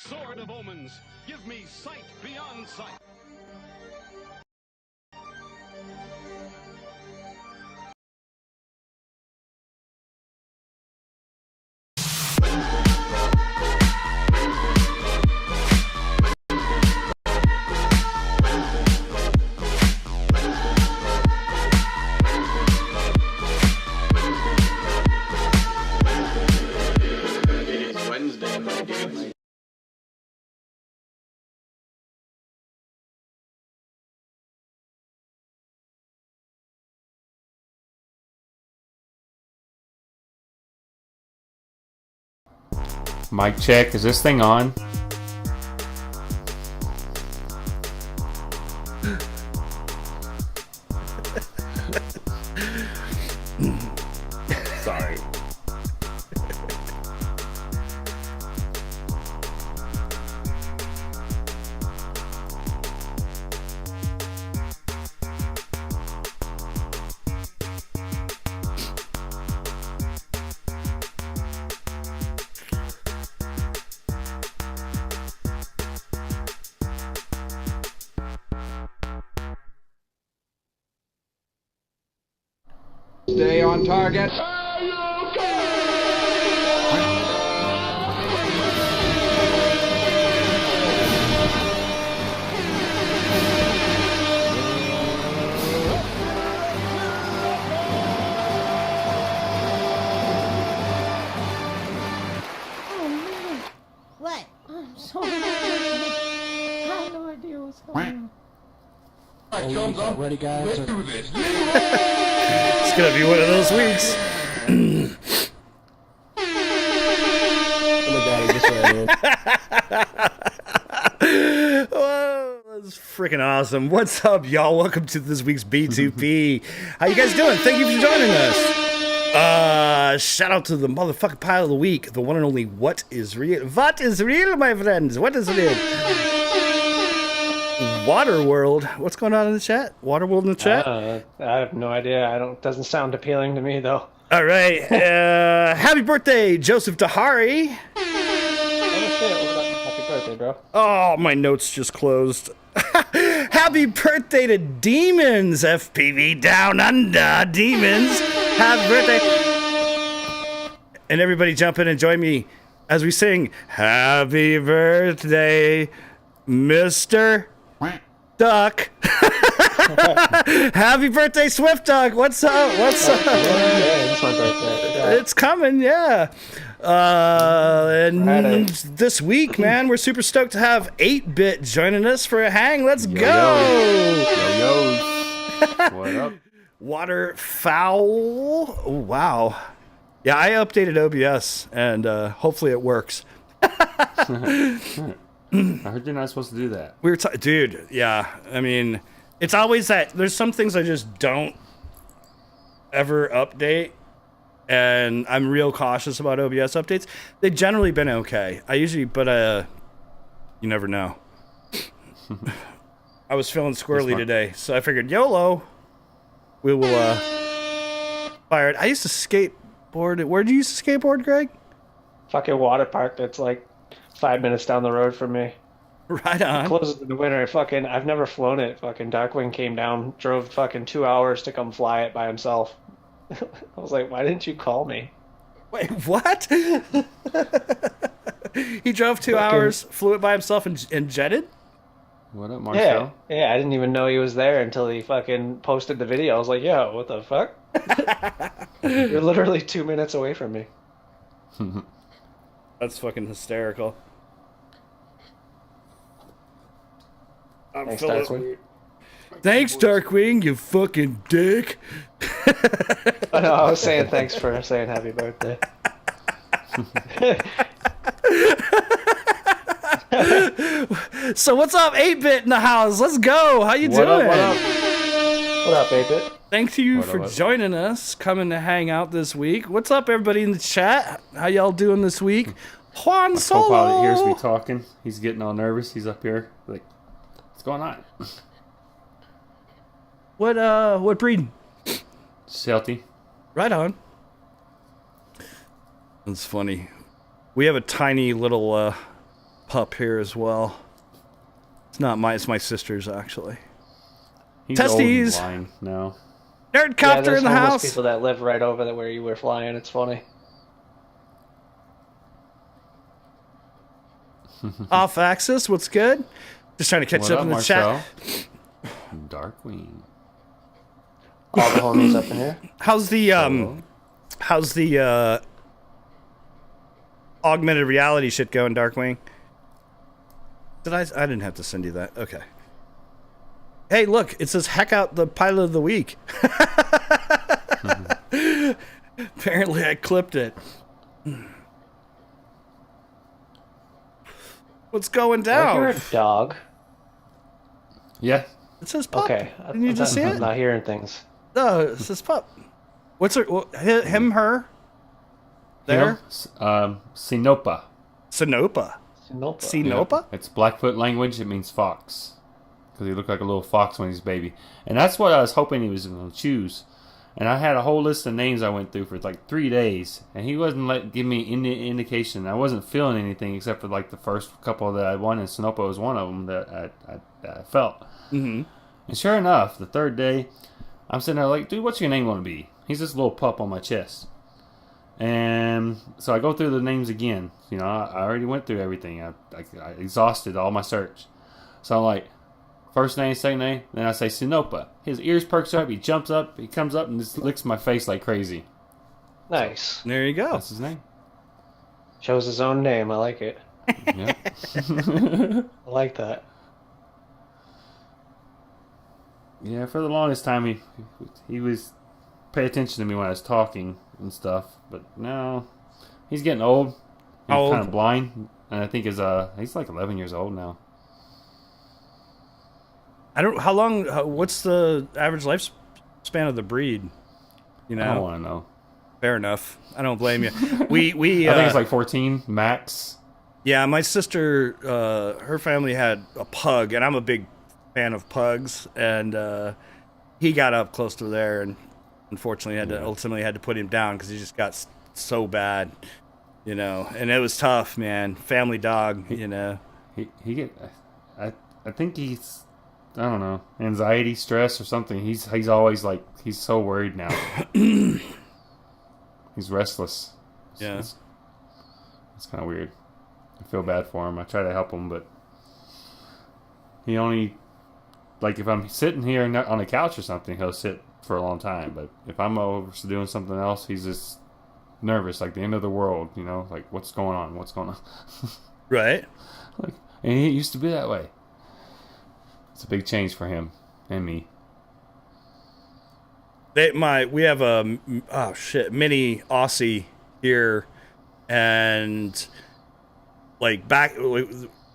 Sword of omens, give me sight beyond sight. It's Wednesday, my dudes. Mic check. Is this thing on? Sorry. Stay on target. What? I'm sorry. I had no idea what's going on. Ready, guys? Let's do this. It's gonna be one of those weeks. Whoa, that's freaking awesome. What's up, y'all? Welcome to this week's B2P. How you guys doing? Thank you for joining us. Shout out to the motherfucking pile of the week, the one and only What Is Real. What is real, my friends? What is real? Waterworld. What's going on in the chat? Waterworld in the chat? I have no idea. Doesn't sound appealing to me though. All right. Happy birthday, Joseph Dahari. Oh shit! What about happy birthday, bro? Oh, my notes just closed. Happy birthday to Demons, FPV Down Under, Demons. Happy birthday. And everybody jump in and join me as we sing Happy Birthday, Mr. Duck. Happy birthday, Swift Duck. What's up? What's up? Yeah, it's my birthday. It's coming, yeah. And this week, man, we're super stoked to have 8-Bit joining us for a hang. Let's go. Yo. What up? Waterfowl. Oh, wow. Yeah, I updated OBS, and hopefully it works. I heard you're not supposed to do that. We were dude, yeah. I mean, it's always that. There's some things I just don't ever update, and I'm real cautious about OBS updates. They've generally been okay. But you never know. I was feeling squirrely today, so I figured YOLO. We will fire it. I used to skateboard. Where did you used to skateboard, Greg? Fucking water park that's like 5 minutes down the road from me. Right on. It closes in the winter. I've never flown it. Fucking Darkwing came down, drove fucking 2 hours to come fly it by himself. I was like, why didn't you call me? Wait, what? He drove 2 hours, flew it by himself, and jetted? What up, Marcel? Yeah, I didn't even know he was there until he fucking posted the video. I was like, yo, what the fuck? You're literally 2 minutes away from me. That's fucking hysterical. Thanks, Darkwing. Thanks, Darkwing, you fucking dick. Oh, no, I was saying thanks for saying happy birthday. So what's up, 8-Bit in the house? Let's go. How you doing? What up, 8-Bit? Thank you for joining us, coming to hang out this week. What's up, everybody in the chat? How y'all doing this week? Juan Solo. Co-pilot hears me talking. He's getting all nervous. He's up here like, what's going on? What breed? Sheltie. Right on. That's funny. We have a tiny little pup here as well. It's not mine. It's my sister's actually. He's Testes. old and blind now. Nerdcopter there's in the homeless house. people that live right over there where you were flying. It's funny. Off axis. What's good? Just trying to catch What up in the Marcel? chat. Darkwing. All the homies up in here. How's the augmented reality shit going, Darkwing? I didn't have to send you that. Okay. Hey, look, it says heck out the pilot of the week. Apparently I clipped it. What's going down? You're a dog. Yeah. It says pup. Okay. Didn't you just see I'm it? not hearing things. No, it says pup. What's her? Him, her? There? Sinopa. Sinopa. Nope. Sinopa? It's Blackfoot language. It means fox. Because he looked like a little fox when he was a baby. And that's what I was hoping he was going to choose. And I had a whole list of names I went through for like 3 days. And he wasn't giving me any indication. I wasn't feeling anything except for like the first couple that I wanted. Sinopa was one of them that I felt. Mm-hmm. And sure enough, the third day, I'm sitting there like, dude, what's your name going to be? He's this little pup on my chest. And so I go through the names again. You know, I already went through everything. I exhausted all my search. So I'm like, first name, second name, then I say Sinopa. His ears perks up, he jumps up, he comes up and just licks my face like crazy. Nice. There you go. That's his name. Chose his own name. I like it. Yeah. I like that. Yeah, for the longest time he was pay attention to me when I was talking and stuff, but now he's getting old. He's How old? kind of blind, and I think he's like 11 years old now. How long, what's the average lifespan of the breed? You know? I don't want to know. Fair enough. I don't blame you. We I think it's like 14 max. yeah, my sister, her family had a pug, and I'm a big fan of pugs, and he got up close to there, and unfortunately ultimately had to put him down because he just got so bad, you know. And it was tough, man. Family dog, you know. I think he's, I don't know, anxiety, stress, or something. He's always like, he's so worried now. He's restless. Yeah. It's kind of weird. I feel bad for him. I try to help him, but he only, like, if I'm sitting here on the couch or something, he'll sit for a long time. But if I'm over doing something else, he's just nervous, like the end of the world, you know? Like, what's going on? What's going on? Right. Like, and he used to be that way. It's a big change for him and me. We have a mini Aussie here, and like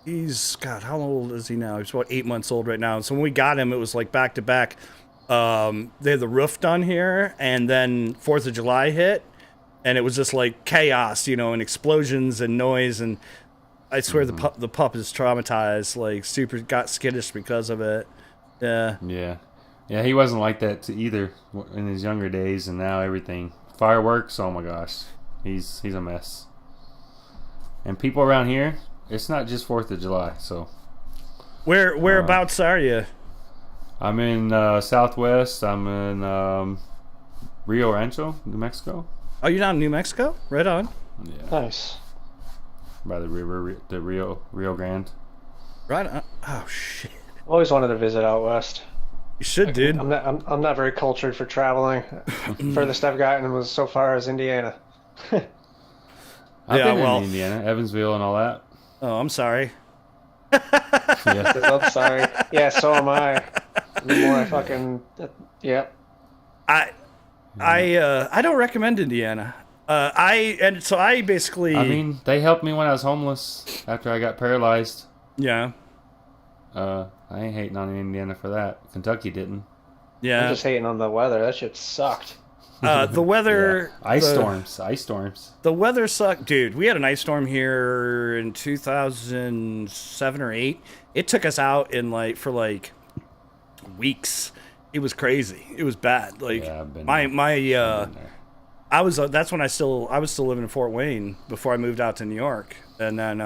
he's, God, how old is he now? He's about 8 months old right now. So when we got him, it was like back to back. They had the roof done here, and then 4th of July hit, and it was just like chaos, you know, and explosions and noise, and I swear the pup is traumatized, like super got skittish because of it. Yeah. Yeah, he wasn't like that either in his younger days, and now everything. Fireworks, oh my gosh. He's a mess. And people around here, it's not just 4th of July, so. Whereabouts are you? I'm in Southwest. I'm in Rio Rancho, New Mexico. Oh, you're down in New Mexico? Right on. Yeah. Nice. By the river, the Rio Grande. Right on. Oh, shit. Always wanted to visit out west. You should, dude. I'm not very cultured for traveling. Furthest I've gotten was so far as Indiana. I've been in Indiana, Evansville and all that. Oh, I'm sorry. Yeah. I'm sorry. Yeah, so am I. The more I fucking... yeah. I don't recommend Indiana. I basically... I mean, they helped me when I was homeless after I got paralyzed. Yeah. I ain't hating on Indiana for that. Kentucky didn't. Yeah. I'm just hating on the weather. That shit sucked. The weather... Yeah. Ice storms. The weather sucked. Dude, we had an ice storm here in 2007 or 8. It took us out for weeks. It was crazy. It was bad. Like, yeah, I've been that's when I was still living in Fort Wayne before I moved out to New York. And then,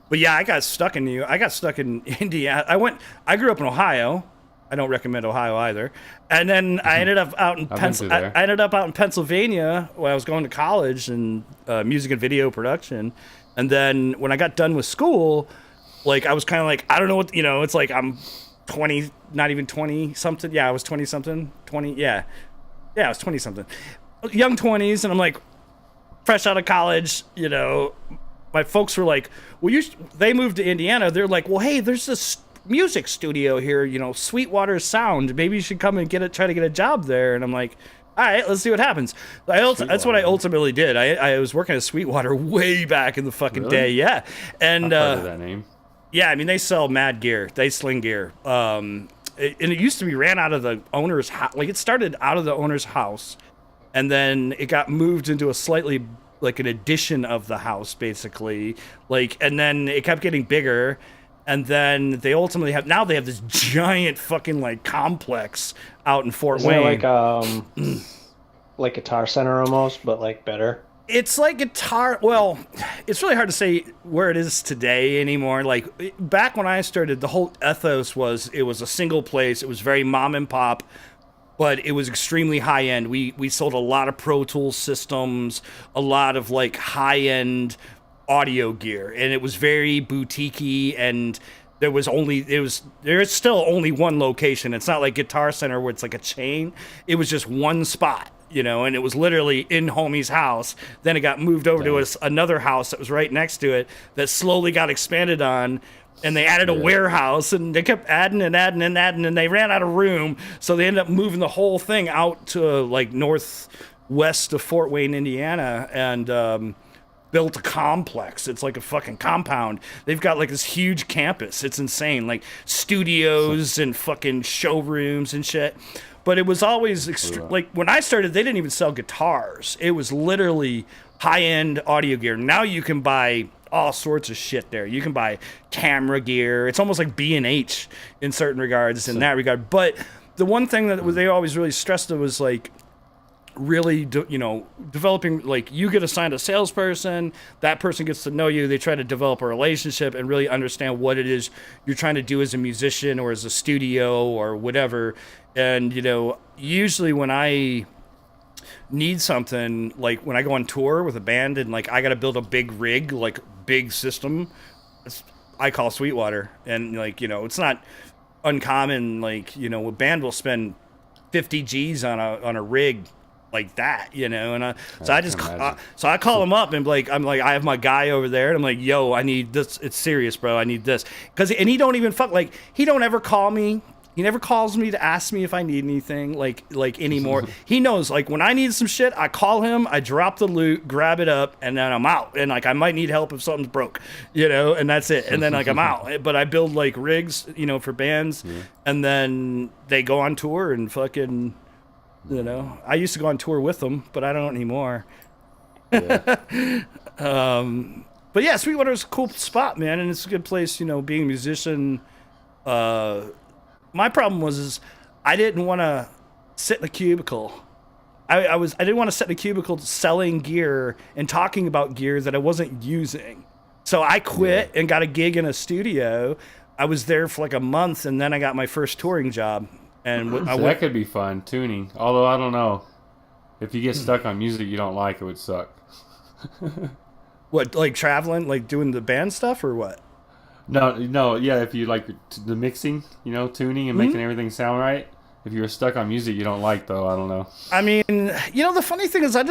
but But yeah, I got stuck in Indiana. I grew up in Ohio. I don't recommend Ohio either. And then I ended up out in I ended up out in Pennsylvania when I was going to college in music and video production. And then when I got done with school, like I was kind of like, I don't know what, it's like I'm 20, not even 20 something. Yeah, I was 20 something. 20, yeah. Yeah, I was 20 something. Young 20s, and I'm like fresh out of college, my folks were like, well, they moved to Indiana. They're like, well, hey, there's this music studio here, Sweetwater Sound. Maybe you should come and try to get a job there. And I'm like, all right, let's see what happens. That's what I ultimately did. I was working at Sweetwater way back in the fucking day. Yeah. And I've heard of that name. Yeah, I mean, they sell mad gear. They sling gear. And it used to be ran out of the owner's house. Like, it started out of the owner's house, and then it got moved into a slightly, like, an addition of the house, basically. Like, and then it kept getting bigger. And then they ultimately have this giant fucking like complex out in Fort Wayne. Like Guitar Center almost, but like better. It's like guitar. Well, it's really hard to say where it is today anymore. Like back when I started, the whole ethos was it was a single place. It was very mom and pop, but it was extremely high end. We sold a lot of Pro Tools systems, a lot of like high end audio gear, and it was very boutiquey, and there is still only one location. It's not like Guitar Center where it's like a chain. It was just one spot, and it was literally in homie's house. Then it got moved over to another house that was right next to it that slowly got expanded on, and they added a warehouse, and they kept adding, and they ran out of room, so they ended up moving the whole thing out to like northwest of Fort Wayne, Indiana, and built a complex. It's like a fucking compound. They've got like this huge campus. It's insane. Like studios and fucking showrooms and shit. But it was always like when I started, they didn't even sell guitars. It was literally high-end audio gear. Now you can buy all sorts of shit there. You can buy camera gear. It's almost like B&H in certain regards in that regard. But the one thing that they always really stressed was like really, developing, like you get assigned a salesperson, that person gets to know you, they try to develop a relationship and really understand what it is you're trying to do as a musician or as a studio or whatever. And, usually when I need something, like when I go on tour with a band and like I got to build a big rig, like big system, I call Sweetwater. And like, it's not uncommon, like, a band will spend 50 G's on a rig like that, and so I call him up and I'm like, I have my guy over there, and I'm like, yo, I need this. It's serious, bro. I need this. And he don't even he don't ever call me. He never calls me to ask me if I need anything like anymore. He knows, like, when I need some shit, I call him, I drop the loot, grab it up, and then I'm out. And like I might need help if something's broke, and that's it. And then like I'm out. But I build like rigs, for bands, and then they go on tour and fucking. I used to go on tour with them, but I don't anymore. Yeah. But yeah, Sweetwater's a cool spot, man, and it's a good place. Being a musician. My problem was I didn't want to sit in a cubicle. I didn't want to sit in a cubicle selling gear and talking about gear that I wasn't using. So I quit and got a gig in a studio. I was there for like a month, and then I got my first touring job. And that could be fun, tuning. Although I don't know, if you get stuck on music you don't like, it would suck. What, like traveling, like doing the band stuff, or what? No, yeah. If you like the mixing, tuning and making everything sound right. If you're stuck on music you don't like, though, I don't know. I mean, the funny thing is, I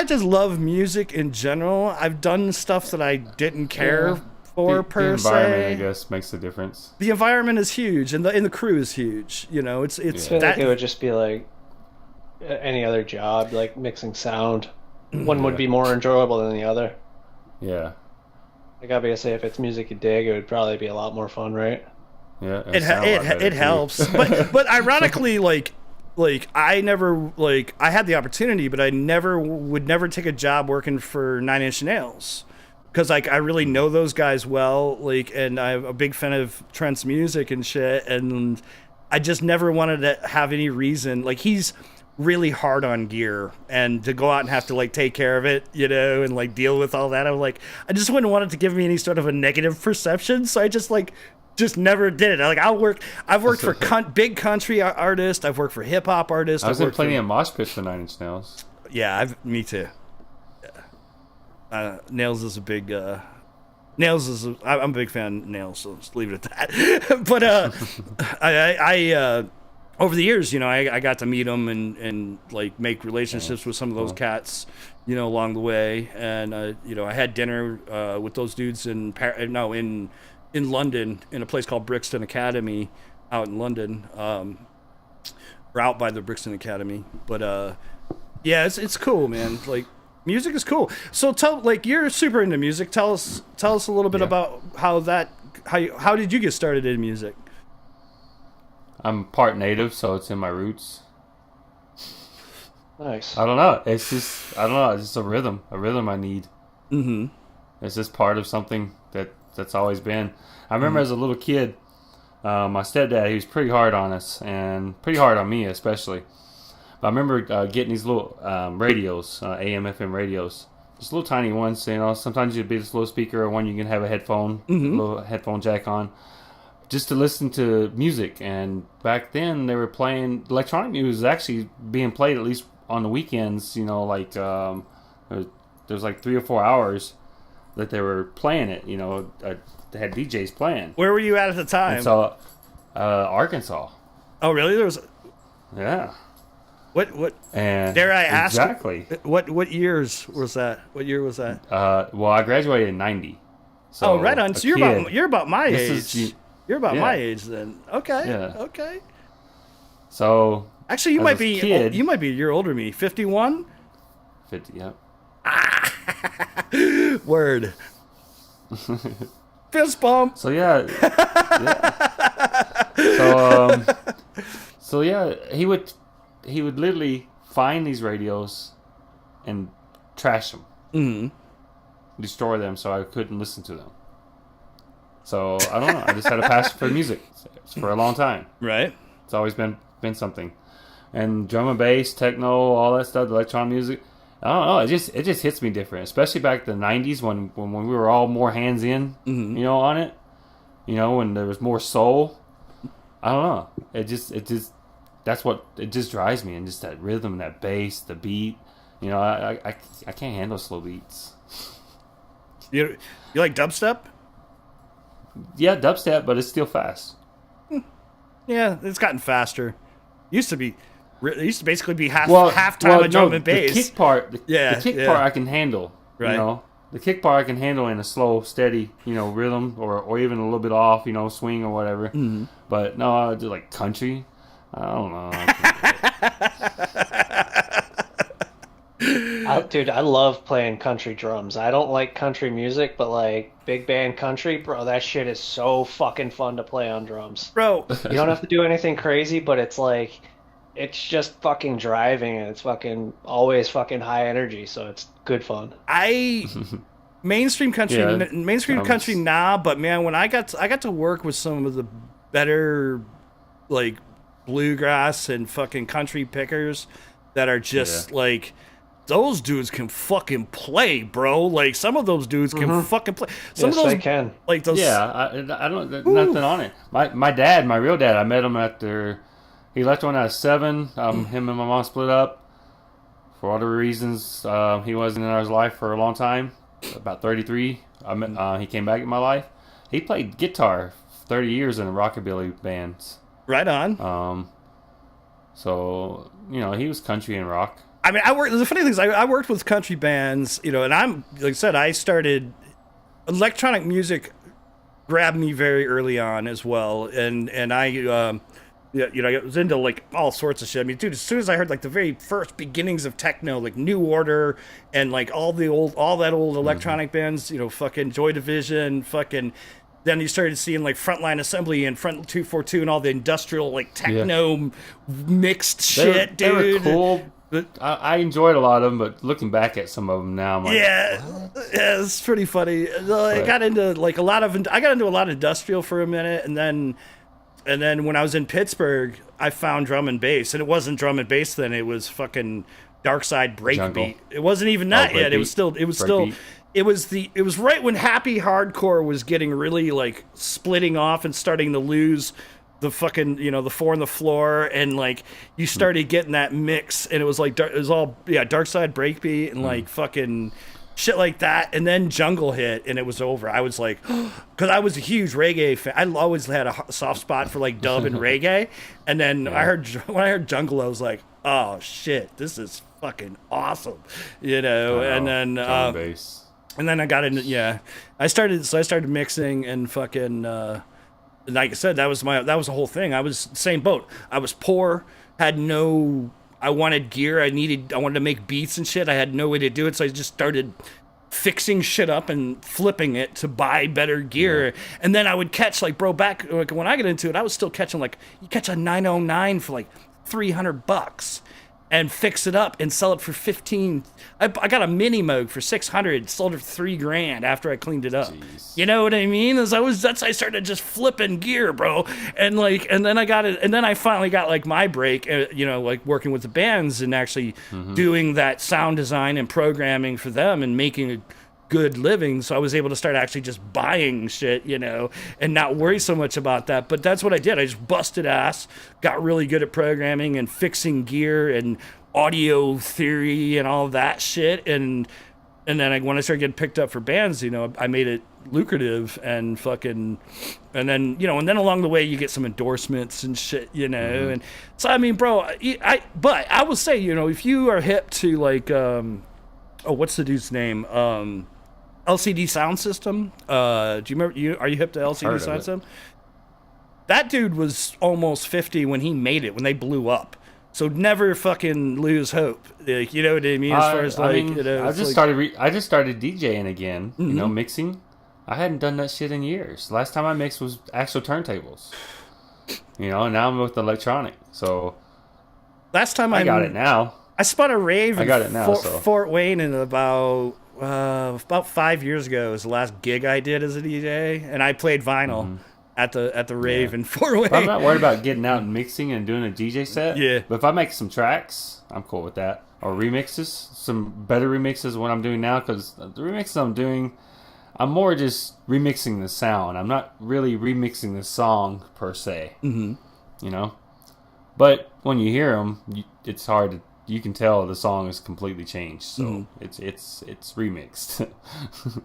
just love music in general. I've done stuff that I didn't care. The environment, I guess, makes a difference. The environment is huge, and the crew is huge. It's. I feel like it would just be like any other job, like mixing sound. One would be more enjoyable than the other. Yeah. Like obviously, if it's music you dig, it would probably be a lot more fun, right? Yeah. It helps, but ironically, like I never I had the opportunity, but I would never take a job working for 9 Inch Nails. Because like I really know those guys well, and I'm a big fan of Trent's music and shit, and I just never wanted to have any reason. Like he's really hard on gear, and to go out and have to like take care of it, you know, and like deal with all that. I'm like, I just wouldn't want it to give me any sort of a negative perception, so I just never did it. Like I've worked for big country artists. I've worked for hip hop artists. I was in plenty of mosh pits for Nine Inch Nails. Yeah, me too. Nails is a big. Nails is. I'm a big fan of Nails, so just leave it at that. But I over the years, you know, I got to meet them and like make relationships with some of those cats, you know, along the way. And you know, I had dinner with those dudes in London, in a place called Brixton Academy, out in London. We're out by the Brixton Academy, but yeah, it's cool, man. Like, music is cool. So you're super into music. Tell us a little bit about how did you get started in music? I'm part native, so it's in my roots. Nice. I don't know. It's just a rhythm I need. Mm-hmm. It's just part of something that's always been. I remember as a little kid, my stepdad, he was pretty hard on us, and pretty hard on me especially. But I remember getting these little radios, AM, FM radios, just little tiny ones. You know, sometimes you'd be this little speaker, or one you can have a little headphone jack on, just to listen to music. And back then, they were playing electronic music was actually being played at least on the weekends. You know, like there was like 3 or 4 hours that they were playing it. You know, they had DJs playing. Where were you at the time? And so, Arkansas. Oh, really? There was. Yeah. What? And dare I ask? Exactly. What years was that? What year was that? Well, I graduated in '90. So right on. So you're about my age. You're about my age then. Okay. Yeah. Okay. So actually, you might be a year older than me. 51. 50. Yep. Word. Fist bump. So yeah. So yeah, he would literally find these radios and trash them, destroy them, so I couldn't listen to them. So I don't know. I just had a passion for music for a long time. Right. It's always been something, and drum and bass, techno, all that stuff, electronic music. I don't know. It just hits me different, especially back in the '90s when we were all more hands in, you know, on it. You know, when there was more soul. I don't know. It just drives me, and just that rhythm, that bass, the beat. You know, I can't handle slow beats. You like dubstep? Yeah, dubstep, but it's still fast. Yeah, it's gotten faster. It used to basically be half time of drum and bass. The kick part, the kick part I can handle. Right. You know, the kick part I can handle in a slow, steady, you know, rhythm, or even a little bit off, you know, swing or whatever. Mm-hmm. But no, I do like country. I don't know. Dude, I love playing country drums. I don't like country music, but like big band country, bro, that shit is so fucking fun to play on drums. Bro, you don't have to do anything crazy, but it's like, it's just fucking driving, and it's fucking always fucking high energy, so it's good fun. Mainstream country, country, nah. But man, when I got to work with some of the better, like, bluegrass and fucking country pickers that are just like, those dudes can fucking play, bro. Like, some of those dudes can fucking play. Some of those they can. Like those. Yeah, I don't nothing on it. My dad, my real dad, I met him after he left when I was 7. Him and my mom split up for whatever reasons. He wasn't in our life for a long time. About 33, he came back in my life. He played guitar 30 years in a rockabilly bands. Right on. So, you know, he was country and rock. I mean, the funny thing is, I worked with country bands, you know, and I'm, like I said, I started, electronic music grabbed me very early on as well, and I, you know, I was into, like, all sorts of shit. I mean, dude, as soon as I heard, like, the very first beginnings of techno, like New Order, and, like, all that old electronic bands, you know, fucking Joy Division, fucking... Then you started seeing, like, Frontline Assembly and Front 242 and all the industrial, like, techno mixed shit, dude. They were cool. I enjoyed a lot of them, but looking back at some of them now, I'm like, yeah, it's pretty funny. I got into a lot of industrial for a minute, and then And then when I was in Pittsburgh, I found drum and bass, and it wasn't drum and bass then. It was fucking Dark Side Breakbeat. It wasn't even that yet. It was still. It was right when happy hardcore was getting really like splitting off and starting to lose the fucking, the 4 on the floor, and like you started getting that mix, and it was like it was all Dark Side Breakbeat and like fucking shit like that, and then Jungle hit, and it was over. I was like, because I was a huge reggae fan. I always had a soft spot for like dub and reggae, and then when I heard Jungle, I was like, oh shit, this is fucking awesome, and then bass. And then I got into I started mixing and fucking like I said, that was the whole thing. I was same boat. I was poor, had no. I wanted gear. I wanted to make beats and shit. I had no way to do it, so I just started fixing shit up and flipping it to buy better gear. And then I would catch back when I got into it, I was still catching you catch a 909 for like $300. And fix it up and sell it for 15. I got a mini Moog for 600, sold it for $3,000 after I cleaned it up. Jeez. You know what I mean? I started just flipping gear, bro. And then I got it, and then I finally got like my break, like working with the bands and actually doing that sound design and programming for them and making a good living. So I was able to start actually just buying shit, and not worry so much about that. But that's what I did. I just busted ass, got really good at programming and fixing gear and audio theory and all that shit. And then when I started getting picked up for bands, I made it lucrative and fucking, and then along the way you get some endorsements and shit, And so, I mean, bro, but I will say, if you are hip to like, what's the dude's name? LCD Sound System. Do you remember? Are you hip to LCD Sound System? That dude was almost 50 when he made it, when they blew up. So never fucking lose hope. Like, you know what I mean? As far as I just started DJing again. Mixing. I hadn't done that shit in years. Last time I mixed was actual turntables. And now I'm with electronic. So last time I got it now. I spun a rave in so. Fort Wayne in about 5 years ago. Was the last gig I did as a DJ, and I played vinyl at the rave in Fort Wayne. But I'm not worried about getting out and mixing and doing a DJ set. Yeah. But if I make some tracks, I'm cool with that. Or remixes, some better remixes of what I'm doing now, because the remixes I'm doing, I'm more just remixing the sound. I'm not really remixing the song per se. But when you hear them, it's hard to. You can tell the song is completely changed, so it's remixed.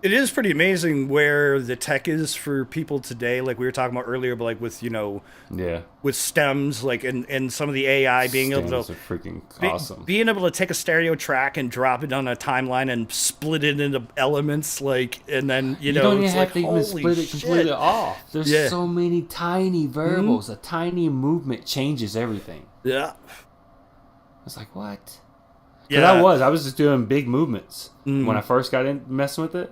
It is pretty amazing where the tech is for people today. Like we were talking about earlier, but like with with stems, like and some of the AI being Stems able to are freaking awesome. Being able to take a stereo track and drop it on a timeline and split it into elements, and then you don't even have to even split it completely off. There's so many tiny variables. A tiny movement changes everything. Yeah. I was like, what? Yeah, I was just doing big movements when I first got in messing with it,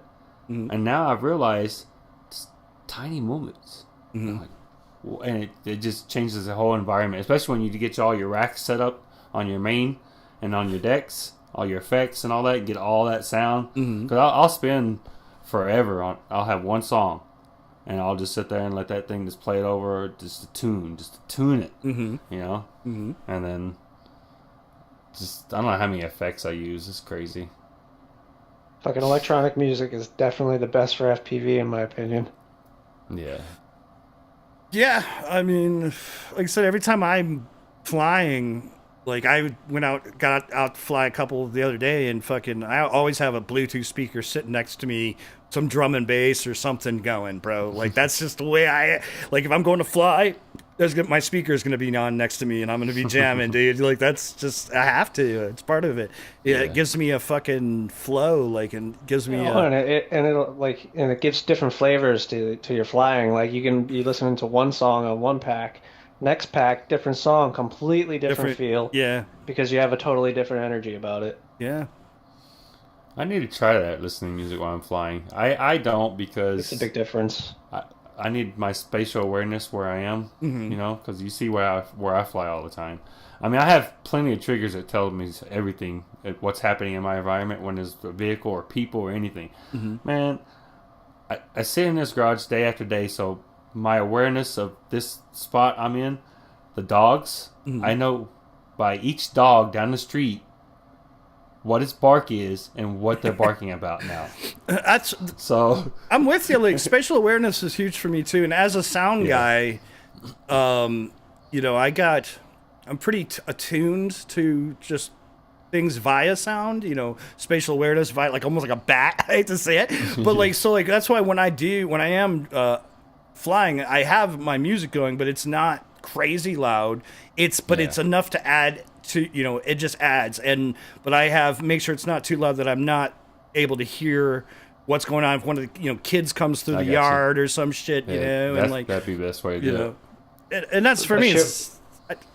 and now I've realized it's tiny movements, and it just changes the whole environment, especially when you get all your racks set up on your main and on your decks, all your effects and all that, get all that sound. Because I'll spend forever on. I'll have one song, and I'll just sit there and let that thing just play it over, just to tune it, and then. I don't know how many effects I use. It's crazy. Fucking electronic music is definitely the best for FPV, in my opinion. Yeah. Yeah, I mean, like I said, every time I'm flying, like I got out to fly a couple the other day, and fucking, I always have a Bluetooth speaker sitting next to me, some drum and bass or something going, bro. Like that's just the way if I'm going to fly, my speaker is going to be on next to me, and I'm going to be jamming, dude. Like that's just, I have to. It's part of it. Yeah, it gives me a fucking flow, and gives me. And it gives different flavors to your flying. Like you can be listening to one song on one pack, next pack different song, completely different feel. Yeah, because you have a totally different energy about it. Yeah. I need to try that, listening to music while I'm flying. I don't, because it's a big difference. I need my spatial awareness where I am, because you see where I fly all the time. I mean, I have plenty of triggers that tell me everything, what's happening in my environment when there's a vehicle or people or anything. Man, I sit in this garage day after day, so my awareness of this spot I'm in, the dogs, I know by each dog down the street what its bark is and what they're barking about now. So I'm with you. Like, spatial awareness is huge for me too. And as a sound guy, you know, I'm pretty attuned to just things via sound. You know, spatial awareness via, like, almost like a bat. I hate to say it, but like, so like that's why when I am flying, I have my music going, but it's not crazy loud. It's enough to add to, you know, it just adds. But I make sure it's not too loud that I'm not able to hear what's going on if one of the, you know, kids comes through the yard or some shit, you know, and like that'd be the best way to do it. And that's for me.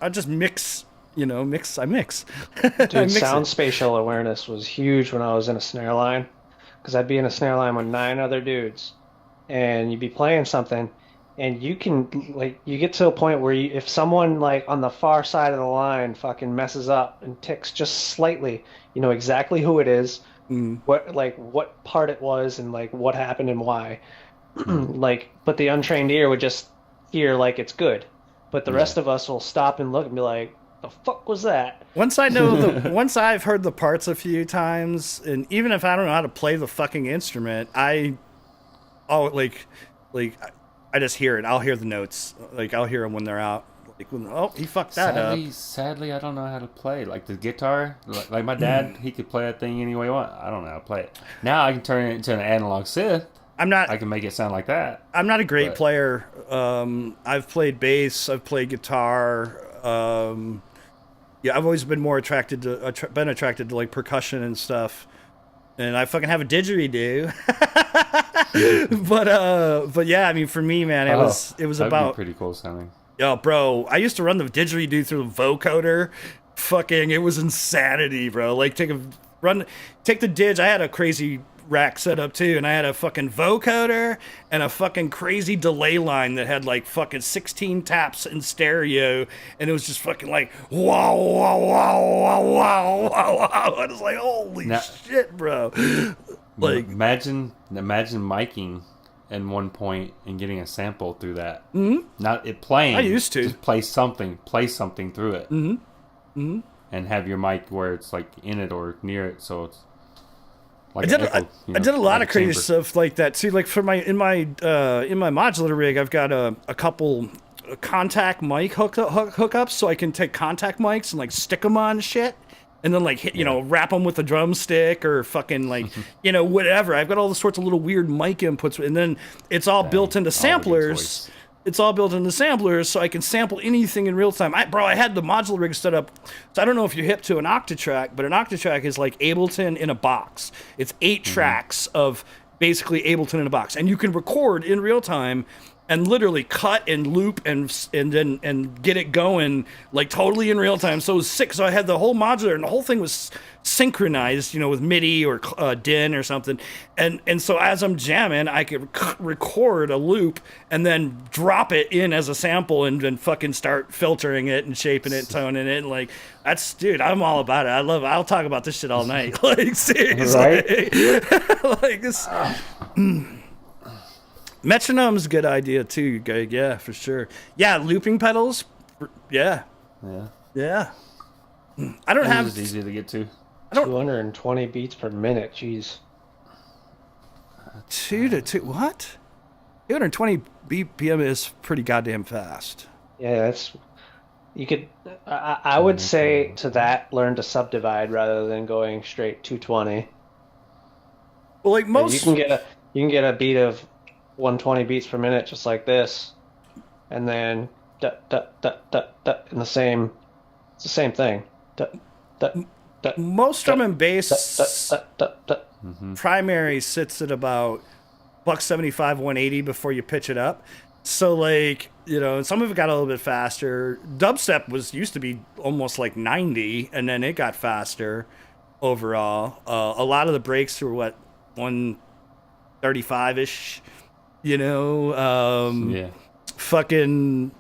I just mix, you know, I mix. Dude, sound spatial awareness was huge when I was in a snare line, because I'd be in a snare line with 9 other dudes, and you'd be playing something, and you can, like, you get to a point where if someone, like, on the far side of the line fucking messes up and ticks just slightly, you know exactly who it is, what part it was, and like what happened and why. Like, but the untrained ear would just hear like it's good, but the rest of us will stop and look and be like, the fuck was that? Once I've heard the parts a few times, and even if I don't know how to play the fucking instrument, I just hear it. I'll hear the notes. Like, I'll hear them when they're out. Like, he fucked that up. Sadly, I don't know how to play. Like, the guitar, like my dad, he could play that thing any way he wants. I don't know how to play it. Now I can turn it into an analog synth. I can make it sound like that. I'm not a great player. I've played bass. I've played guitar. I've always been more attracted to like percussion and stuff. And I fucking have a didgeridoo. but yeah, I mean, for me, man, it was about pretty cool sounding. Yo, bro, I used to run the didgeridoo through the vocoder. Fucking, it was insanity, bro. Like, take the didge. I had a crazy rack set up too, and I had a fucking vocoder and a fucking crazy delay line that had like fucking 16 taps in stereo, and it was just fucking like wow, wow, wow, wow, wow, wow, wow. I was like, holy shit, bro. Like, imagine miking in one point and getting a sample through that. Mm-hmm. Not it playing. I used to just play something through it, and have your mic where it's like in it or near it, so it's. Like I did a lot of crazy stuff like that too. Like, for in my modular rig, I've got a couple contact mic hookups, so I can take contact mics and like stick them on shit, and then like hit, you know, wrap them with a drumstick or fucking like you know, whatever. I've got all the sorts of little weird mic inputs, and then it's all built into samplers. It's all built into samplers, so I can sample anything in real time. I had the modular rig set up, so I don't know if you're hip to an Octatrack, but an Octatrack is like Ableton in a box. It's 8 tracks of basically Ableton in a box, and you can record in real time and literally cut and loop and get it going like totally in real time. So it was sick. So I had the whole modular, and the whole thing was synchronized, you know, with MIDI or DIN or something. And so as I'm jamming, I could record a loop and then drop it in as a sample and then fucking start filtering it and shaping it, toning it. And like, that's, dude, I'm all about it. I'll talk about this shit all night. Like, seriously. Right? Like, this. Metronome's a good idea too, Greg. Yeah, for sure. Yeah, looping pedals. Yeah. I don't have. It's easy to get to. 220 beats per minute. Jeez. 2 220 BPM is pretty goddamn fast. Yeah, that's. You could. I would say to that, learn to subdivide rather than going straight 220. Well, like most, you can get a beat of 120 beats per minute just like this, and then in the same. It's the same thing. Most drum and bass primary sits at about $175, $180 before you pitch it up. So, like, you know, some of it got a little bit faster. Dubstep used to be almost like 90, and then it got faster overall. A lot of the breaks were 135-ish, you know. Fucking.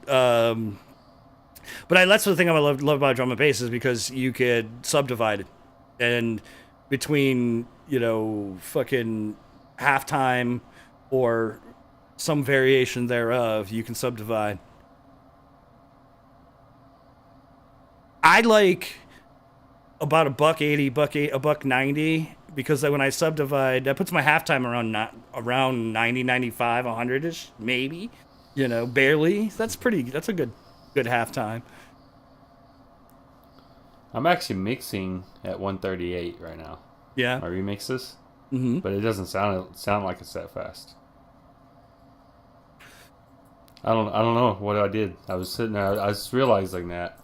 But that's the thing I love about drum and bass, is because you could subdivide it, and between, you know, fucking halftime or some variation thereof, you can subdivide. I like about $1.80, $1.90, because when I subdivide, that puts my halftime around 90, 95, 100-ish, maybe. You know, barely. That's a good halftime. I'm actually mixing at 138 right now. Yeah. My remixes. Mm-hmm. But it doesn't sound like it's that fast. I don't know what I did. I was sitting there. I was realizing that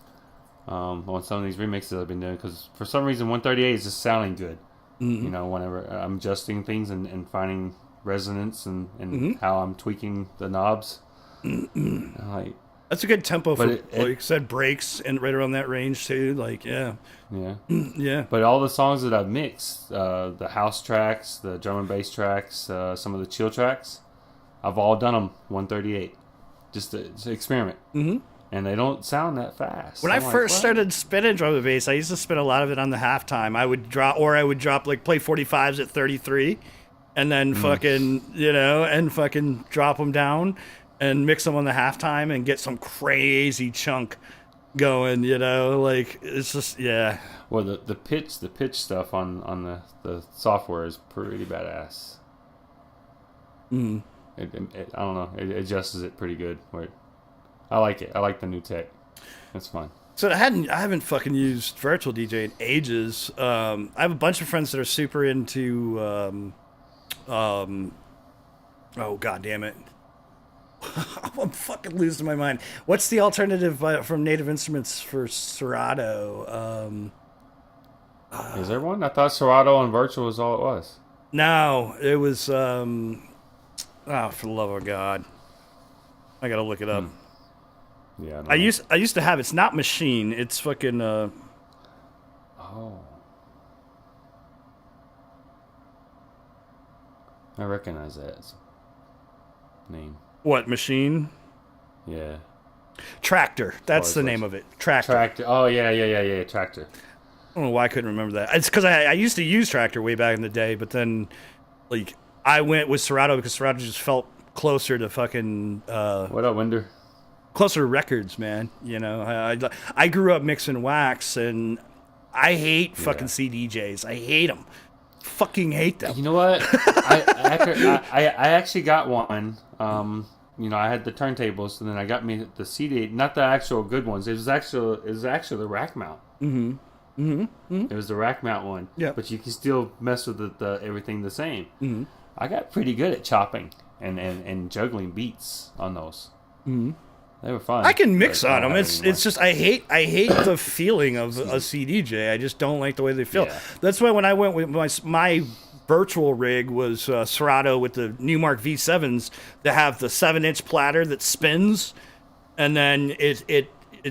on some of these remixes I've been doing, because for some reason 138 is just sounding good. Mm-hmm. You know, whenever I'm adjusting things and finding resonance and Mm-hmm. how I'm tweaking the knobs. Like, that's a good tempo for, But like you said, breaks and right around that range too. Like, yeah. Yeah. But all the songs that I've mixed, the house tracks, the drum and bass tracks, some of the chill tracks, I've all done them 138, just to experiment. Mm-hmm. And they don't sound that fast. When I first started spinning drum and bass, I used to spin a lot of it on the halftime. I would drop like play 45s at 33, and then fucking drop them down and mix them on the halftime and get some crazy chunk going. You know, like it's just yeah. Well, the pitch stuff on the software is pretty badass. Mm. I don't know. It adjusts it pretty good. I like it. I like the new tech. It's fun. So I haven't fucking used virtual DJ in ages. I have a bunch of friends that are super into oh god damn it. I'm fucking losing my mind. What's the alternative from Native Instruments for Serato? Is there one? I thought Serato and virtual was all it was. No, it was for the love of God. I gotta look it up. Yeah, I used to have. It's not Machine. It's fucking. Oh. I recognize that name. What Machine? Yeah. Tractor. That's the name of it. Tractor. Tractor. Oh yeah. Tractor. I don't know why I couldn't remember that. It's because I used to use Tractor way back in the day, but then like I went with Serato because Serato just felt closer to fucking. What up, Winder? Closer to records, man. You know, I grew up mixing wax, and I hate fucking CDJs. I hate them. Fucking hate them. You know what? I actually got one. You know, I had the turntables, and then I got me the CD. Not the actual good ones. It was actually the rack mount. Mm-hmm. Mm-hmm. Mm-hmm. It was the rack mount one. Yeah. But you can still mess with the everything the same. Mm-hmm. I got pretty good at chopping and juggling beats on those. Mm-hmm. They were fun. I can mix on them. It's It's just I hate the feeling of a CDJ. I just don't like the way they feel. Yeah. That's why when I went with my virtual rig was Serato with the Newmark V7s that have the 7-inch platter that spins, and then it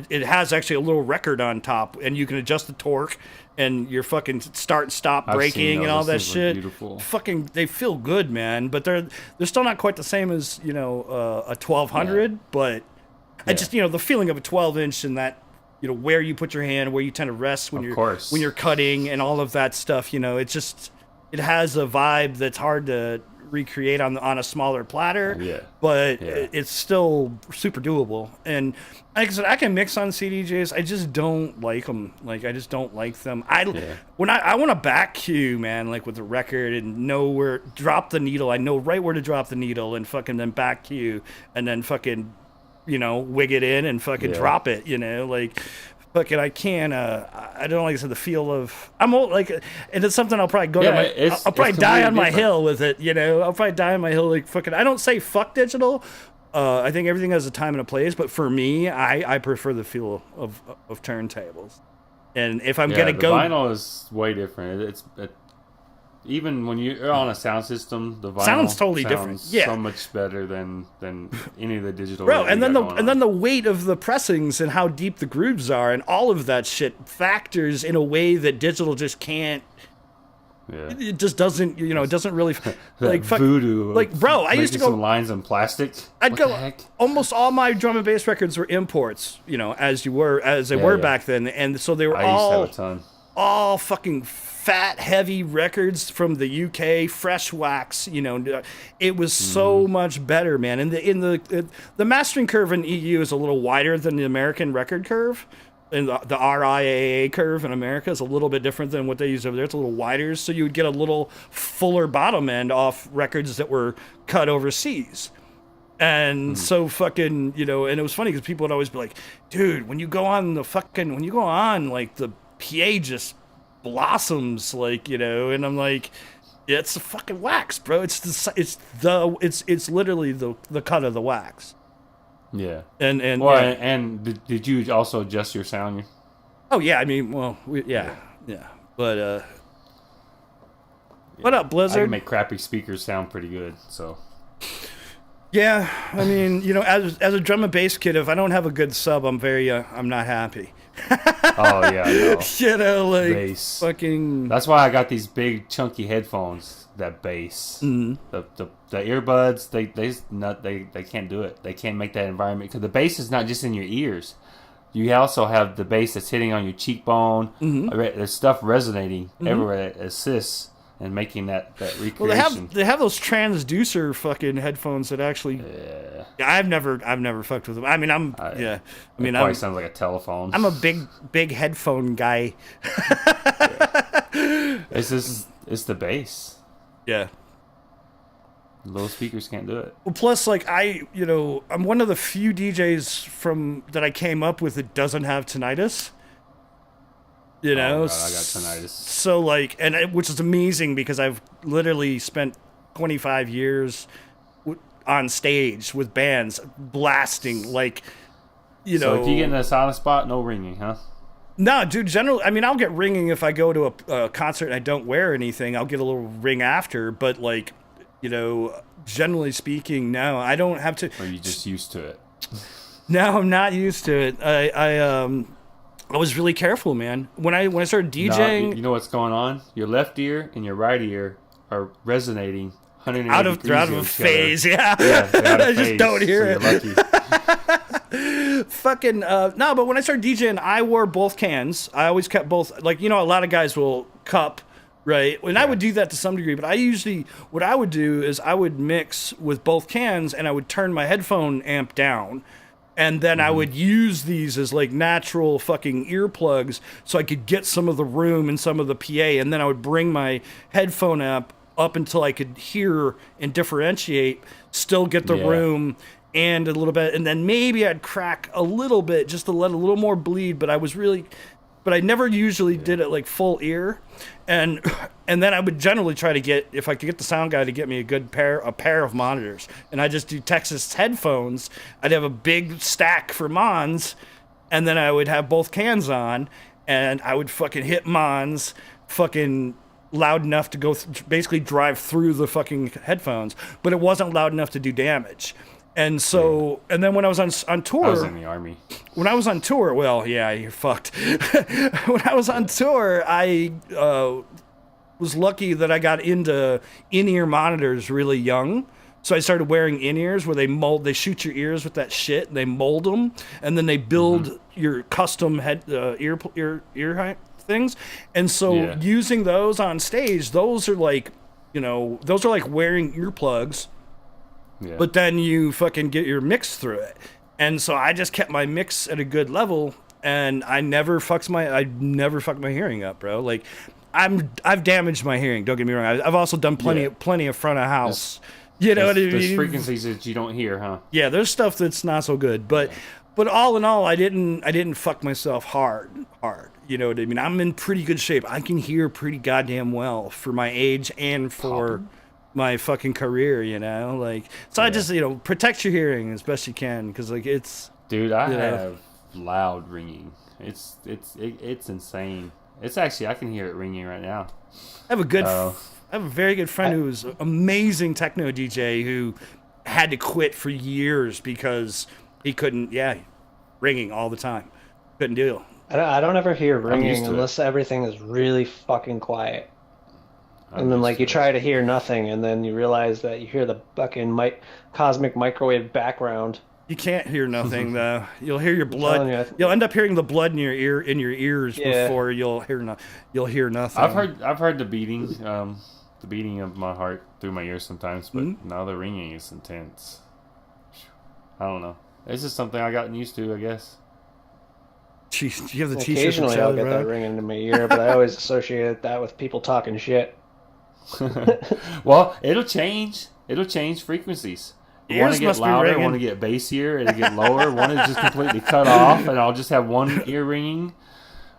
has actually a little record on top, and you can adjust the torque and your fucking start and stop braking and all that shit. Beautiful. Fucking, they feel good, man. But they're still not quite the same as a 1200, but. I just, the feeling of a 12-inch and that, where you put your hand, where you tend to rest when you're cutting and all of that stuff, it has a vibe that's hard to recreate on a smaller platter. Yeah. But it's still super doable. And like I said, I can mix on CDJs. I just don't like them. Like, I just don't like them. When I want to back cue, man, like with the record and know where, drop the needle. I know right where to drop the needle and fucking then back cue and then fucking wig it in and fucking drop it, like fucking I can't, I don't like I said the feel of, I'm old, like, and it's something I'll probably go to I'll probably die on my hill with it, I'll probably die on my hill, like fucking, I don't say fuck digital, I think everything has a time and a place, but for me, I prefer the feel of turntables, and if I'm gonna go, vinyl is way different, even when you're on a sound system, the vinyl sounds totally different. Yeah, so much better than any of the digital. Bro, and then the weight of the pressings and how deep the grooves are and all of that shit factors in a way that digital just can't. Yeah. It just doesn't. It doesn't really like voodoo. Like, bro, I used to go some lines in plastic. I'd go. Almost all my drum and bass records were imports. As they were back then, and so they were all. Used to have a ton. all fucking fat, heavy records from the UK, fresh wax. You know, it was so much better, man. And the mastering curve in EU is a little wider than the American record curve. And the RIAA curve in America is a little bit different than what they use over there. It's a little wider, so you would get a little fuller bottom end off records that were cut overseas. And so fucking, you know, and it was funny because people would always be like, dude, when you go on, like, the PA just blossoms, like, you know, and I'm like, yeah, it's the fucking wax, bro. It's literally the cut of the wax. Yeah. And did you also adjust your sound? Oh yeah, I mean, well, yeah. But what up, Blizzard? I can make crappy speakers sound pretty good, so. Yeah, I mean, you know, as a drum and bass kid, if I don't have a good sub, I'm not happy. Oh yeah, I know. You know, like bass. Fucking. That's why I got these big chunky headphones. That bass, the earbuds, they can't do it. They can't make that environment because the bass is not just in your ears. You also have the bass that's hitting on your cheekbone. There's stuff resonating everywhere that assists in making that recreation. Well, they have those transducer fucking headphones that actually. Yeah, I've never fucked with them. I mean, it probably sounds like a telephone. I'm a big headphone guy. It's the bass. Yeah. Low speakers can't do it. Well, plus, like, I'm one of the few DJs that I came up with that doesn't have tinnitus. You know? Oh, God, I got tinnitus. So, like, which is amazing because I've literally spent 25 years on stage with bands blasting, like, you know. So if you get in a silent spot, no ringing, huh? No, dude, generally, I mean, I'll get ringing if I go to a concert and I don't wear anything. I'll get a little ring after, but, like, you know, generally speaking, no, I don't have to. Or you just used to it? No, I'm not used to it. I was really careful, man. When I started DJing, you know what's going on? Your left ear and your right ear are resonating 180 they're out of phase. Yeah, they're out of I just phase, don't hear so it. You're lucky. Fucking no, but when I started DJing, I wore both cans. I always kept both. Like, you know, a lot of guys will cup, right? And I would do that to some degree, but what I would do is I would mix with both cans and I would turn my headphone amp down. And then I would use these as like natural fucking earplugs so I could get some of the room and some of the PA. And then I would bring my headphone amp up until I could hear and differentiate, still get the room and a little bit. And then maybe I'd crack a little bit just to let a little more bleed. But I never usually did it like full ear. And then I would generally try to get, if I could get the sound guy to get me a pair of monitors. And I just do Texas headphones. I'd have a big stack for Mons, and then I would have both cans on, and I would fucking hit Mons fucking loud enough to go basically drive through the fucking headphones, but it wasn't loud enough to do damage. And so, and then when I was on tour... I was in the Army. When I was on tour, well, yeah, you're fucked. When I was on tour, I was lucky that I got into in-ear monitors really young. So I started wearing in-ears where they shoot your ears with that shit, and they mold them, and then they build your custom ear things. And so using those on stage, those are like wearing earplugs. Yeah. But then you fucking get your mix through it. And so I just kept my mix at a good level, and I never fucked my hearing up, bro. Like, I've damaged my hearing, don't get me wrong. I've also done plenty of front of house. You know what I mean? There's frequencies that you don't hear, huh? Yeah, there's stuff that's not so good. But all in all, I didn't fuck myself hard. You know what I mean? I'm in pretty good shape. I can hear pretty goddamn well for my age and for my fucking career, you know, like, so I just, you know, protect your hearing as best you can, because like it's, dude, I have loud ringing. It's insane. It's actually, I can hear it ringing right now. I have a very good friend who's an amazing techno DJ who had to quit for years because he couldn't, ringing all the time, couldn't deal. I don't ever hear ringing unless everything is really fucking quiet. And then, like, you try to hear nothing, and then you realize that you hear the fucking cosmic microwave background You can't hear nothing though. You'll hear your telling blood. you. You'll end up hearing the blood in your ears Yeah. before you'll hear nothing. I've heard the beating of my heart through my ears sometimes, but now the ringing is intense. I don't know. It's just something I gotten used to, I guess. Jeez, you have the t-shirt. Occasionally I'll get that ringing in my ear, but I always associated that with people talking shit. Well, it'll change. It'll change frequencies. One Ears to get must be louder, ringing. one to get bassier, it'll get lower. One is just completely cut off, and I'll just have one ear ringing.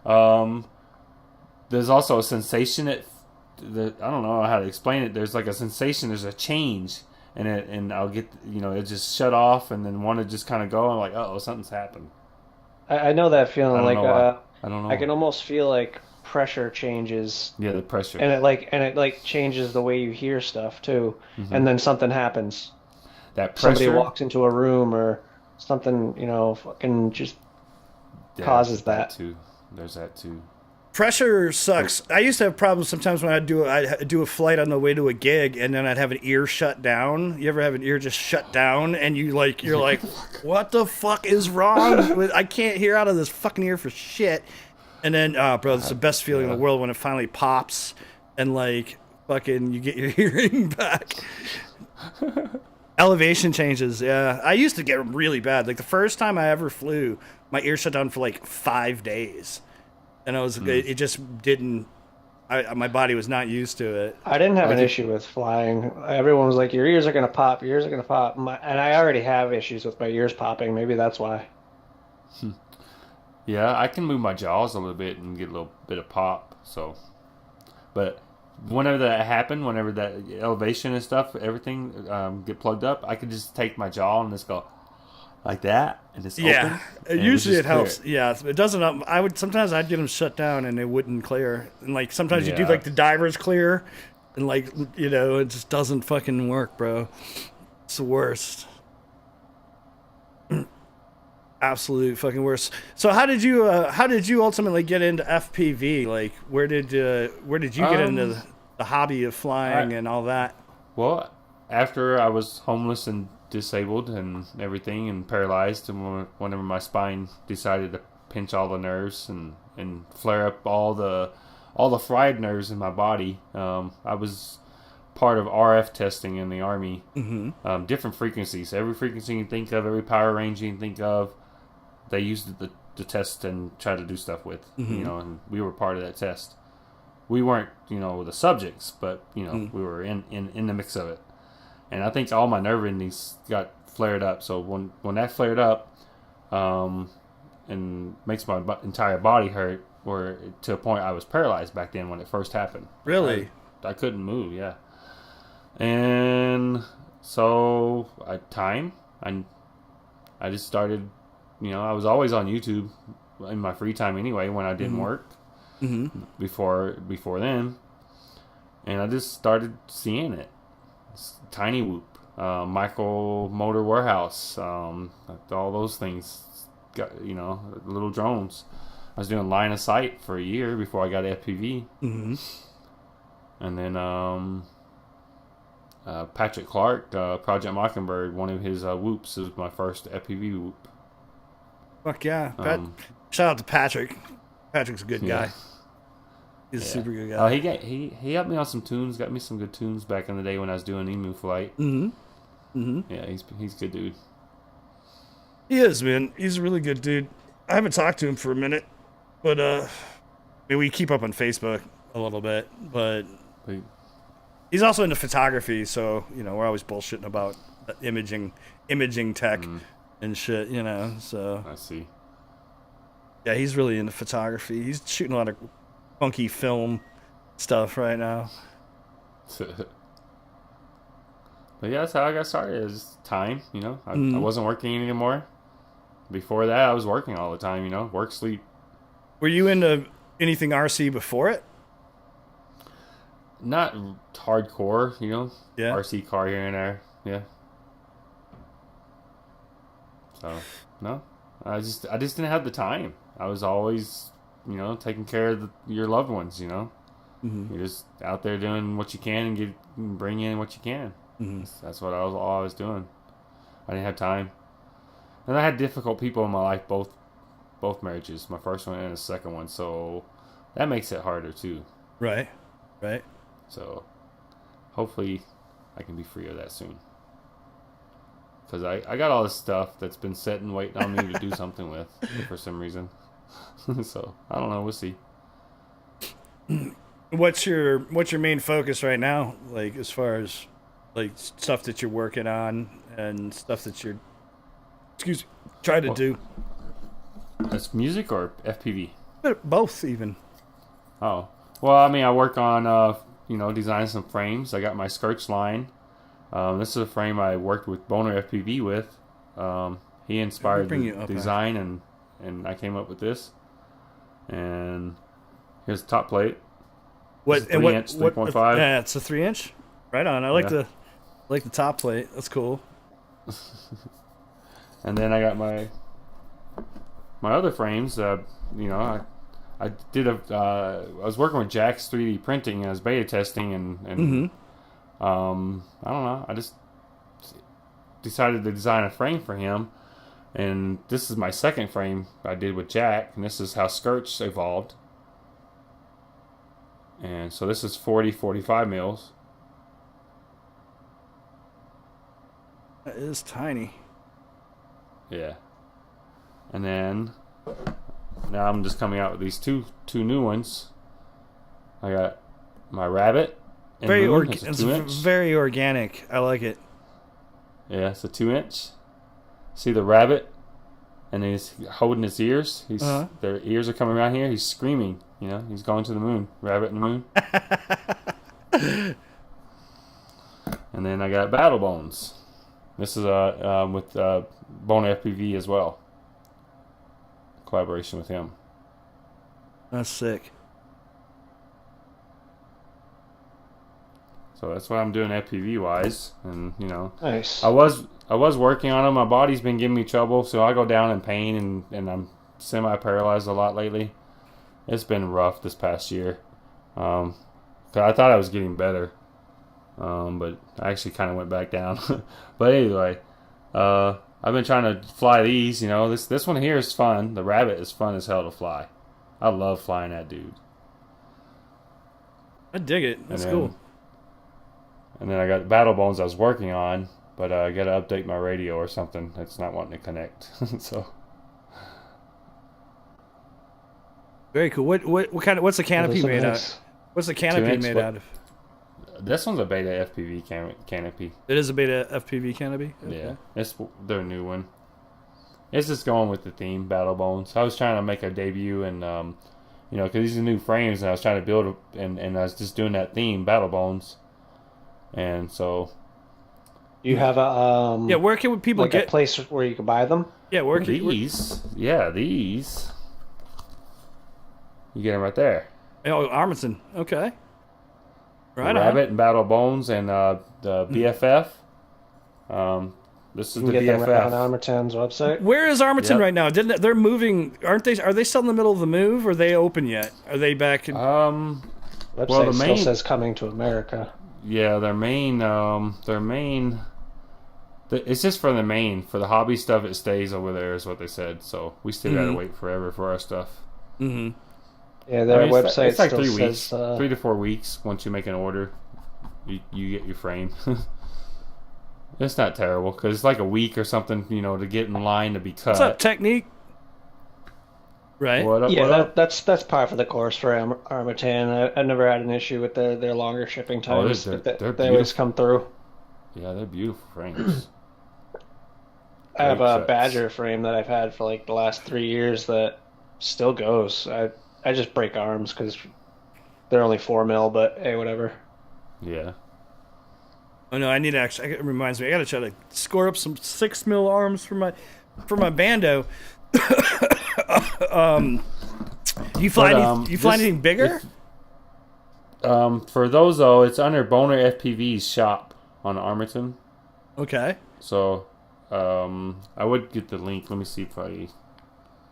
There's also a sensation that I don't know how to explain it. There's like a sensation. There's a change, and I'll get it just shut off, and then one to just kind of go. I'm like, oh, something's happened. I know that feeling. I don't Like know why. I don't know. I can almost feel like pressure changes. Yeah, the pressure. And it changes the way you hear stuff too. And then something happens. That pressure. Somebody walks into a room or something, fucking just causes that. Too. There's that too. Pressure sucks. I used to have problems sometimes when I'd do a flight on the way to a gig, and then I'd have an ear shut down. You ever have an ear just shut down, and you're like, what the fuck is wrong? I can't hear out of this fucking ear for shit. And then, bro, it's the best feeling in the world when it finally pops, and like fucking you get your hearing back. Elevation changes, yeah. I used to get them really bad. Like the first time I ever flew, my ear shut down for like 5 days. And it just didn't, my body was not used to it. I didn't have an issue with flying. Everyone was like, your ears are going to pop, your ears are going to pop. And I already have issues with my ears popping. Maybe that's why. Yeah, I can move my jaws a little bit and get a little bit of pop. So, but whenever that happened, whenever that elevation and stuff, everything get plugged up, I could just take my jaw and just go like that, and it's open. And usually it helps. Clear. Yeah, it doesn't. Sometimes I'd get them shut down and they wouldn't clear. And like sometimes you do like the divers clear, and like it just doesn't fucking work, bro. It's the worst. Absolute fucking worst. So how did you ultimately get into FPV? Like where did you get into the hobby of flying and all that? Well, after I was homeless and disabled and everything and paralyzed, and whenever my spine decided to pinch all the nerves and flare up all the fried nerves in my body, I was part of RF testing in the Army. Different frequencies, every frequency you can think of, every power range you can think of, they used it to test and try to do stuff with. And we were part of that test. We weren't the subjects, but we were in the mix of it. And I think all my nerve endings got flared up. So when that flared up, and makes my entire body hurt, or to a point I was paralyzed back then when it first happened. Really? I couldn't move. Yeah. And so I just started. I was always on YouTube in my free time anyway when I didn't work. Before then, and I just started seeing it. Tiny Whoop, Michael Motor Warehouse, all those things. Got little drones. I was doing line of sight for a year before I got FPV, and then Patrick Clark, Project Mockingbird, one of his whoops was my first FPV whoop. Fuck yeah! Shout out to Patrick. Patrick's a good guy. He's a super good guy. He helped me on some tunes. Got me some good tunes back in the day when I was doing emu flight. Yeah, he's a good dude. He is, man. He's a really good dude. I haven't talked to him for a minute, but we keep up on Facebook a little bit. But he's also into photography, so we're always bullshitting about imaging tech and shit. So I see. Yeah, he's really into photography. He's shooting a lot of funky film stuff right now. But yeah, that's how I got started. It was time, I wasn't working anymore. Before that, I was working all the time, work, sleep. Were you into anything RC before it? Not hardcore, Yeah. RC car here and there, yeah. So, no. I just didn't have the time. I was always, taking care of your loved ones, You're just out there doing what you can and bring in what you can. That's what I was doing. I didn't have time. And I had difficult people in my life, both marriages, my first one and the second one. So that makes it harder too. Right. So hopefully I can be free of that soon. Because I got all this stuff that's been sitting waiting on me to do something with for some reason. So I don't know. We'll see. What's your main focus right now? Like as far as like stuff that you're working on and stuff that you're trying to do. That's music or FPV? Both even. Oh, well, I mean, I work on designing some frames. I got my Skirch line. This is a frame I worked with Boner FPV with. He inspired the design, and I came up with this. And here's the top plate. What? 3-inch, 3.5. Yeah, it's a 3-inch. Right on. I like the top plate. That's cool. And then I got my other frames. I was working with Jack's 3D printing and I was beta testing and I don't know. I just decided to design a frame for him, and this is my second frame I did with Jack, and this is how Skirch evolved. And so this is 45 mils. That is tiny. Yeah. And then now I'm just coming out with these two new ones. I got my rabbit. It's very organic. I like it. Yeah, it's a 2-inch. See the rabbit, and he's holding his ears. Their ears are coming around here. He's screaming. He's going to the moon. Rabbit in the moon. And then I got Battle Bones. This is with Boner FPV as well. Collaboration with him. That's sick. So that's what I'm doing FPV wise, and Nice. I was working on them. My body's been giving me trouble, so I go down in pain, and I'm semi-paralyzed a lot lately. It's been rough this past year. 'Cause I thought I was getting better, but I actually kind of went back down. But anyway, I've been trying to fly these. This one here is fun. The rabbit is fun as hell to fly. I love flying that dude. I dig it. That's cool. And then I got Battle Bones I was working on, but I got to update my radio or something. It's not wanting to connect. So very cool. What's the canopy made out of? What's the canopy made out of? This one's a Beta FPV canopy. It is a Beta FPV canopy? Okay. Yeah, it's their new one. It's just going with the theme, Battle Bones. I was trying to make a debut, and because these are new frames, and I was trying to build and I was just doing that theme, Battle Bones. And so you have a where can people get a place where you can buy them? Yeah, where can these you get them right there. Oh, Armington. Okay. Right. Rabbit and Battle Bones and the BFF. This is the get them BFF right on Armington's website. Where is Armington right now? They're moving? Aren't they? Are they still in the middle of the move? Or are they open yet? Are they back? Website still says coming to America. Yeah, their main. It's just for the main. For the hobby stuff, it stays over there, is what they said. So we still gotta wait forever for our stuff. Mm-hmm. Yeah, their website it's like still 3 says, weeks, 3 to 4 weeks. Once you make an order, you get your frame. It's not terrible because it's like a week or something, to get in line to be cut. What's up, Technique? Right. That's par for the course for Armington. I've never had an issue with their longer shipping times. They always come through. Yeah, they're beautiful frames. I have a Badger frame that I've had for like the last 3 years that still goes. I just break arms because they're only 4 mil, but hey, whatever. Yeah. Oh no, I need to actually. It reminds me, I gotta try to score up some 6 mil arms for my bando. You fly anything bigger? For those though, it's under Boner FPV's shop on Armington. Okay. So, I would get the link. Let me see if I.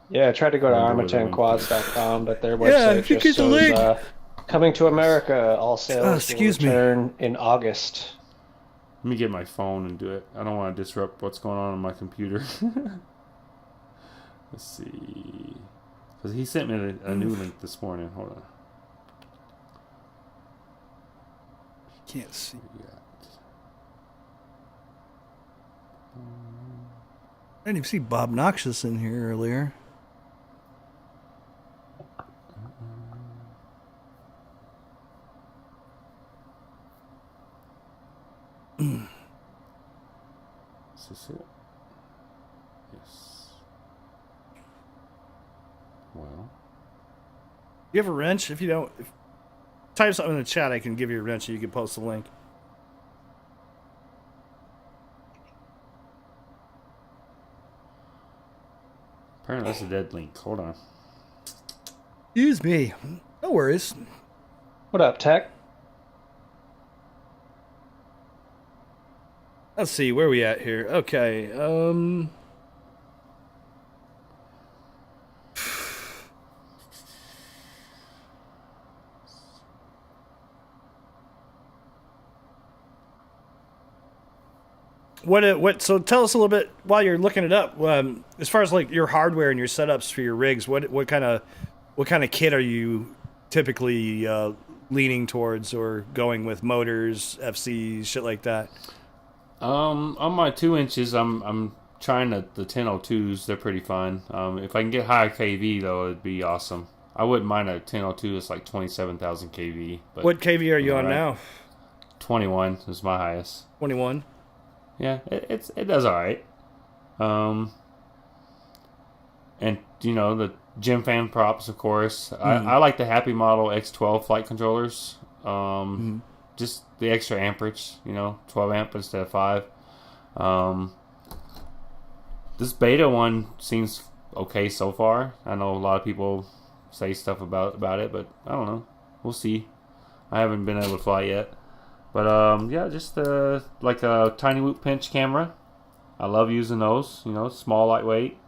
Yeah, I tried to go to ArmingtonQuads.com, but their website just shows coming to America. All sales will return in August. Let me get my phone and do it. I don't want to disrupt what's going on my computer. Let's see. Because he sent me a new link this morning. Hold on. Can't see. I didn't even see Bob Noxious in here earlier. Is this it? Yes. Well. You have a wrench? If you don't, type something in the chat. I can give you a wrench and you can post the link. Apparently that's a dead link. Hold on. Excuse me. No worries. What up, Tech? Let's see, where are we at here? Okay, so tell us a little bit while you're looking it up, as far as like your hardware and your setups for your rigs, what kind of kit are you typically leaning towards or going with? Motors, FCs, shit like that? On my 2 inches, I'm trying the 1002s. They're pretty fun. If I can get higher KV though, it'd be awesome. I wouldn't mind a 1002. It's like 27,000 KV. But what KV are you on now? 21 is my highest. 21. Yeah, it does all right. And you know the Gym Fan props, of course. I like the Happy Model X12 flight controllers. Just the extra amperage, 12 amp instead of 5. This beta one seems okay so far. I know a lot of people say stuff about it, but I don't know. We'll see. I haven't been able to fly yet. But yeah, just like a tiny whoop pinch camera. I love using those. Small, lightweight,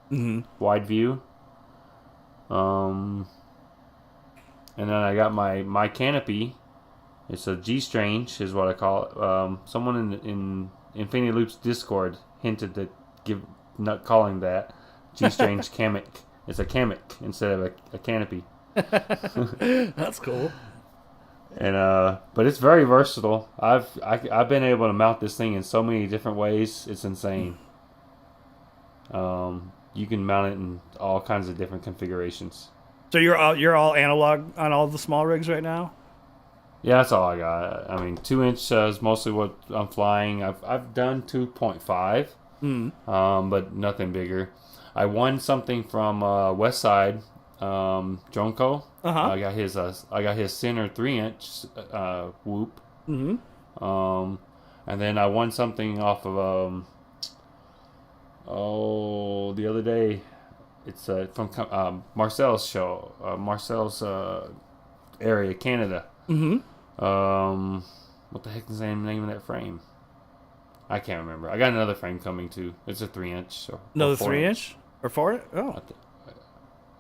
wide view. And then I got my canopy. It's a G-Strange, is what I call it. Someone in Infinity Loop's Discord hinted that not calling that G-Strange Kamek. It's a Kamek instead of a canopy. That's cool. And but it's very versatile. I've been able to mount this thing in so many different ways. It's insane. You can mount it in all kinds of different configurations. So you're all analog on all the small rigs right now? Yeah, that's all I got. I mean, 2 inch is mostly what I'm flying. I've done 2.5, but nothing bigger. I won something from Westside, Dronco. I got his center 3-inch whoop. And then I won something off of the other day. It's from Marcel's show, Marcel's area, Canada. What the heck is the name of that frame? I can't remember. I got another frame coming too. It's a 3-inch. Another 3-inch or 4? Oh,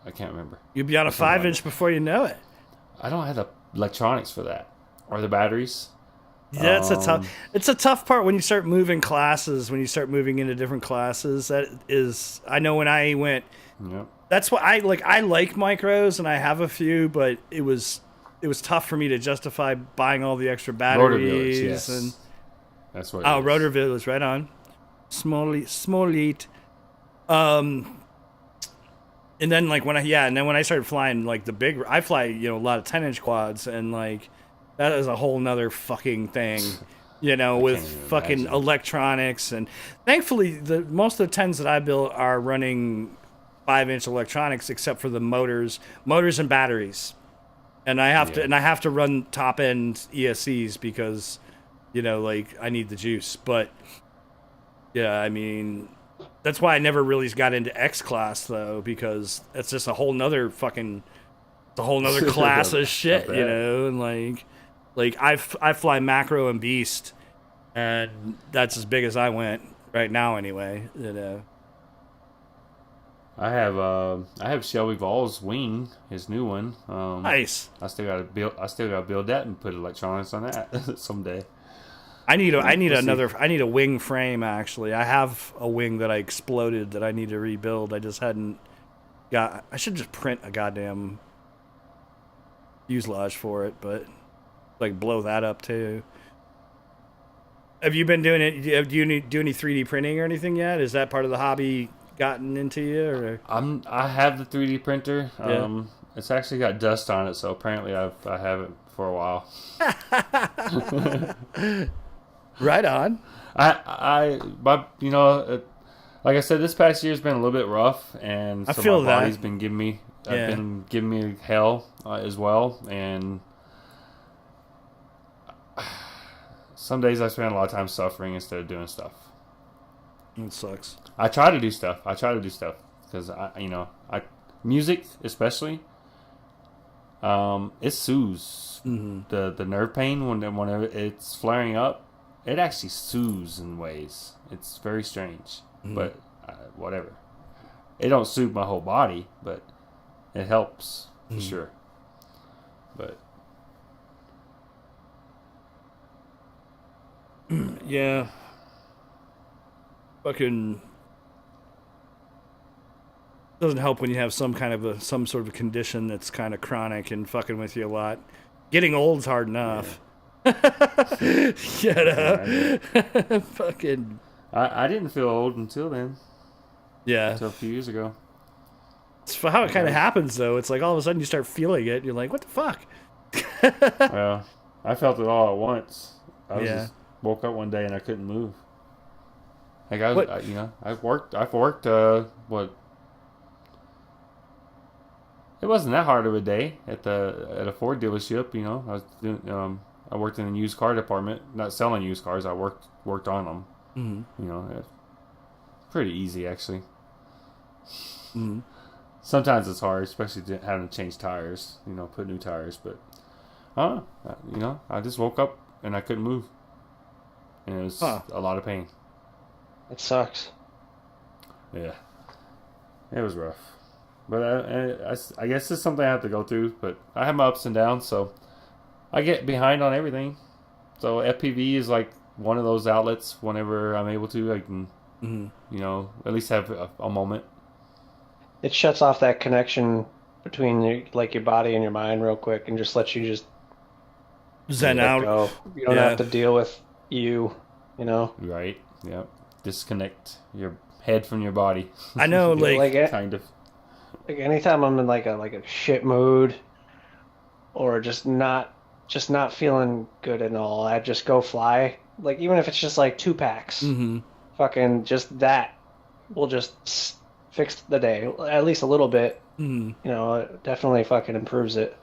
I can't remember. You'll be on a 5-inch before you know it. I don't have the electronics for that or the batteries. Yeah, it's a tough part when you start moving classes. When you start moving into different classes, that is. I know when I went. Yep. That's what I like. I like micros, and I have a few, but it was tough for me to justify buying all the extra batteries. Rotor Village, yes. And that's what. Rotor Village, right on. Small eat. And then when I started flying like the big, I fly a lot of 10-inch quads, and like that is a whole nother fucking thing, with fucking electronics. And thankfully, most of the 10s that I built are running 5-inch electronics, except for the motors and batteries. And I have to run top end ESCs because, I need the juice. But yeah, I mean, that's why I never really got into X class though, because it's just a whole nother class of shit, and like I fly macro and beast, and that's as big as I went right now anyway, I have Shelby Ball's wing, his new one. Nice. I still gotta build that and put electronics on that someday. I need a wing frame actually. I have a wing that I exploded that I need to rebuild. I just hadn't God, I should just print a goddamn fuselage for it, but like blow that up too. Have you been doing it? Do you do any 3D printing or anything yet? Is that part of the hobby gotten into you? Or? I have the 3D printer. Yeah. It's actually got dust on it, so apparently I have it for a while. Right on. But like I said, this past year's been a little bit rough, and I so feel my that. body's been giving me, been giving me hell as well, and some days I spend a lot of time suffering instead of doing stuff. It sucks. I try to do stuff because music especially, it soothes the nerve pain whenever it's flaring up. It actually soothes in ways. It's very strange, but whatever. It don't soothe my whole body, but it helps for sure. But yeah, fucking doesn't help when you have some sort of condition that's kind of chronic and fucking with you a lot. Getting old's hard enough. Fucking. I didn't feel old until then. Yeah. Until a few years ago. It's how it kind of happens, though. It's like all of a sudden you start feeling it. And you're like, what the fuck? Well, I felt it all at once. I Yeah. woke up one day and I couldn't move. Like I've worked. What? It wasn't that hard of a day at a Ford dealership. I was doing. I worked in the used car department, not selling used cars. I worked on them. Mm-hmm. Pretty easy actually. Mm-hmm. Sometimes it's hard, especially having to change tires. Put new tires. But I just woke up and I couldn't move, and it was a lot of pain. It sucks. Yeah, it was rough. But I guess it's something I have to go through. But I have my ups and downs, so I get behind on everything. So FPV is like one of those outlets. Whenever I'm able to, I can, at least have a moment. It shuts off that connection between your body and your mind real quick, and just lets you just zen let out. go. You don't have to deal with you. Right. Yep. Disconnect your head from your body. I know, kind of. Like anytime I'm in like a shit mood, or just not feeling good at all, I just go fly. Like even if it's just like 2 packs, fucking just that will just fix the day at least a little bit. It definitely fucking improves it.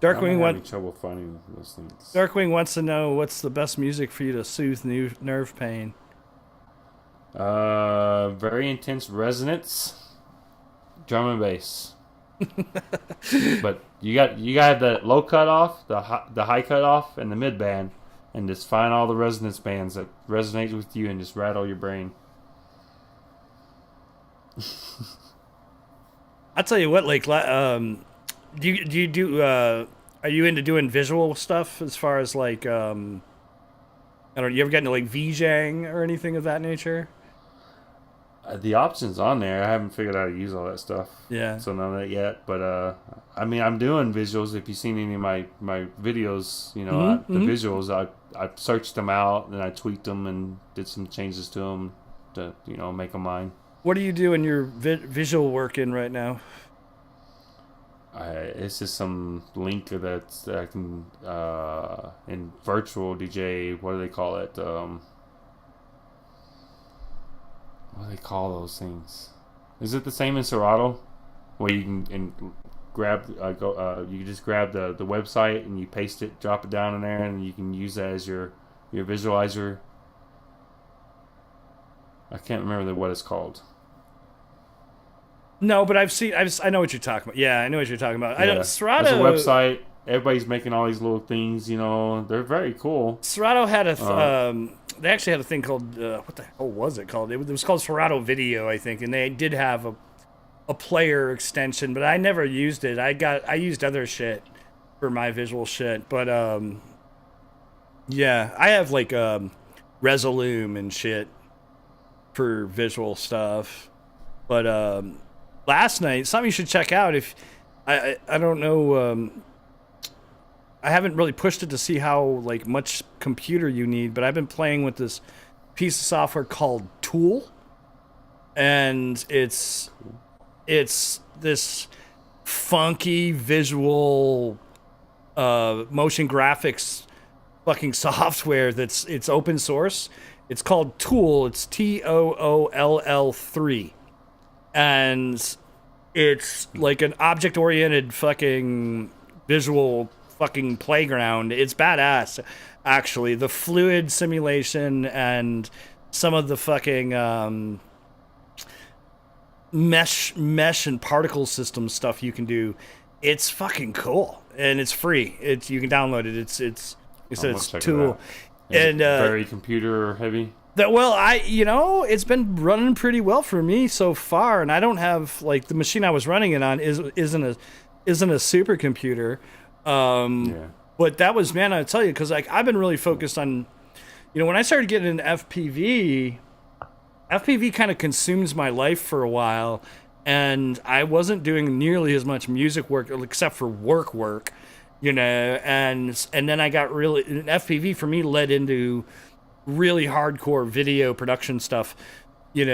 I'm having trouble finding those things. Darkwing wants to know what's the best music for you to soothe nerve pain. Very intense resonance, drum and bass. But you got the low cut off, the high cut off, and the mid band, and just find all the resonance bands that resonate with you and just rattle your brain. I'll tell you what, do you do? Are you into doing visual stuff as far as like I don't know, you ever get into like VJing or anything of that nature? The options on there, I haven't figured out how to use all that stuff. Yeah. So none of that yet. But I'm doing visuals. If you've seen any of my videos, the visuals, I searched them out and I tweaked them and did some changes to them to make them mine. What do you do in your visual work in right now? It's just some link that I can in virtual DJ. What do they call it? What do they call those things? Is it the same in Serato, where you can grab you can just grab the website and you paste it, drop it down in there, and you can use that as your visualizer. I can't remember what it's called. No, but I know what you're talking about. Yeah, I know what you're talking about. Yeah. Serato. There's a website. Everybody's making all these little things. They're very cool. Serato had they actually had a thing called what the hell was it called? It was called Serato Video, I think, and they did have a player extension, but I never used it. I used other shit for my visual shit, but yeah, I have like Resolume and shit for visual stuff. But last night, something you should check out. If I don't know, I haven't really pushed it to see how like much computer you need, but I've been playing with this piece of software called Tool, and it's this funky visual motion graphics fucking software it's open source. It's called Tool. It's TOOLL3, and it's like an object-oriented fucking visual fucking playground. It's badass, actually. The fluid simulation and some of the fucking mesh and particle system stuff you can do. It's fucking cool, and it's free. You can download it. It's Tool. And very computer heavy. It's been running pretty well for me so far, and I don't have like the machine I was running it on isn't a supercomputer. But that was, man, I tell you, because like I've been really focused on, when I started getting into FPV kind of consumes my life for a while, and I wasn't doing nearly as much music work except for work. And then I got really, FPV for me led into really hardcore video production stuff. It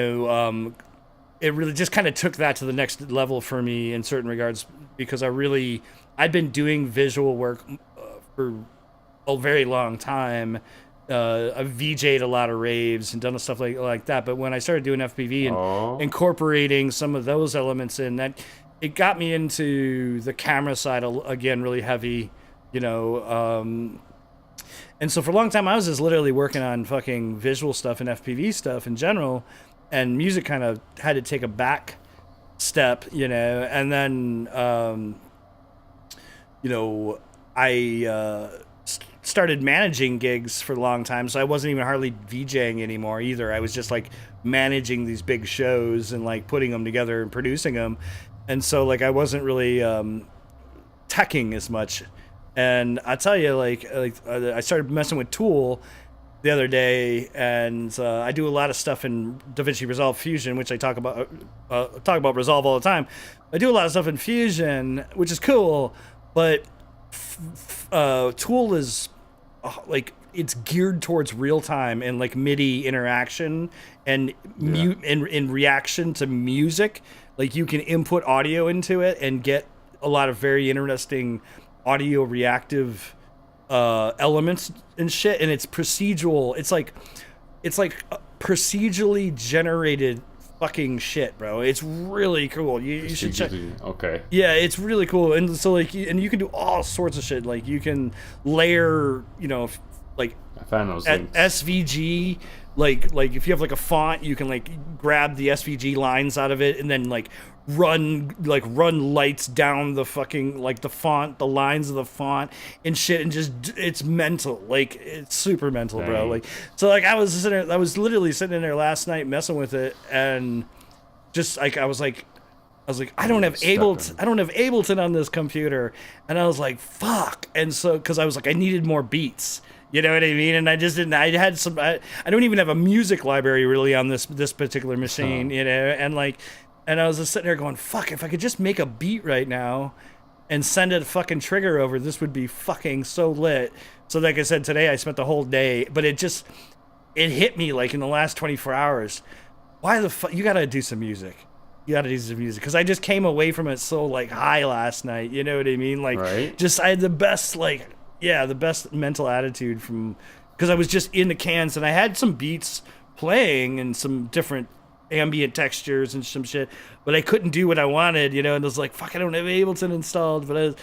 really just kind of took that to the next level for me in certain regards, because I'd been doing visual work for a very long time. I've VJ'd a lot of raves and done stuff like that. But when I started doing FPV and incorporating some of those elements in that, it got me into the camera side again, really heavy, and so for a long time I was just literally working on fucking visual stuff and FPV stuff in general, and music kind of had to take a back step, and then I started managing gigs for a long time, so I wasn't even hardly VJing anymore either. I was just like managing these big shows and like putting them together and producing them. And so, like, I wasn't really teching as much. And I tell you, I started messing with Tool the other day, and I do a lot of stuff in DaVinci Resolve Fusion, which I talk about Resolve all the time. I do a lot of stuff in Fusion, which is cool, but Tool is it's geared towards real time and like MIDI interaction and in reaction to music. Like, you can input audio into it and get a lot of very interesting audio reactive elements and shit. And it's procedural. It's like procedurally generated fucking shit, bro. It's really cool. You should check. Okay. Yeah, it's really cool. And so and you can do all sorts of shit. Like, you can layer, I found those links. SVG. Like if you have like a font, you can like grab the SVG lines out of it and then run lights down the fucking the font, the lines of the font and shit, and just it's mental. Like, it's super mental, bro. Dang. Like, so I was literally sitting in there last night messing with it, and just I was like I don't have Ableton on this computer, and I was like, fuck. And so because I was like, I needed more beats. You know what I mean? And I just didn't. I don't even have a music library really on this particular machine. And I was just sitting there going, "Fuck! If I could just make a beat right now, and send a fucking trigger over, this would be fucking so lit." So, like I said, today I spent the whole day, but it hit me like in the last 24 hours. Why the fuck? You gotta do some music. Because I just came away from it so high last night. You know what I mean? Right. Just I had the best the best mental attitude because I was just in the cans, and I had some beats playing and some different ambient textures and some shit, but I couldn't do what I wanted, and it was like, fuck, I don't have Ableton installed, but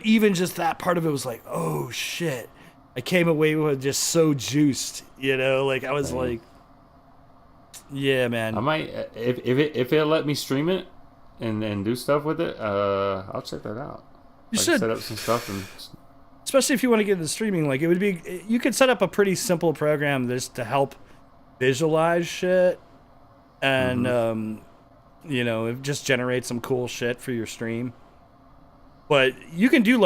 even just that part of it was like, oh shit, I came away with just so juiced, I was like, yeah, man. I might, if it'll let me stream it and do stuff with it, I'll check that out. You should set up some stuff and. Especially if you want to get into streaming, you could set up a pretty simple program to help visualize shit, and it just generates some cool shit for your stream. But you can do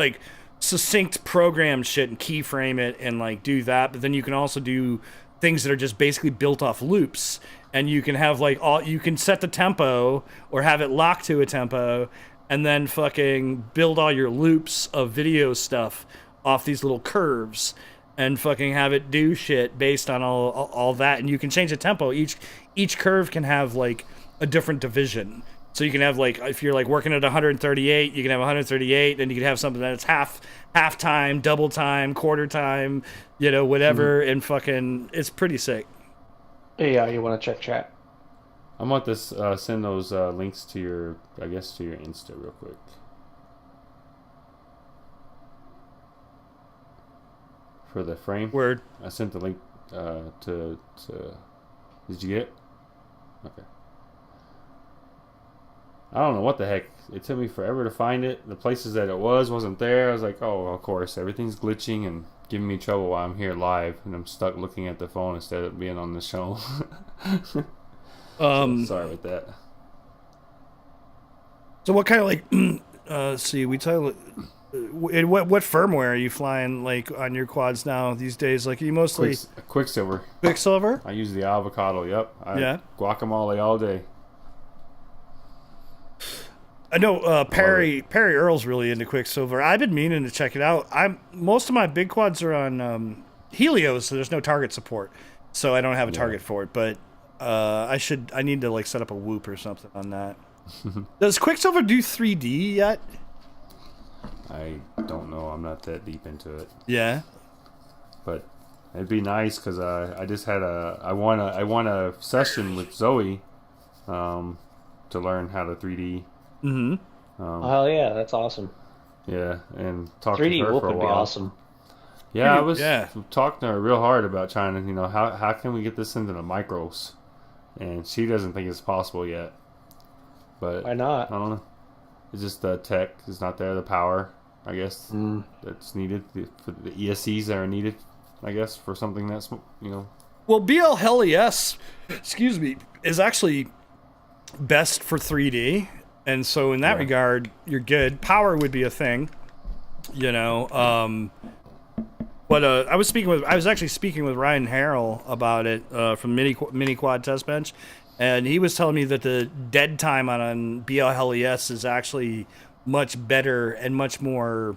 succinct program shit and keyframe it and do that. But then you can also do things that are just basically built off loops and you can have like you can set the tempo or have it locked to a tempo, and then fucking build all your loops of video stuff off these little curves, and fucking have it do shit based on all that. And you can change the tempo. Each curve can have like a different division. So you can have like, if you're like working at 138, you can have 138, and you can have something that's half time, double time, quarter time, whatever, and fucking, it's pretty sick. Yeah, you want to check chat? I want this send those links to your Insta real quick. For the frame. Word. I sent the link to. Did you get it? Okay. I don't know what the heck. It took me forever to find it. The places that it wasn't there. I was like, oh, of course, everything's glitching and giving me trouble while I'm here live, and I'm stuck looking at the phone instead of being on the show. So, sorry about that. So what kind of like? See, we tell. What firmware are you flying like on your quads now these days? Like, are you mostly Quicksilver? Quicksilver? I use the avocado. Yep. Guacamole all day. I know Perry Earl's really into Quicksilver. I've been meaning to check it out. Most of my big quads are on Helios, so there's no target support, so I don't have a target for it. But I need to like set up a Whoop or something on that. Does Quicksilver do 3D yet? I don't know. I'm not that deep into it. Yeah, but it'd be nice because I just had I won a session with Zoe to learn how to 3D. Mm-hmm. Hell yeah, that's awesome. Yeah, and talk 3D to her Whoop for a would while. be awesome. Yeah, I was talking to her real hard about trying to, how can we get this into the micros, and she doesn't think it's possible yet. But why not? I don't know. It's just the tech is not there, the power, I guess, that's needed for the ESCs that are needed, I guess, for something that's Well, BLHELIS, excuse me, is actually best for 3D. And so in that regard, you're good. Power would be a thing, But I was actually speaking with Ryan Harrell about it from Mini Quad Test Bench, and he was telling me that the dead time on BLHELIS is actually much better and much more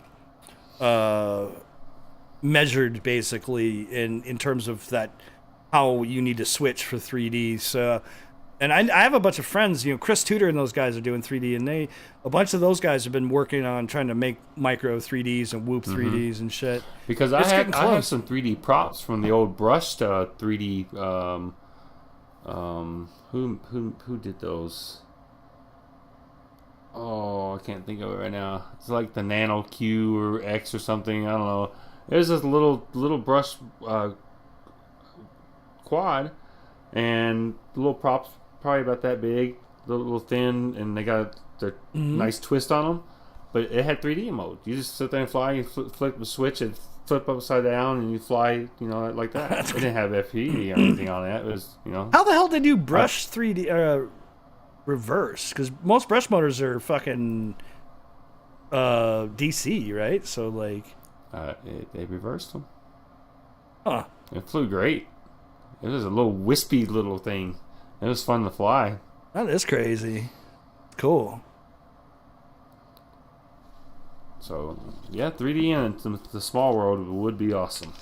measured, basically, in terms of that how you need to switch for 3D. So. And I have a bunch of friends, Chris Tudor and those guys are doing 3D, and a bunch of those guys have been working on trying to make micro 3Ds and Whoop 3Ds and shit. Because I have some 3D props from the old brushed 3D. Who did those? Oh, I can't think of it right now. It's like the Nano Q or X or something. I don't know. There's this little brush quad, and the little props. Probably about that big, a little thin, and they got the nice twist on them. But it had 3D mode. You just sit there and fly, you flip the switch, and flip upside down, and you fly, like that. It didn't have FPV or anything on it. It was, How the hell did you brush 3D reverse? Because most brush motors are fucking DC, right? So like, they reversed them. Huh? It flew great. It was a little wispy little thing. It was fun to fly. That is crazy. Cool. So, yeah, 3D in the small world would be awesome.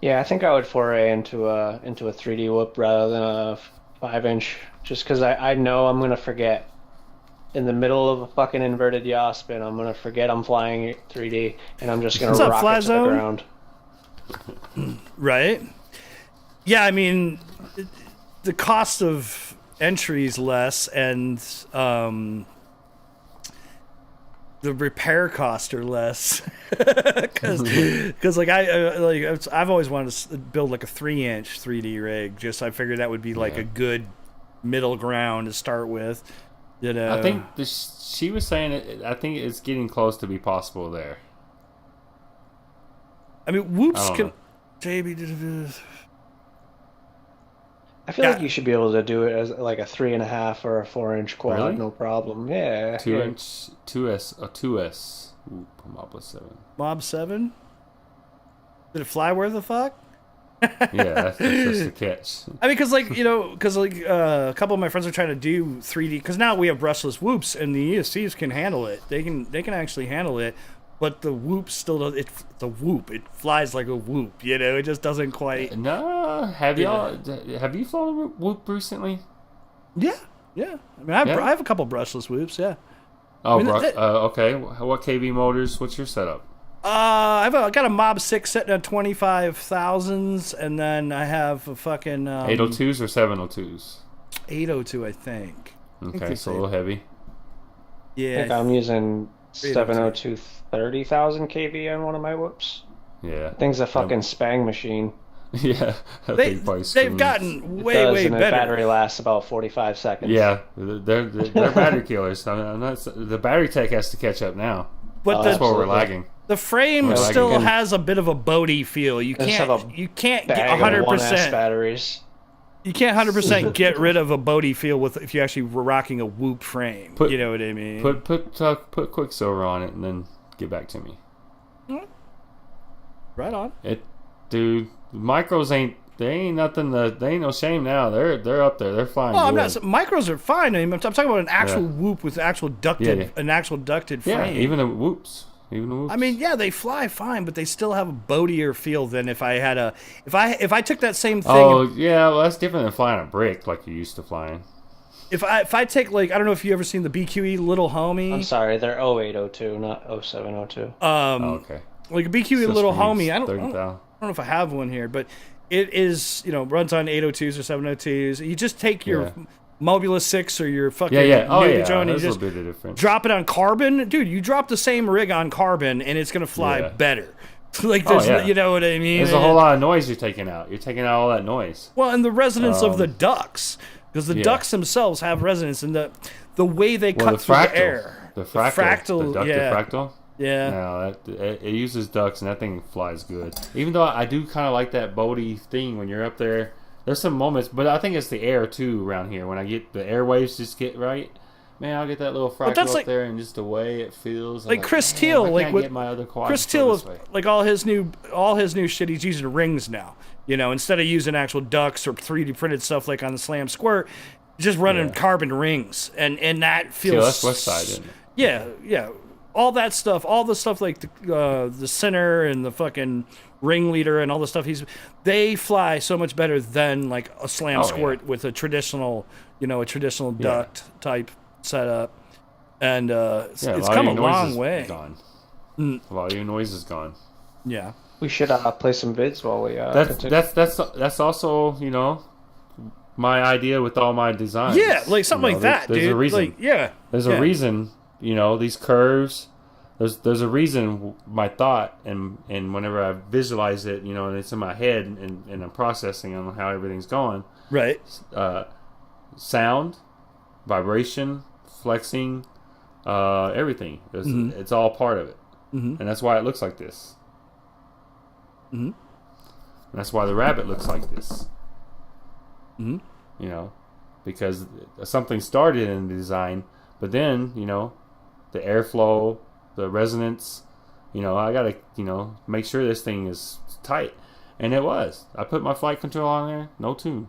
Yeah, I think I would foray into a 3D Whoop rather than a 5-inch, just because I know I'm gonna forget. In the middle of a fucking inverted yaw spin, I'm gonna forget I'm flying 3D, and I'm just gonna rock it to the ground. Right? Yeah, I mean, the cost of entry is less, and the repair costs are less. Because like I've always wanted to build like a 3-inch 3D rig. Just I figured that would be like a good middle ground to start with. I think she was saying I think it's getting close to be possible there. I mean, Whoops can. JB. I feel like you should be able to do it as like a 3.5 or a 4-inch quad, really? No problem. Yeah. 2-inch, 2S. Ooh, Mob 7. Mob 7? Did it fly where the fuck? Yeah, that's just the catch. I mean, because a couple of my friends are trying to do 3D because now we have brushless whoops and the ESCs can handle it. They can actually handle it, but the whoop still does. It flies like a whoop. You know, it just doesn't quite. No, have you flown a whoop recently? Yeah. I mean, I have a couple brushless whoops. Yeah. Oh, I mean, okay. What KV motors? What's your setup? I got a Mob 6 sitting at 25,000s, and then I have a fucking 802s or 702s? 802, I think. Okay, so a little heavy. Yeah. I think I'm using 702 30,000 kV on one of my whoops. Yeah. Thing's a fucking spang machine. Yeah. They've gotten way and better. The battery lasts about 45 seconds. Yeah, they're battery killers. The battery tech has to catch up now. But that's where we're lagging. The frame still has a bit of a boaty feel. You can't get 100% batteries. You can't 100% get rid of a boaty feel if you're actually rocking a whoop frame. You know what I mean? Put Quicksilver on it and then get back to me. Right on. Dude, micros ain't nothing. They ain't no shame now. They're up there. They're fine. Well, micros are fine. I mean, I'm talking about an actual whoop with actual ducted, an actual ducted frame. Yeah, even the whoops. I mean, yeah, they fly fine, but they still have a boatier feel than if I took that same thing. Oh yeah, well that's different than flying a brick like you used to flying. If I take I don't know if you ever seen the BQE Little Homie. I'm sorry, they're 0802, not 0702. Okay. Like a BQE Little Homie. I don't know if I have one here, but it is runs on 802s or 702s. You just take your Mobula 6 or your fucking Joining, you just a bit of difference. Drop it on carbon. Dude, you drop the same rig on carbon and it's going to fly better. You know what I mean? There's a whole lot of noise you're taking out. You're taking out all that noise. Well, and the resonance of the ducts, because the ducts themselves have resonance, and the way they cut through the air. The fractal. The ducted fractal. Yeah. No, it uses ducts, and that thing flies good. Even though I do kind of like that boaty thing when you're up there. There's some moments, but I think it's the air too around here. When I get the airwaves just get right, man, I'll get that little fractal up there, and just the way it feels. Like Chris Teal, get my other Chris Teal, like all his new shit, he's using rings now. Instead of using actual ducts or 3D printed stuff like on the Slam Squirt, just running carbon rings, and that feels. That's West Side, isn't it? Yeah. All that stuff, all the stuff like the center and the fucking ringleader and all the stuff they fly so much better than like a Slam Squirt with a traditional duct type setup, and it's come a long way. Gone. A lot of your noise is gone. Yeah, we should play some vids while we. That's also my idea with all my designs. Yeah, like something like that, there's dude. A reason. There's a reason. These curves. There's a reason my thought and whenever I visualize it, and it's in my head and I'm processing on how everything's going. Right. Sound, vibration, flexing, everything. It's all part of it, and that's why it looks like this. And that's why the rabbit looks like this. Because something started in the design, but then the airflow, the resonance, I gotta make sure this thing is tight, and it was. I put my flight control on there, no tune.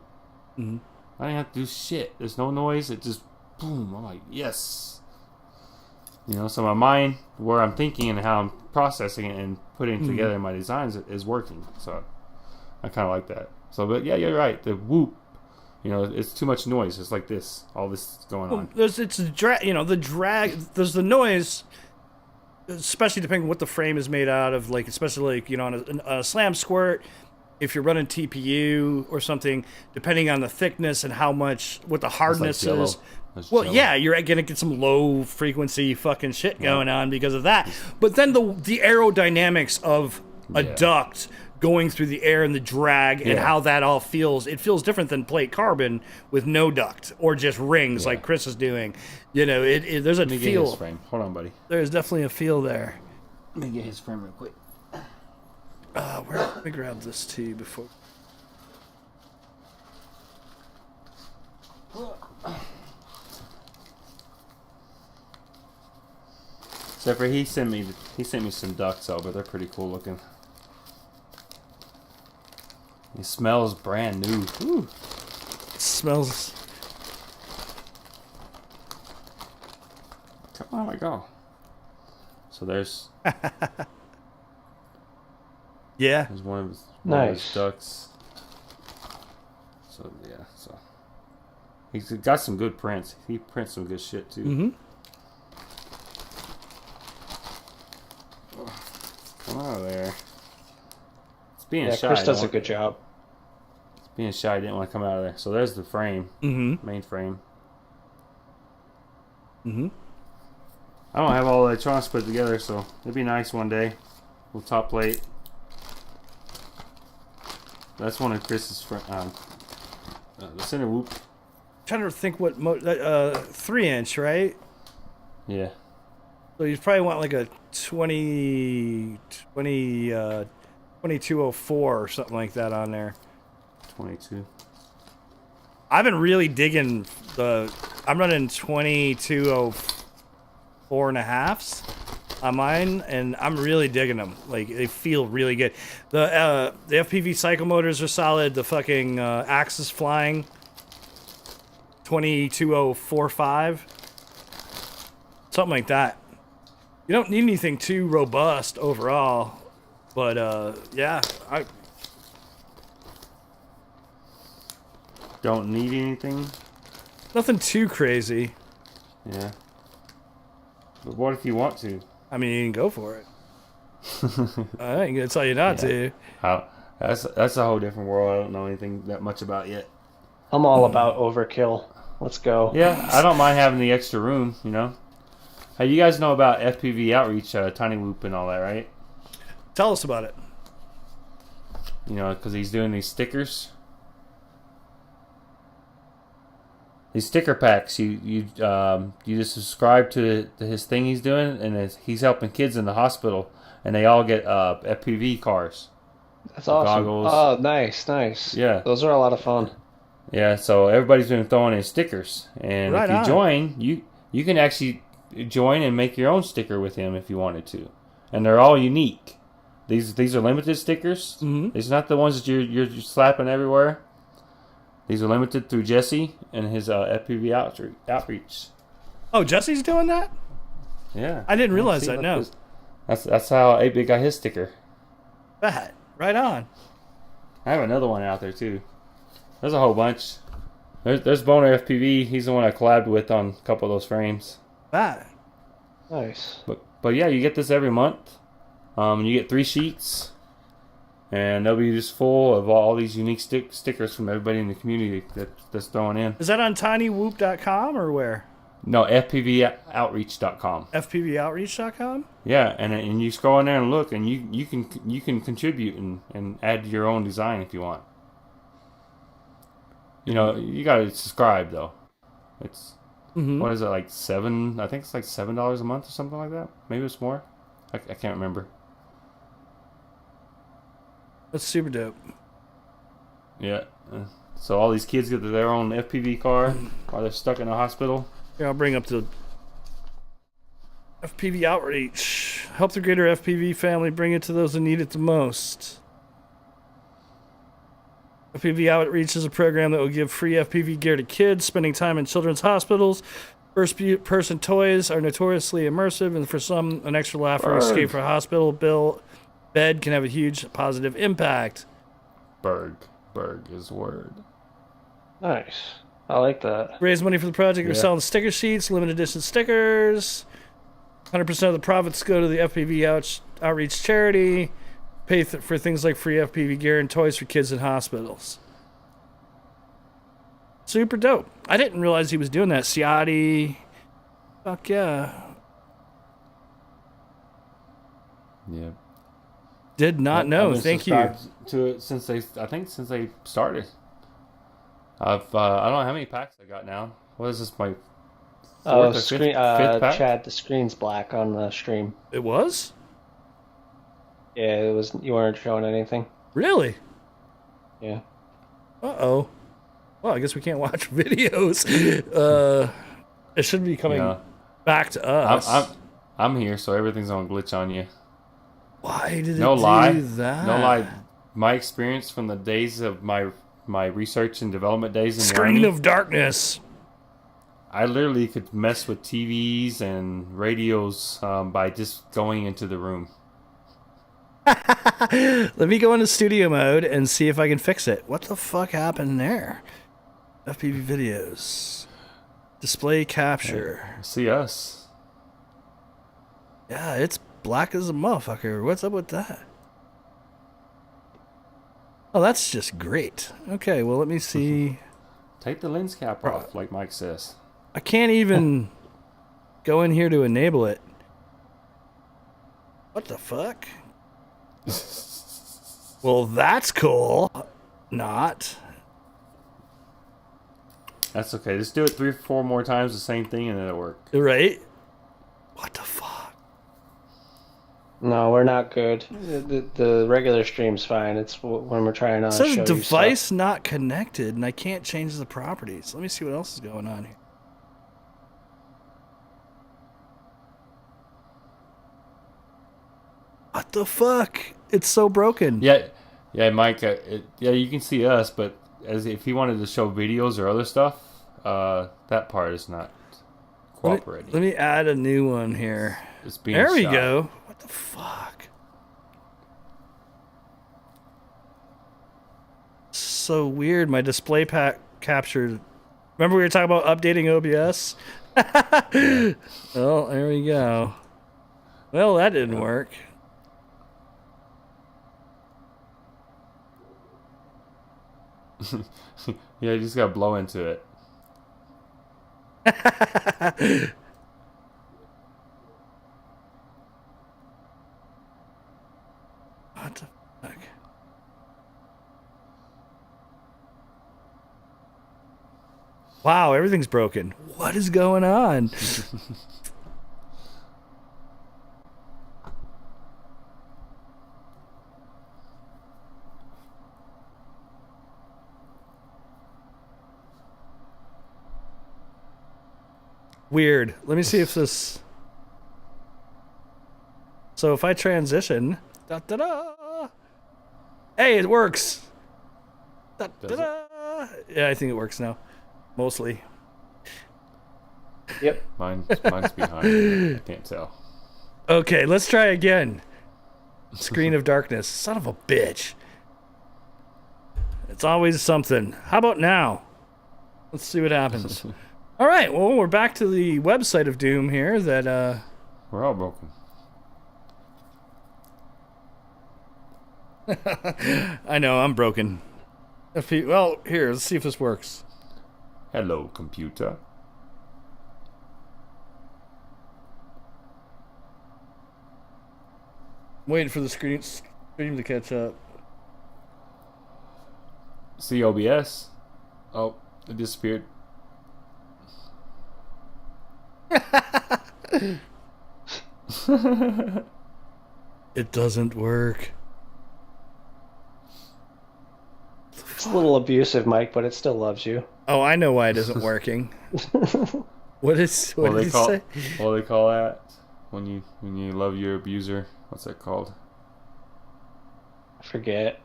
I didn't have to do shit. There's no noise. It just boom. I'm like, yes. So my mind, where I'm thinking and how I'm processing it and putting together my designs is working. So I kind of like that. So, but yeah, you're right. The whoop. It's too much noise. It's like this. All this is going on. There's the drag. There's the noise, especially depending on what the frame is made out of. Like especially on a Slam Squirt, if you're running TPU or something, depending on the thickness and what the hardness is. Well, yeah, you're gonna get some low frequency fucking shit going on because of that. But then the aerodynamics of a duct going through the air and the drag and how that all feels. It feels different than plate carbon with no duct or just rings like Chris is doing. There's a feel. Get his frame. Hold on, buddy. There's definitely a feel there. Let me get his frame real quick. Let me grab this too before. Except for he sent me some ducts out, but they're pretty cool looking. It smells brand new. Ooh. It smells. Come on, let go. So there's Yeah. there's one of his Nice. ducks. So yeah, so he's got some good prints. He prints some good shit too. Mm-hmm. Come out of there. It's being Yeah, shy. Chris I does a don't- good job. Being shy, I didn't want to come out of there. So there's the frame, Mm-hmm. main frame. Mm-hmm. I don't have all the electronics put together, so it'd be nice one day. Little top plate. That's one of Chris's the center whoop. Trying to think what 3-inch, right? Yeah. So you probably want like a 2204 or something like that on there. 22. I've been really digging I'm running 2204 and a halves on mine, and I'm really digging them. Like, they feel really good. The FPV cycle motors are solid. The fucking Axis flying 22045, something like that. You don't need anything too robust overall, but yeah, I Don't need anything. nothing too crazy. Yeah. But what if you want to? I mean, you can go for it. I ain't gonna tell you not to. How? That's a whole different world. I don't know anything that much about yet. I'm all about overkill. Let's go. Yeah, I don't mind having the extra room. You know. Hey, you guys know about FPV Outreach, Tiny Whoop, and all that, right? Tell us about it. You know, because he's doing these stickers. These sticker packs, you just subscribe to his thing he's doing, and he's helping kids in the hospital, and they all get FPV cars. That's awesome. Goggles. Oh, nice, nice. Yeah. Those are a lot of fun. Yeah, so everybody's been throwing in stickers, and Right if you on. join, you can actually join and make your own sticker with him if you wanted to, and they're all unique. These are limited stickers. Mhm. These are not the ones that you're slapping everywhere. These are limited through Jesse and his FPV outreach. Oh, Jesse's doing that? Yeah, I didn't realize See, that. look, No, that's how 8-Bit got his sticker. that right on. I have another one out there too. There's a whole bunch. There's Boner FPV. He's the one I collabed with on a couple of those frames. That Nice. But yeah, you get this every month. You get 3 sheets, and they'll be just full of all these unique stickers from everybody in the community that's throwing in. is that on tinywhoop.com or where? No, FPVOutreach.com. FPVOutreach.com. Yeah, and you scroll in there and look, and you can contribute and add your own design if you want. You know, you gotta subscribe though. It's what is it, like $7? I think it's like $7 a month or something like that. Maybe it's more. I can't remember. That's super dope. Yeah. So all these kids get their own FPV car while they're stuck in a hospital. Here, I'll bring up the FPV Outreach. Help the greater FPV family, bring it to those who need it the most. FPV Outreach is a program that will give free FPV gear to kids spending time in children's hospitals. First-person toys are notoriously immersive, and for some, an extra laugh or escape from a hospital bed can have a huge positive impact. Berg is word. Nice. I like that. Raise money for the project. We're Yeah. selling sticker sheets, limited edition stickers. 100% of the profits go to the FPV Outreach charity. Pay for things like free FPV gear and toys for kids in hospitals. Super dope. I didn't realize he was doing that. Ciotti. Fuck yeah. Yeah. Did not know. I've been Thank you. subscribed to it since they started. I don't know how many packs I got now. What is this, my fourth or fifth pack? Chad, the screen's black on the stream. It was? Yeah, it was. You weren't showing anything. Really? Yeah. Uh-oh. Well, I guess we can't watch videos. It should be coming Yeah. back to us. I'm here, so everything's gonna glitch on you. Why did No it lie. do that? No lie. my experience from the days of my research and development days in the Screen Army, of darkness. I literally could mess with TVs and radios by just going into the room. Let me go into studio mode and see if I can fix it. What the fuck happened there? FPV videos. Display capture. See us. Yeah, it's black as a motherfucker. What's up with that? Oh, that's just great. Okay, well, let me see. Take the lens cap off, like Mike says. I can't even go in here to enable it. What the fuck? Well, that's cool. Not. That's okay. Just do it 3 or 4 more times, the same thing, and it'll work. Right? What the fuck? No, we're not good. The regular stream's fine. It's when we're trying to It show says you device stuff. not connected, and I can't change the properties. Let me see what else is going on here. What the fuck? It's so broken. Yeah, Mike. Yeah, you can see us, but as if he wanted to show videos or other stuff, that part is not cooperating. Let me add a new one here. It's being There we shot. go. What the fuck? So weird. My display pack captured. Remember we were talking about updating OBS? Well, there we go. Well, that didn't work. Yeah, you just gotta blow into it. What the fuck? Wow, everything's broken. What is going on? Weird. Let me see if this... So if I transition... Da, da, da. Hey, it works! Da, da, da. Yeah, I think it works now. Mostly. Yep. Mine's behind. I can't tell. Okay, let's try again. Screen of darkness. Son of a bitch. It's always something. How about now? Let's see what happens. All right, well, we're back to the website of Doom here that, We're all broken. I know, I'm broken. Well, here, let's see if this works. Hello, computer. I'm waiting for the stream to catch up. See OBS. Oh, it disappeared. It doesn't work. It's a little abusive, Mike, but it still loves you. Oh, I know why it isn't working. What did he say? What do they call that? When you love your abuser? What's that called? I forget.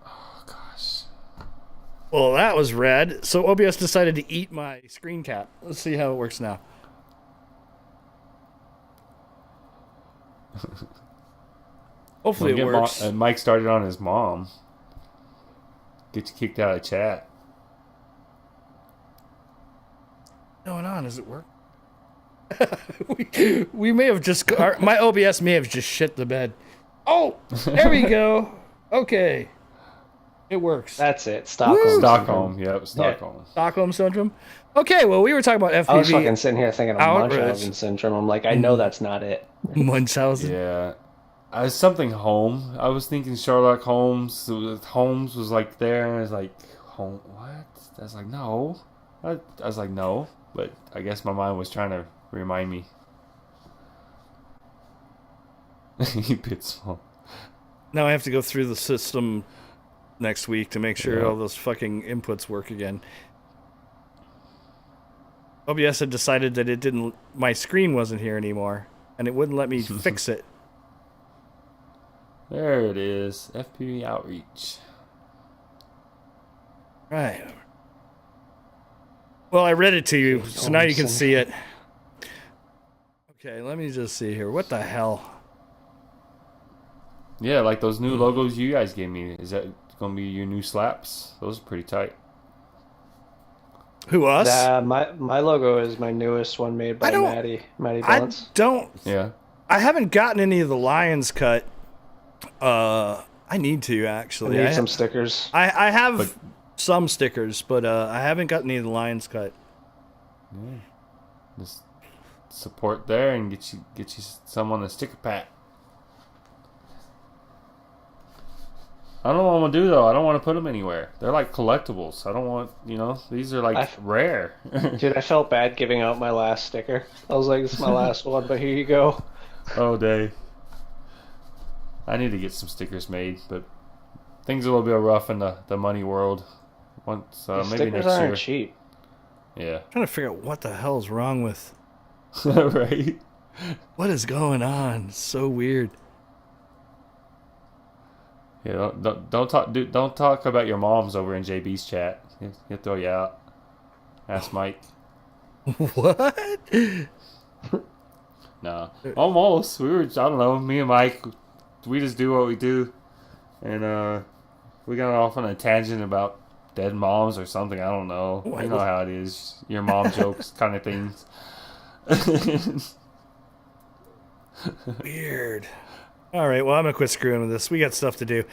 Oh gosh. Well, that was red. So OBS decided to eat my screen cap. Let's see how it works now. Hopefully it works. Mike started on his mom. Get you kicked out of chat. What's going on? Is it work? we may have just... my OBS may have just shit the bed. Oh! There we go. Okay. It works. That's it. Stockholm. Stockholm. Yep, Stockholm. Stockholm Syndrome. Okay, well, we were talking about FPV. I was fucking sitting here thinking of outrage. Munchausen syndrome. I'm like, I know that's not it. Munchausen. Yeah. Something home. I was thinking Sherlock Holmes. Holmes was like there, and I was like, home. What? I was like, no. I was like, no. But I guess my mind was trying to remind me. He bit small. Now I have to go through the system next week to make sure all those fucking inputs work again. OBS had decided that it didn't. My screen wasn't here anymore, and it wouldn't let me fix it. There it is. FPV Outreach. Right. Well, I read it to you, so now you can see it. Okay, let me just see here. What the hell? Yeah, like those new logos you guys gave me. Is that going to be your new slaps? Those are pretty tight. Who, us? My logo is my newest one made by Maddie I Balance. don't. Yeah. I haven't gotten any of the Lions cut. I need to, actually. I need some stickers. I have some stickers, but I haven't got any of the Lions cut. Yeah. Just support there and get you some on the sticker pack. I don't know what I'm gonna do though. I don't want to put them anywhere. They're like collectibles. I don't want, these are like rare. Dude, I felt bad giving out my last sticker. I was like, this is my last one, but here you go. Oh, day. I need to get some stickers made, but things are a little bit rough in the money world. Once maybe stickers next year. aren't cheap. Yeah. I'm trying to figure out what the hell is wrong with. Right. What is going on? It's so weird. Yeah. Don't talk about your moms over in JB's chat. He'll throw you out. Ask Mike. What? No. Almost. I don't know. Me and Mike, we just do what we do, and we got off on a tangent about dead moms or something. I don't know. You know how it is. Your mom jokes kind of things. Weird. All right, well, I'm going to quit screwing with this. We got stuff to do.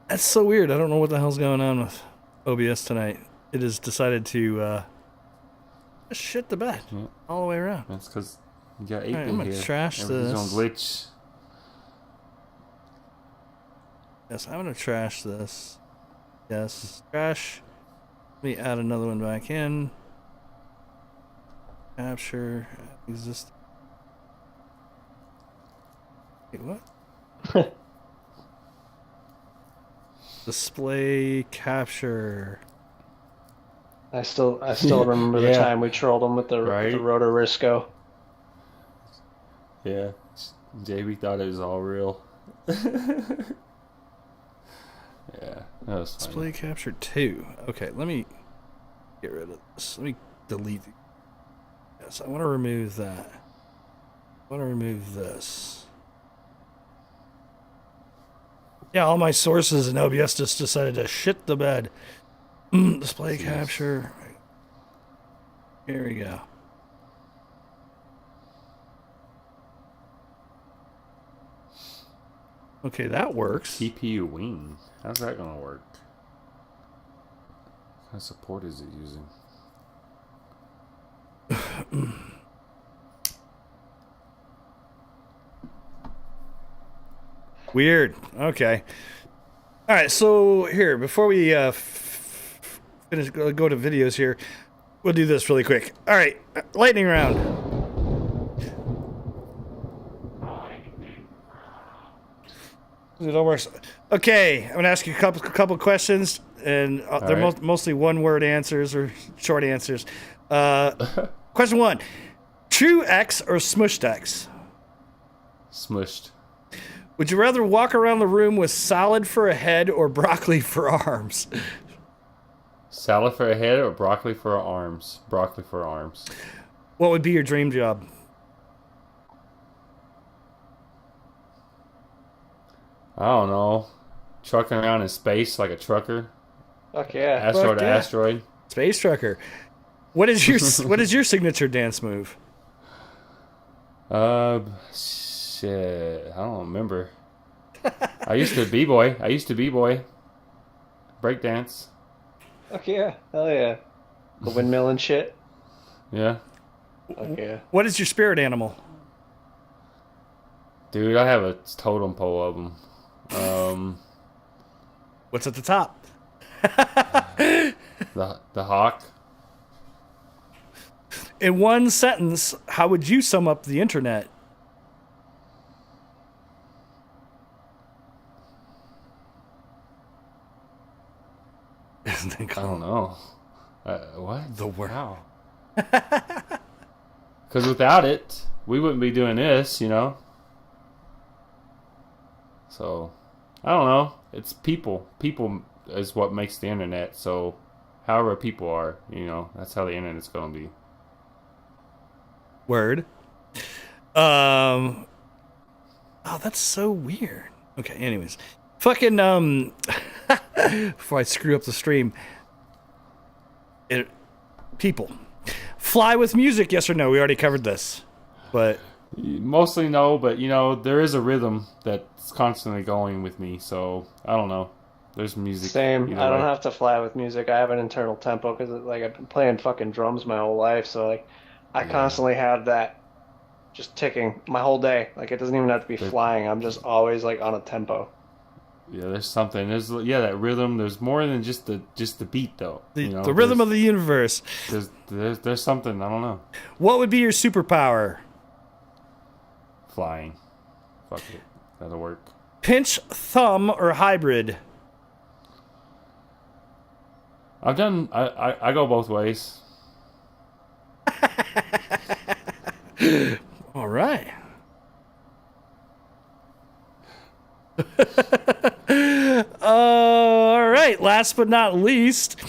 That's so weird. I don't know what the hell's going on with OBS tonight. It has decided to just shit the bed all the way around. That's because you got 8 All right, I'm in going here. to trash Everything's this. gonna glitch. Yes, I'm going to trash this. Yes, trash. Let me add another one back in. Capture. Exist. Wait, what? Display capture. I still remember the time we trolled them with the Roto Risco. Yeah. JB thought it was all real. Yeah, that was funny. Display capture 2. Okay, let me get rid of this. Let me delete. Yes, I want to remove that. I want to remove this. Yeah, all my sources in OBS just decided to shit the bed. Display capture. Here we go. Okay, that works. CPU wing. How's that gonna work? What kind of support is it using? Weird. Okay. All right. So here, before we finish, go to videos here, we'll do this really quick. All right, lightning round. It all works. Okay, I'm gonna ask you a couple questions, and they're right. mostly one-word answers or short answers. Question 1: True X or smushed X? Smushed. Would you rather walk around the room with salad for a head or broccoli for arms? Salad for a head or broccoli for arms? Broccoli for arms. What would be your dream job? I don't know. Trucking around in space like a trucker. Fuck yeah. Asteroid Fuck to yeah. asteroid. Space trucker. What is your signature dance move? Shit. I don't remember. I used to b-boy. Breakdance. Fuck yeah. Hell yeah. The windmill and shit. Yeah. Fuck yeah. What is your spirit animal? Dude, I have a totem pole of them. What's at the top? The hawk. In one sentence, how would you sum up the internet? I don't know. What? The word. How? Because without it, we wouldn't be doing this, you know? So, I don't know. It's people. People is what makes the internet. So, however people are, you know, that's how the internet's gonna be. Word. Oh, that's so weird. Okay, anyways. Fucking, before I screw up the stream. People. Fly with music, yes or no? We already covered this. But Mostly no, but you know, there is a rhythm that's constantly going with me, so I don't know. There's music. Same. either I don't way. have to fly with music. I have an internal tempo because like I've been playing fucking drums my whole life, so like I constantly have that just ticking my whole day. Like it doesn't even have to be flying. I'm just always like on a tempo. Yeah, there's something. There's that rhythm. There's more than just the beat though. the rhythm of the universe. There's something. I don't know. What would be your superpower? Flying. Fuck it. That'll work. Pinch, thumb, or hybrid? I've done. I go both ways. All right. All right. Last but not least,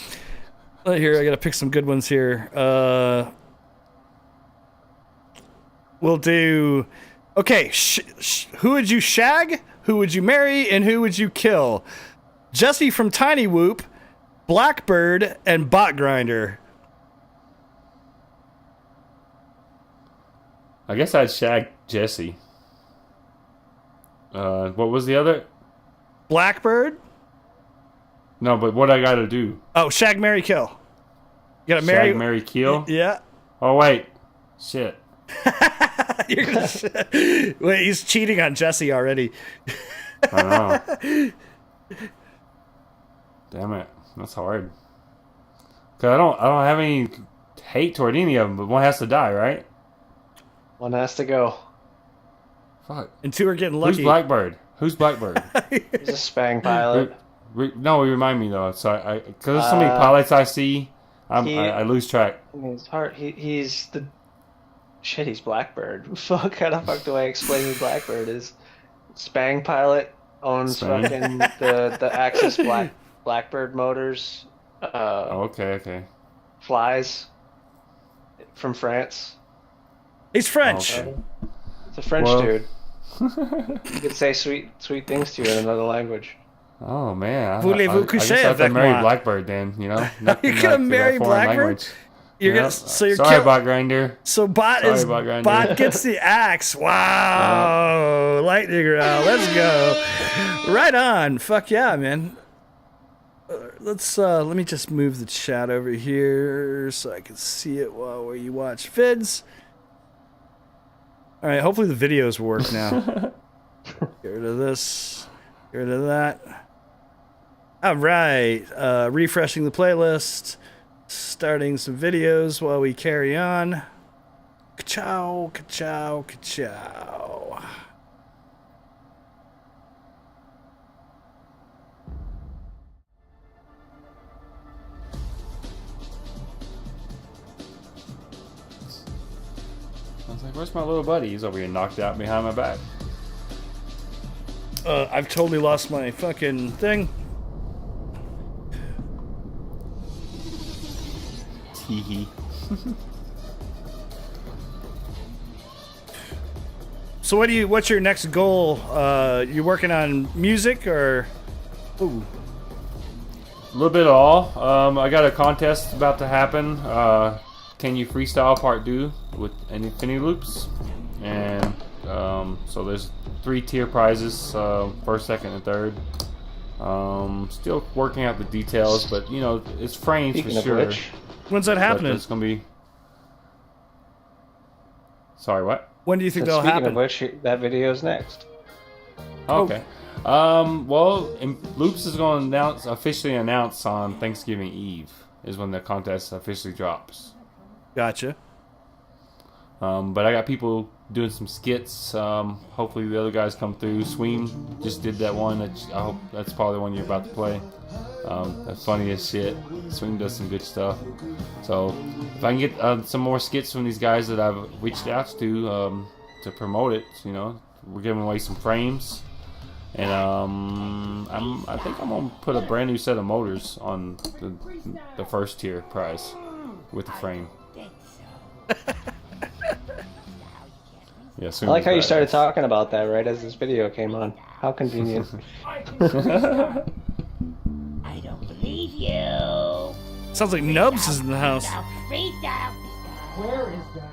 here I gotta pick some good ones here. We'll do. Okay, who would you shag? Who would you marry? And who would you kill? Jesse from Tiny Whoop, Blackbird, and Bot Grinder. I guess I'd shag Jesse. What was the other? Blackbird? No, but what I gotta do? Oh, shag, marry, kill. You gotta marry. Shag, marry, kill? Yeah. Oh, wait. Shit. You're gonna wait, he's cheating on Jesse already. I know. Damn it. That's hard. Cause I don't have any hate toward any of them, but one has to die, right? One has to go. Fuck. And two are getting lucky. Who's Blackbird? Who's Blackbird? He's a spang pilot. No, remind me though. So because there's so many pilots I see, I lose track. His heart. He's the shit. He's Blackbird. Fuck. How the fuck do I explain who Blackbird is? Spang pilot owns fucking the Axis Blackbird motors. Okay. Flies from France. He's French. Okay. It's a French dude. You could say sweet things to you in another language. Oh man. Voulez-vous I guess coucher I have to avec marry moi? Blackbird then. You know. You're gonna marry Blackbird? You're gonna. So you're sorry, Bot Grinder. So Bot Sorry, is Bot Grinder. Bot gets the axe. Wow, lightning round. Let's go. Right on. Fuck yeah, man. Let me just move the chat over here so I can see it while you watch vids. All right. Hopefully the videos work now. Get rid of this. Get rid of that. All right. Refreshing the playlist. Starting some videos while we carry on. Ka-chow, ka-chow, ka-chow. I was like, where's my little buddy? He's over here knocked out behind my back. I've totally lost my fucking thing. Hee. So what's your next goal? You working on music or? Ooh. A little bit of all. I got a contest about to happen. Can you freestyle part 2 with infinity loops? And so there's 3 tier prizes, first, second, and third. Still working out the details, but you know it's frames Speaking for of sure. which, When's that happening? It's gonna be. Sorry, what? When do you think that'll speaking happen? of which, that video's next. Okay. Well, Loops is going to officially announce on Thanksgiving Eve is when the contest officially drops. Gotcha. But I got people doing some skits. Hopefully the other guys come through. Sweem just did that one. I hope that's probably the one you're about to play. That's funny as shit. Sweem does some good stuff. So if I can get some more skits from these guys that I've reached out to promote it, you know, we're giving away some frames. And I think I'm gonna put a brand new set of motors on the first tier prize with the frame. Yeah, I like how you started talking about that right as this video came on. How convenient. I don't believe you. Sounds like Nubs is in the house. Freestyle. Where is that?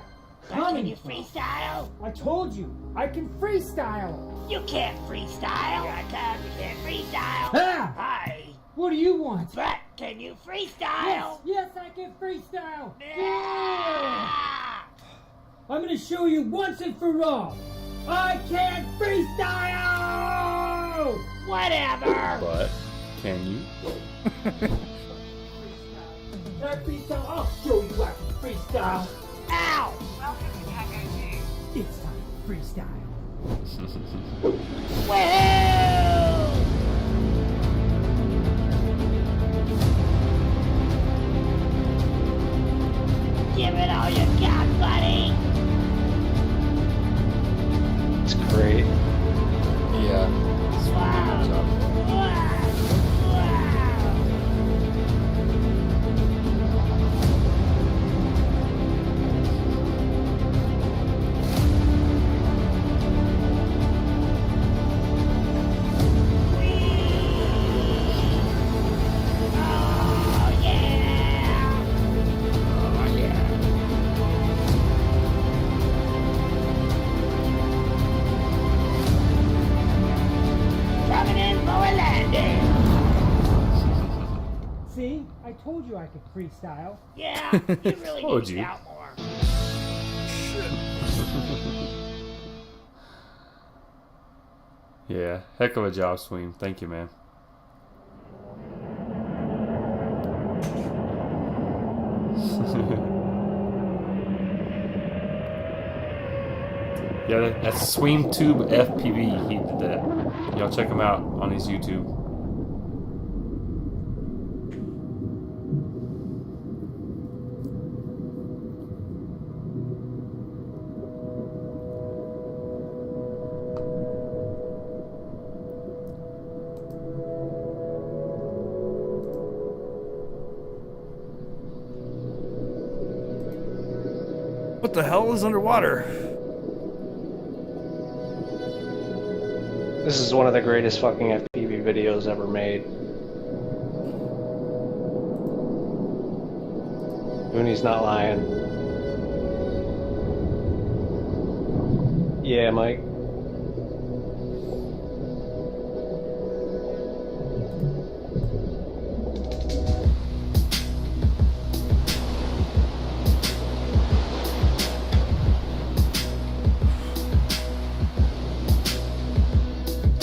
Can you freestyle? I told you, I can freestyle. You can't freestyle. I can't freestyle. Ah! Hi. What do you want? But can you freestyle? Yes, I can freestyle. Yeah. I'm gonna show you once and for all. I can freestyle. Whatever. But can you? Can I freestyle? I'll show you I can freestyle. Ow! Welcome to KKG. It's time to freestyle. Whoa! Give it all you got, buddy. It's great. Yeah. Wow. Good job. See? I told you I could freestyle. Yeah, you really Told need to you. get out more. Yeah, heck of a job, Sweem. Thank you, man. Yeah, that's SweemTube FPV. He did that. Y'all check him out on his YouTube. What the hell is underwater? This is one of the greatest fucking FPV videos ever made. Mooney's not lying. Yeah, Mike.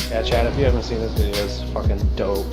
Yeah, Chad, if you haven't seen this video, it's fucking dope.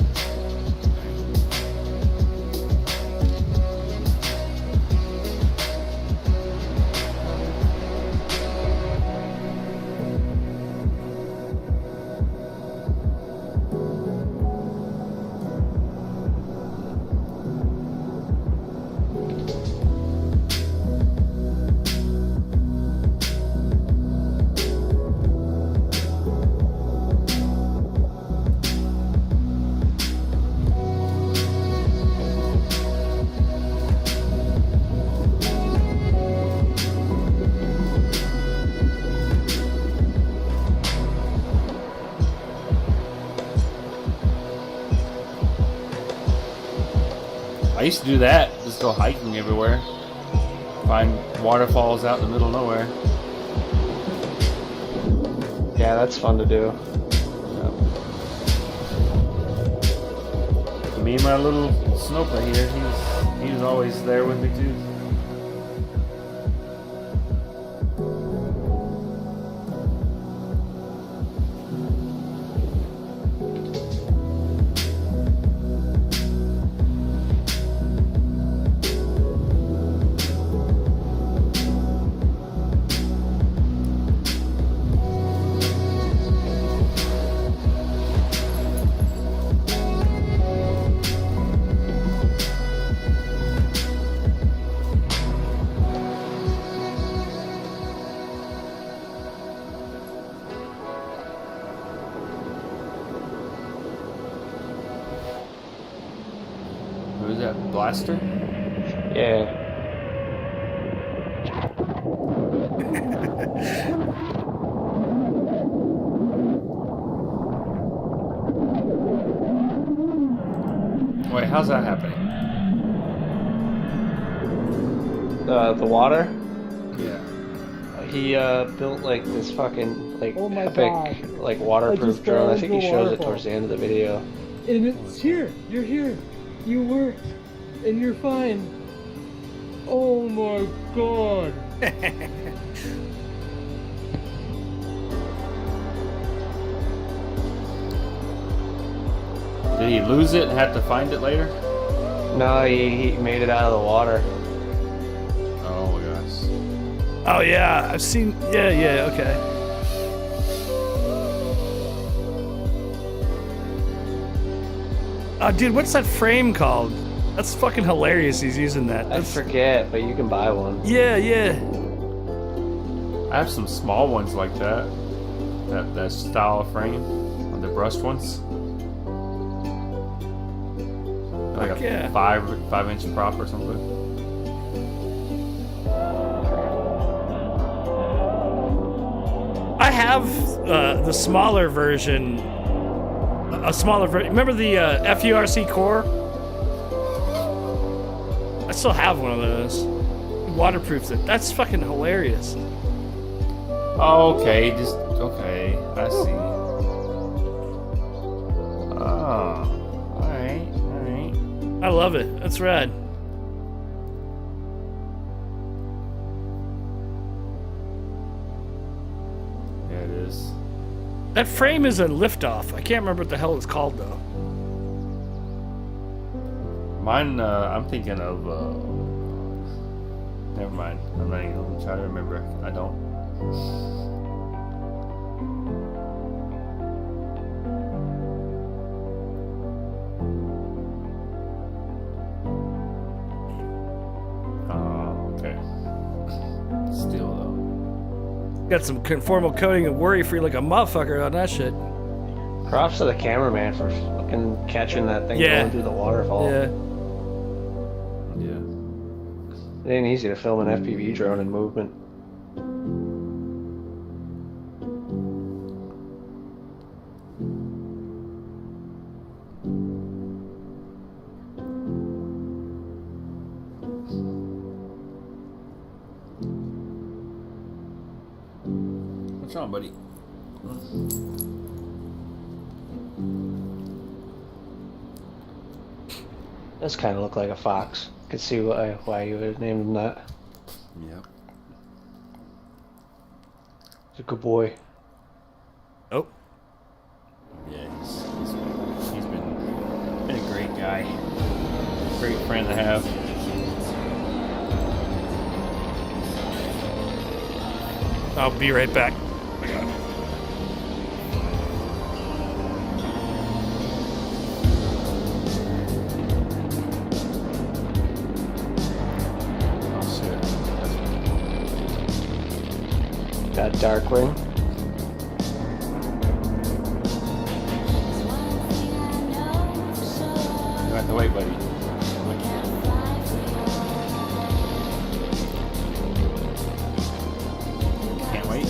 I used to do that. Just go hiking everywhere. Find waterfalls out in the middle of nowhere. Yeah, that's fun to do. Me and my little Snoper here, he was always there with me too. Who's that? Blaster? Yeah. Wait, how's that happening? The water. Yeah. He built like this fucking like Oh my epic God. like I waterproof just drone. I fell think into he a shows it waterfall. towards the end of the video. And it's here. You're here. You worked. And you're fine. Oh my God. Did he lose it and have to find it later? No, he made it out of the water. Oh my gosh. Oh yeah, I've seen. Yeah, okay. Oh, dude, what's that frame called? That's fucking hilarious. He's using that. I forget, but you can buy one. Yeah. I have some small ones like that. That style of frame. The brushed ones. Like Fuck a yeah. 5-inch prop or something. I have the smaller version. A smaller version. Remember the FURC core? I still have one of those. Waterproofs it. That's fucking hilarious. Oh, okay. Okay. I see. Oh. Alright. I love it. That's rad. Yeah, it is. That frame is a liftoff. I can't remember what the hell it's called though. Mine, I'm thinking of, never mind. I'm not even gonna try to remember. I don't. Oh, okay. Still though. Got some conformal coating and worry free like a motherfucker on that shit. Props to the cameraman for fucking catching that thing Yeah. going through the waterfall. Yeah. Yeah. It ain't easy to film an FPV drone in movement. What's wrong, buddy? This kind of looked like a fox. Could see why you would have named him that. Yep. He's a good boy. Oh. Yeah, he's been a great guy. Great friend to have. I'll be right back. Oh shit. Got Darkwing. You have to wait, buddy. Can't wait.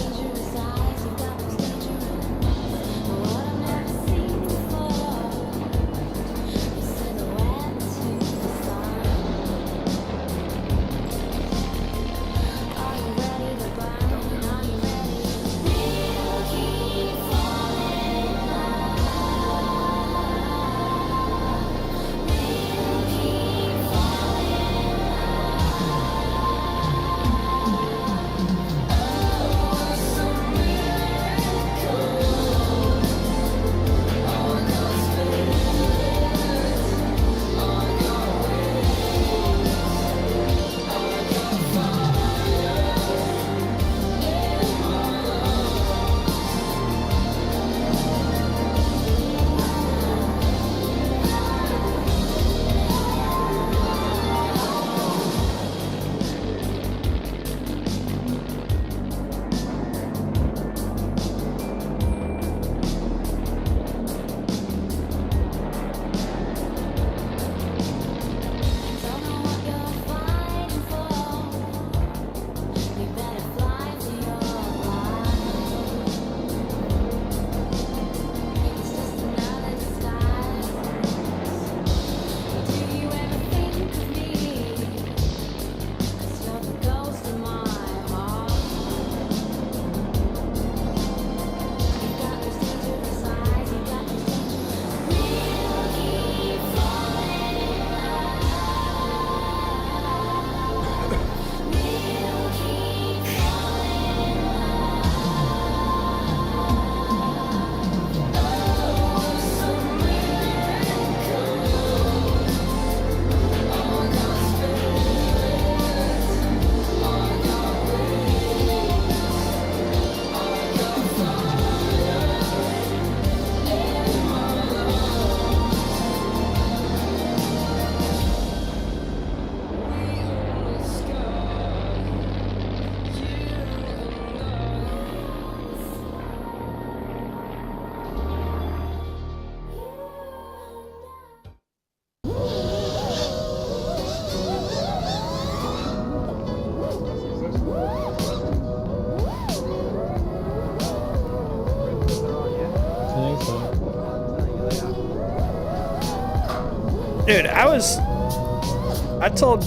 Dude, I told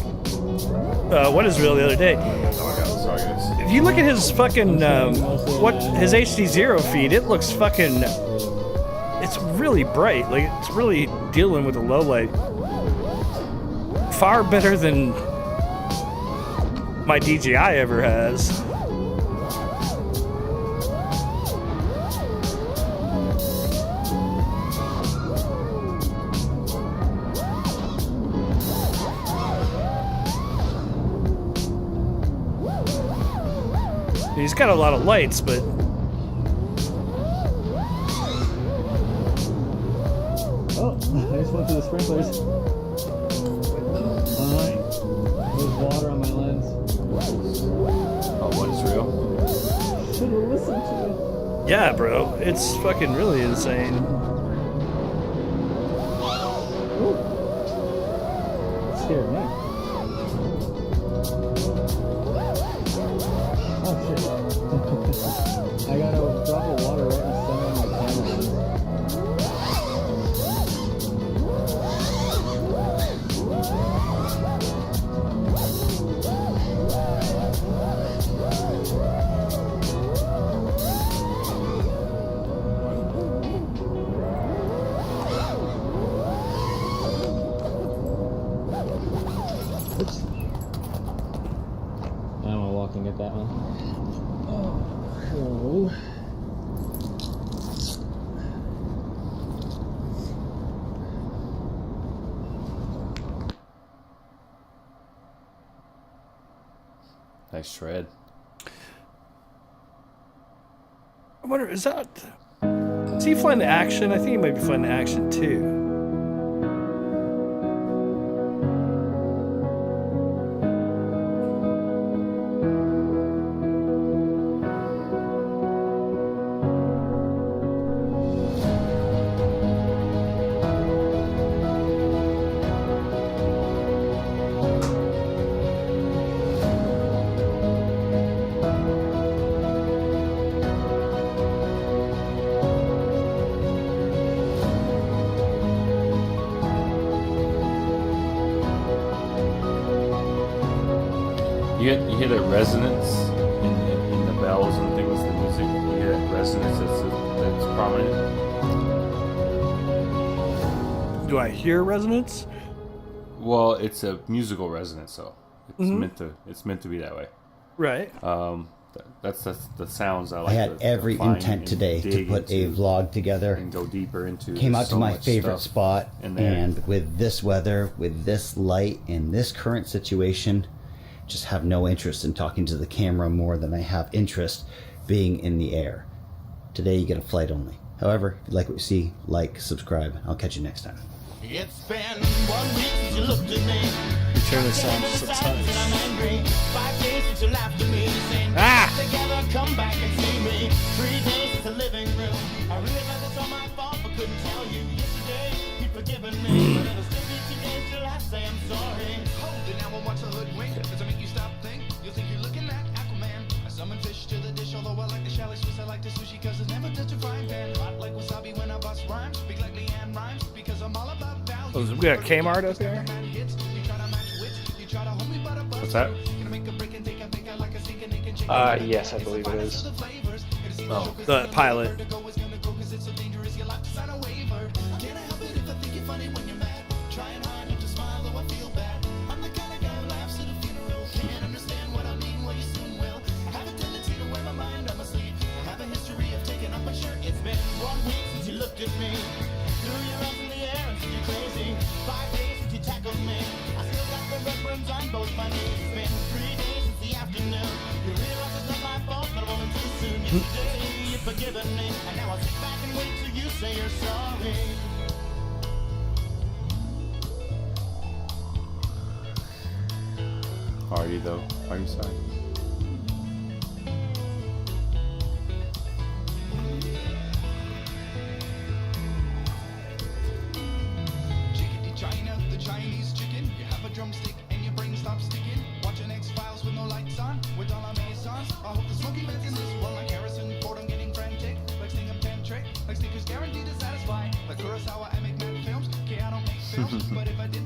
What Is Real the other day. If you look at his fucking his HD0 feed, it looks fucking. It's really bright. Like it's really dealing with the low light. Far better than my DJI ever has. He's got a lot of lights, but oh, I just went to the sprinklers. There's water on my lens. Oh, What Is Real? Should have listened to it. yeah, bro, it's fucking really insane. Ooh. It scared me. Oh shit. I got a drop of water right in the center of my camera lens. Oops. I don't want to walk and get that one. Oh. Nice shred. I wonder, is he flying the action? I think he might be flying the action too. You hear the resonance in the bells and things, the music. You hear that resonance that's prominent. Do I hear resonance? Well, it's a musical resonance, so it's meant to be that way. Right. That's the sounds I like. I had every intent today to put a vlog together and go deeper into. Came out to my favorite stuff spot, and with this weather, with this light, in this current situation, just have no interest in talking to the camera more than I have interest being in the air. Today you get a flight only. However, if you like what you see, like, subscribe. I'll catch you next time. It's been 1 week since you looked at me. You turn the sound to subside. 5 days since you laughed at me. Saying, together, come back and see me. 3 days since the living room. I realize it's all my fault, but couldn't tell you yesterday. You'd forgiven me, but it'll still be 2 days till I say I'm sorry. Hold it now and watch the hoodwink. Does it make you stop think? You'll think you're looking at Aquaman. I summon fish to the dish, although I like the chalet Swiss. I like the sushi, cause it's never touch a frying pan. Hot like wasabi when I bust rhymes. Speak like Leanne rhymes, because I'm all about value. Oh, we got Kmart up here. What's that? Yes, I believe it is. Oh, the pilot. It's been 1 week since you looked at me. Threw your arms in the air and said you're crazy. 5 days since you tackled me. I still got the red burns on both my knees. It's been 3 days since the afternoon. You realize it's not my fault, but I'm rolling too soon. Yesterday you've forgiven me, and now I'll sit back and wait till you say you're sorry. Are you though? Are you sorry? Chickadee China, the Chinese chicken. You have a drumstick and your brain stops sticking. Watching X-Files with no lights on, with all our maisons. I hope the smoky beds in this one like Harrison Ford. I'm getting frantic, like Sting and Pan Trick, like sneakers guaranteed to satisfy. Like Kurosawa, I make mad films. Okay, I don't make films, but if I did.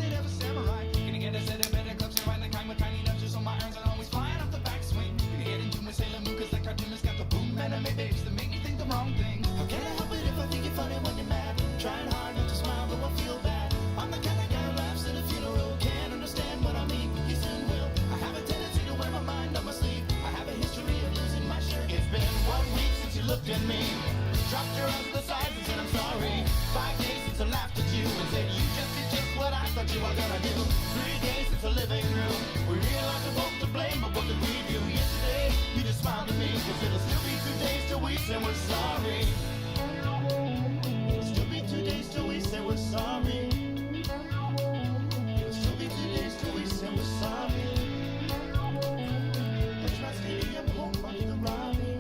thought you were gonna do. 3 days since the living room. We realized the folks to blame, but what did we do? Yesterday, you just smiled at me, 'cause it'll still be 2 days till we say we're sorry. It'll still be 2 days till we say we're sorry. It'll still be 2 days till we say we're sorry. There's my stadium home under the Robbie.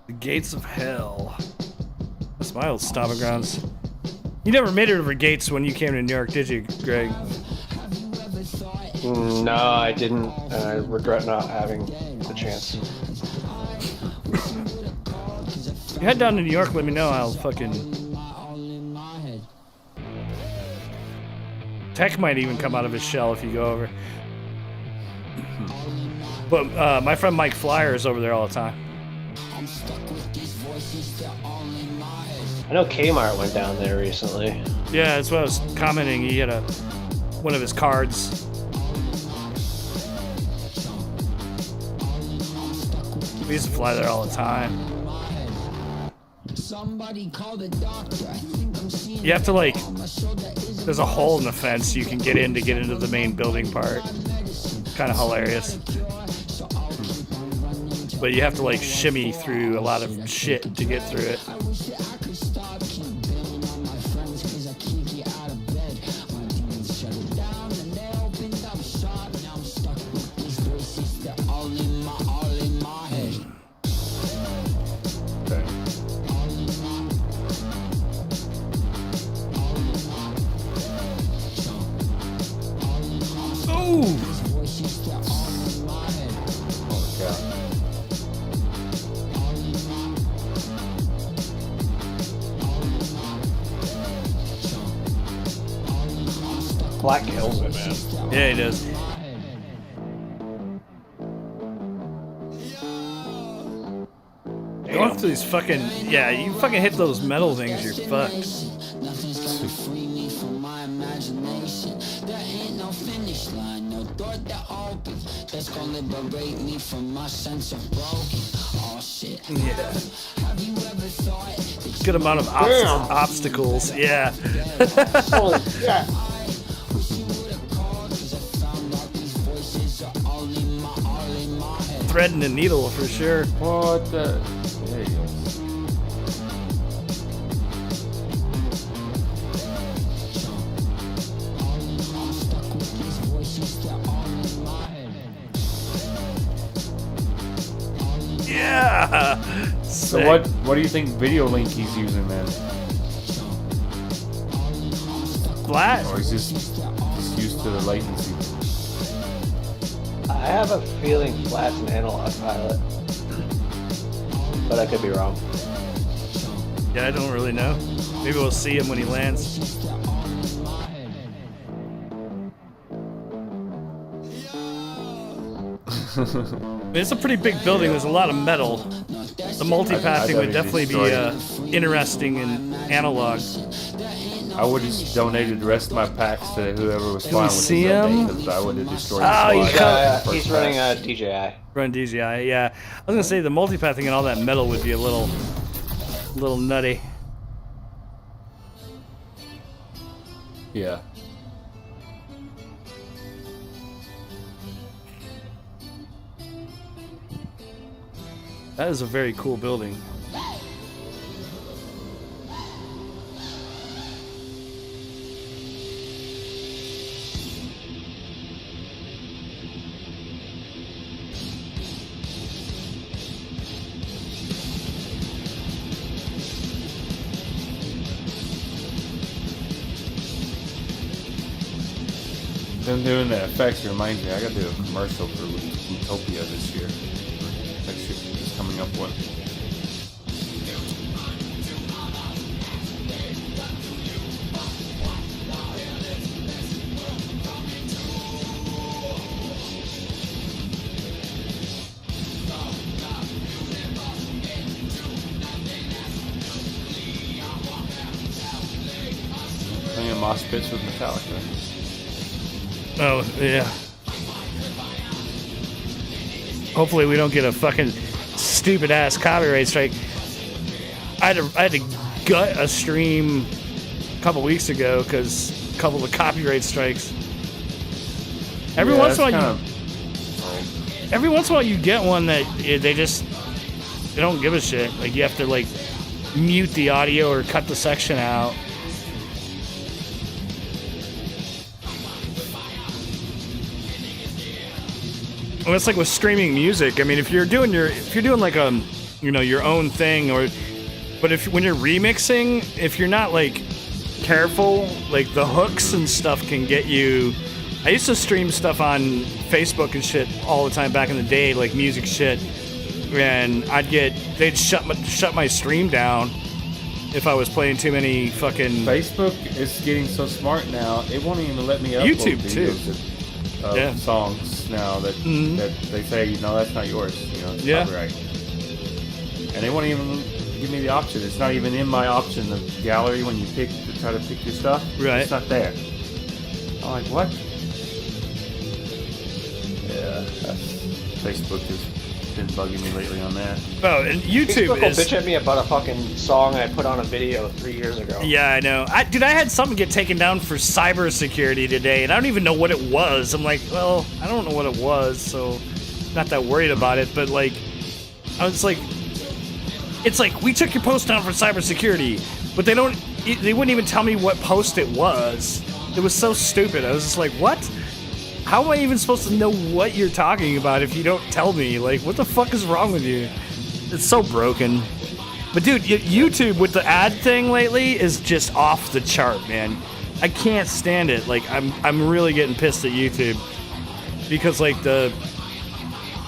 The gates of hell. That's my old stomping grounds. You never made it over gates when you came to New York, did you, Greg? No, I didn't. And I regret not having the chance. You head down to New York, let me know. I'll fucking... Tech might even come out of his shell if you go over. But my friend Mike Flyer is over there all the time. I know Kmart went down there recently. Yeah, that's what I was commenting. He had one of his cards. We used to fly there all the time. You have to like, there's a hole in the fence you can get in to get into the main building part. Kind of hilarious. But you have to like shimmy through a lot of shit to get through it. Black kills it, man. Yeah, he does. Going through these fucking, yeah, you fucking hit those metal things, you're fucked. Yeah. Good amount of obstacles, yeah. Holy shit. Thread and a needle for sure. What the? There you go. Yeah. So what do you think video link he's using, man? Flat? Or is just used to the latency? I have a feeling Flat's an analog pilot, but I could be wrong. Yeah, I don't really know. Maybe we'll see him when he lands. It's a pretty big building. There's a lot of metal. The multipathing would definitely be interesting in analog. I would have donated the rest of my packs to whoever was flying with see his him? because I would have destroyed Oh, the He's running a DJI. Run DJI, yeah. I was gonna say the multipathing and all that metal would be a little nutty. Yeah. That is a very cool building. Them doing the effects reminds me, I gotta do a commercial for Utopia this year. That shit is coming up with. mosh pits with Metallica. Oh, yeah. Hopefully we don't get a fucking stupid ass copyright strike. I had to gut a stream a couple weeks ago because a couple of copyright strikes. Every once in a while you get one that they don't give a shit. Like you have to like mute the audio or cut the section out. Well, it's like with streaming music. I mean, if you're doing like your own thing, but when you're remixing, if you're not like careful, like the hooks and stuff can get you. I used to stream stuff on Facebook and shit all the time back in the day, like music shit, and they'd shut my stream down if I was playing too many fucking. Facebook is getting so smart now; it won't even let me upload YouTube videos of songs now that they say, that's not yours, it's copyright, and they won't even give me the option. It's not even in my option of gallery when you try to pick your stuff. Right, it's not there. I'm like, what? Yeah, Facebook has been bugging me lately on that. Oh, and YouTube Facebook will bitch at me about a fucking song I put on a video 3 years ago. Yeah, I know. I had something get taken down for cybersecurity today, and I don't even know what it was. I'm like, well, I don't know what it was, so not that worried about it. But like, I was like, it's like we took your post down for cybersecurity, but they wouldn't even tell me what post it was. It was so stupid. I was just like, what? How am I even supposed to know what you're talking about if you don't tell me? Like, what the fuck is wrong with you? It's so broken. But dude, YouTube with the ad thing lately is just off the chart, man. I can't stand it. Like, I'm really getting pissed at YouTube because like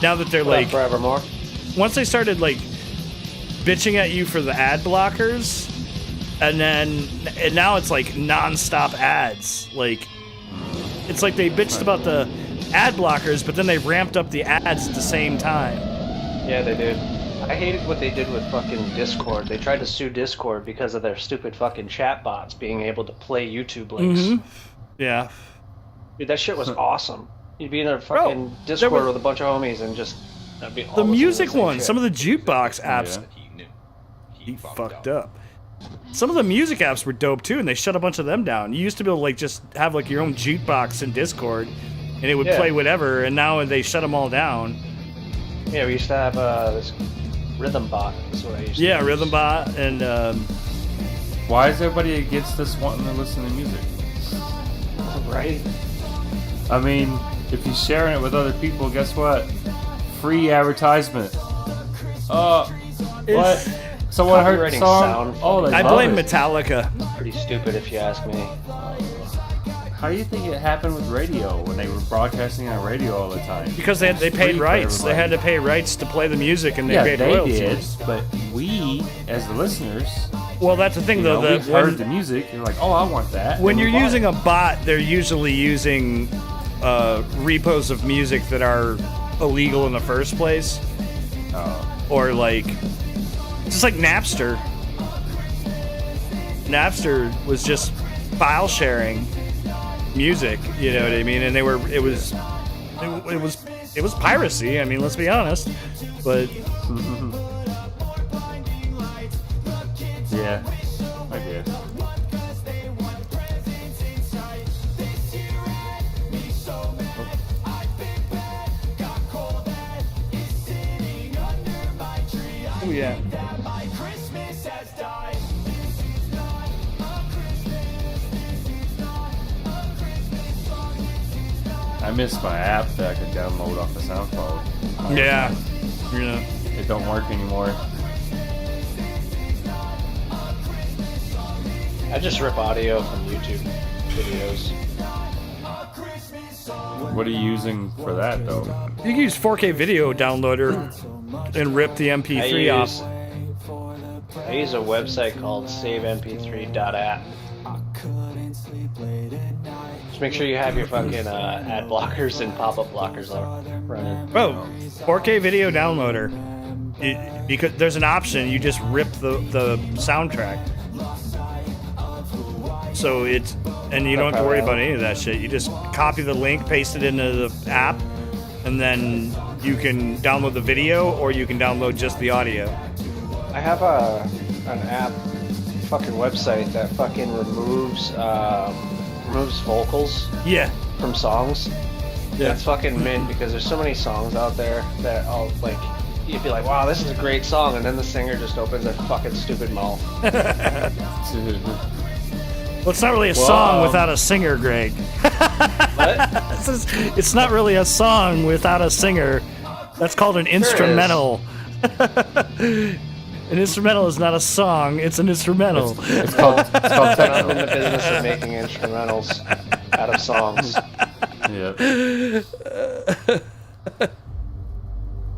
now that they're like forevermore. Once they started like bitching at you for the ad blockers, and now it's like non-stop ads. Like, it's like they bitched about the ad blockers, but then they ramped up the ads at the same time. Yeah, they did. I hated what they did with fucking Discord. They tried to sue Discord because of their stupid fucking chat bots being able to play YouTube links. Mm-hmm. Yeah. Dude, that shit was awesome. You'd be in a fucking Discord with a bunch of homies and just... That'd be the music one, shit. some of the jukebox apps, he fucked up. Some of the music apps were dope too, and they shut a bunch of them down. You used to be able to like just have like your own jukebox in Discord, and it would play whatever. And now they shut them all down. Yeah, we used to have this Rhythm Bot. That's what I used to use. Rhythm Bot, and why is everybody against us wanting to listen to music? Right. I mean, if you're sharing it with other people, guess what? Free advertisement. What? Someone heard the song. I blame Metallica. Pretty stupid, if you ask me. How do you think it happened with radio when they were broadcasting on radio all the time? Because they paid rights. They had to pay rights to play the music, and they paid royalties. Did, but we, as the listeners, well, that's the thing though. We heard the music, you're like, oh, I want that. When you're using a bot, they're usually using repos of music that are illegal in the first place, or like. Just like Napster. Napster was just file sharing music, you know what I mean? And it was piracy. I mean, let's be honest. But yeah, I did. Oh yeah. I miss my app that I could download off of SoundCloud. Yeah. It don't work anymore. I just rip audio from YouTube videos. What are you using for that, though? You can use 4K video downloader and rip the MP3 off. I use a website called savemp3.app. Just make sure you have your fucking ad blockers and pop-up blockers running. Oh, 4K video downloader. Because there's an option, you just rip the soundtrack. So And you don't have to worry about any of that shit. You just copy the link, paste it into the app, and then you can download the video or you can download just the audio. I have an app, fucking website that fucking removes vocals Yeah. from songs. Yeah. That's fucking mint because there's so many songs out there that I'll like. You'd be like, wow, this is a great song, and then the singer just opens their fucking stupid mouth. Well, it's not really a song without a singer, Greg. What? It's not really a song without a singer. That's called an instrumental. An instrumental is not a song, it's an instrumental. It's called I'm in the business of making instrumentals out of songs. Yeah.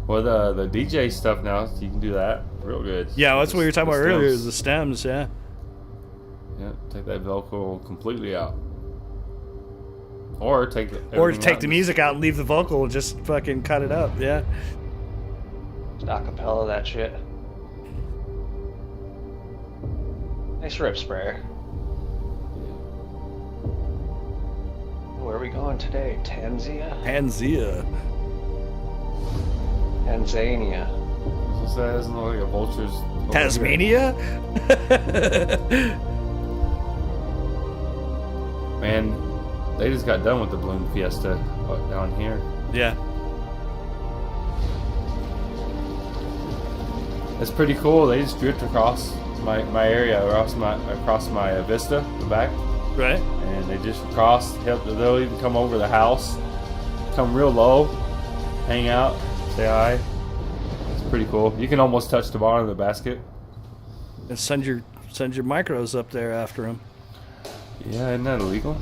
Well, the DJ stuff now, you can do that real good. Yeah, that's what we were talking about The earlier, stems. is the stems, yeah. Yeah, take that vocal completely out. Or take Or everything take out the and- music out and leave the vocal and just fucking cut it up, yeah. Just acapella that shit. Nice rip sprayer. Where are we going today? Tanzania? Panzea. Tanzania. What's that? Doesn't look like a vulture's. Tasmania? Man, they just got done with the balloon fiesta down here. Yeah. It's pretty cool. They just drift across my area, across my vista, the back, Right? and they just cross. They'll even come over the house, come real low, hang out, say hi. It's pretty cool. You can almost touch the bottom of the basket. And send your micros up there after them. Yeah, isn't that illegal?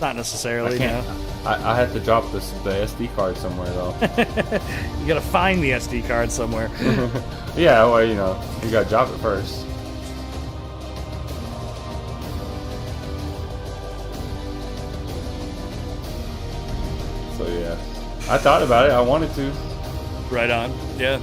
Not necessarily, I can't. no. I have to drop the SD card somewhere though. You gotta find the SD card somewhere. Yeah, well, you know, you gotta drop it first. So yeah, I thought about it. I wanted to. Right on. Yeah.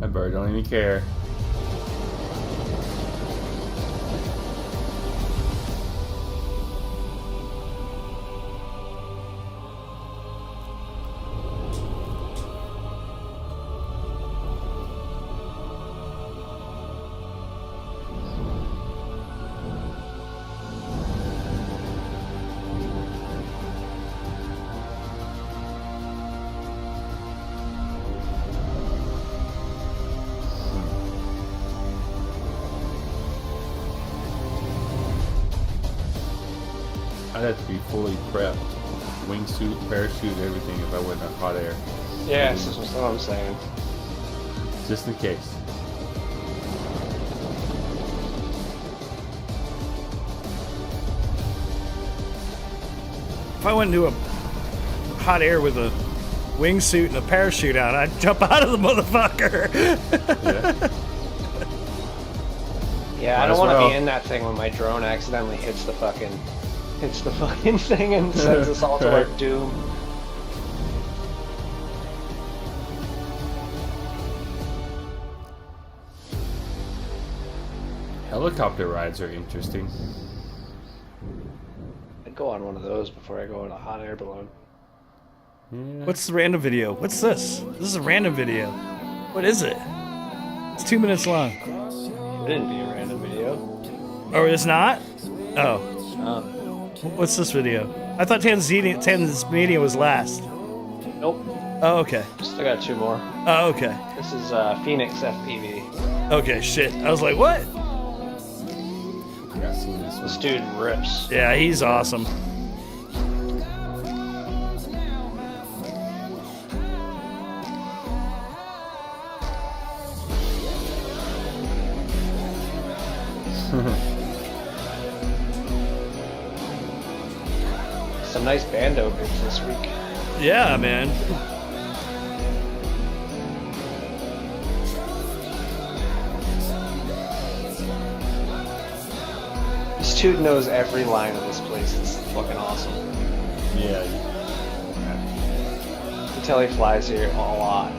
That bird don't even care. I'd have to be fully prepped. Wingsuit, parachute, everything if I went in hot air. Yes, that's what I'm saying. Just in case. If I went into a hot air with a wingsuit and a parachute out, I'd jump out of the motherfucker. Yeah. Yeah, Might I don't as want to well. be in that thing when my drone accidentally hits the fucking thing and sends us all to our Right. doom. Helicopter rides are interesting. I'd go on one of those before I go on a hot air balloon. Yeah. What's the random video? What's this? This is a random video. What is it? It's 2 minutes long. It didn't be a random video. Oh, it's not? Oh. Oh. What's this video? I thought Tanzania was last. Nope. Oh, okay. Still got two more. Oh, okay. This is Phoenix FPV. Okay, shit. I was like, what? Yeah, I've seen this one. This dude rips. Yeah, he's awesome. Some nice bando gigs this week. Yeah, man. This dude knows every line of this place. It's fucking awesome. Yeah. You can tell he flies here a lot.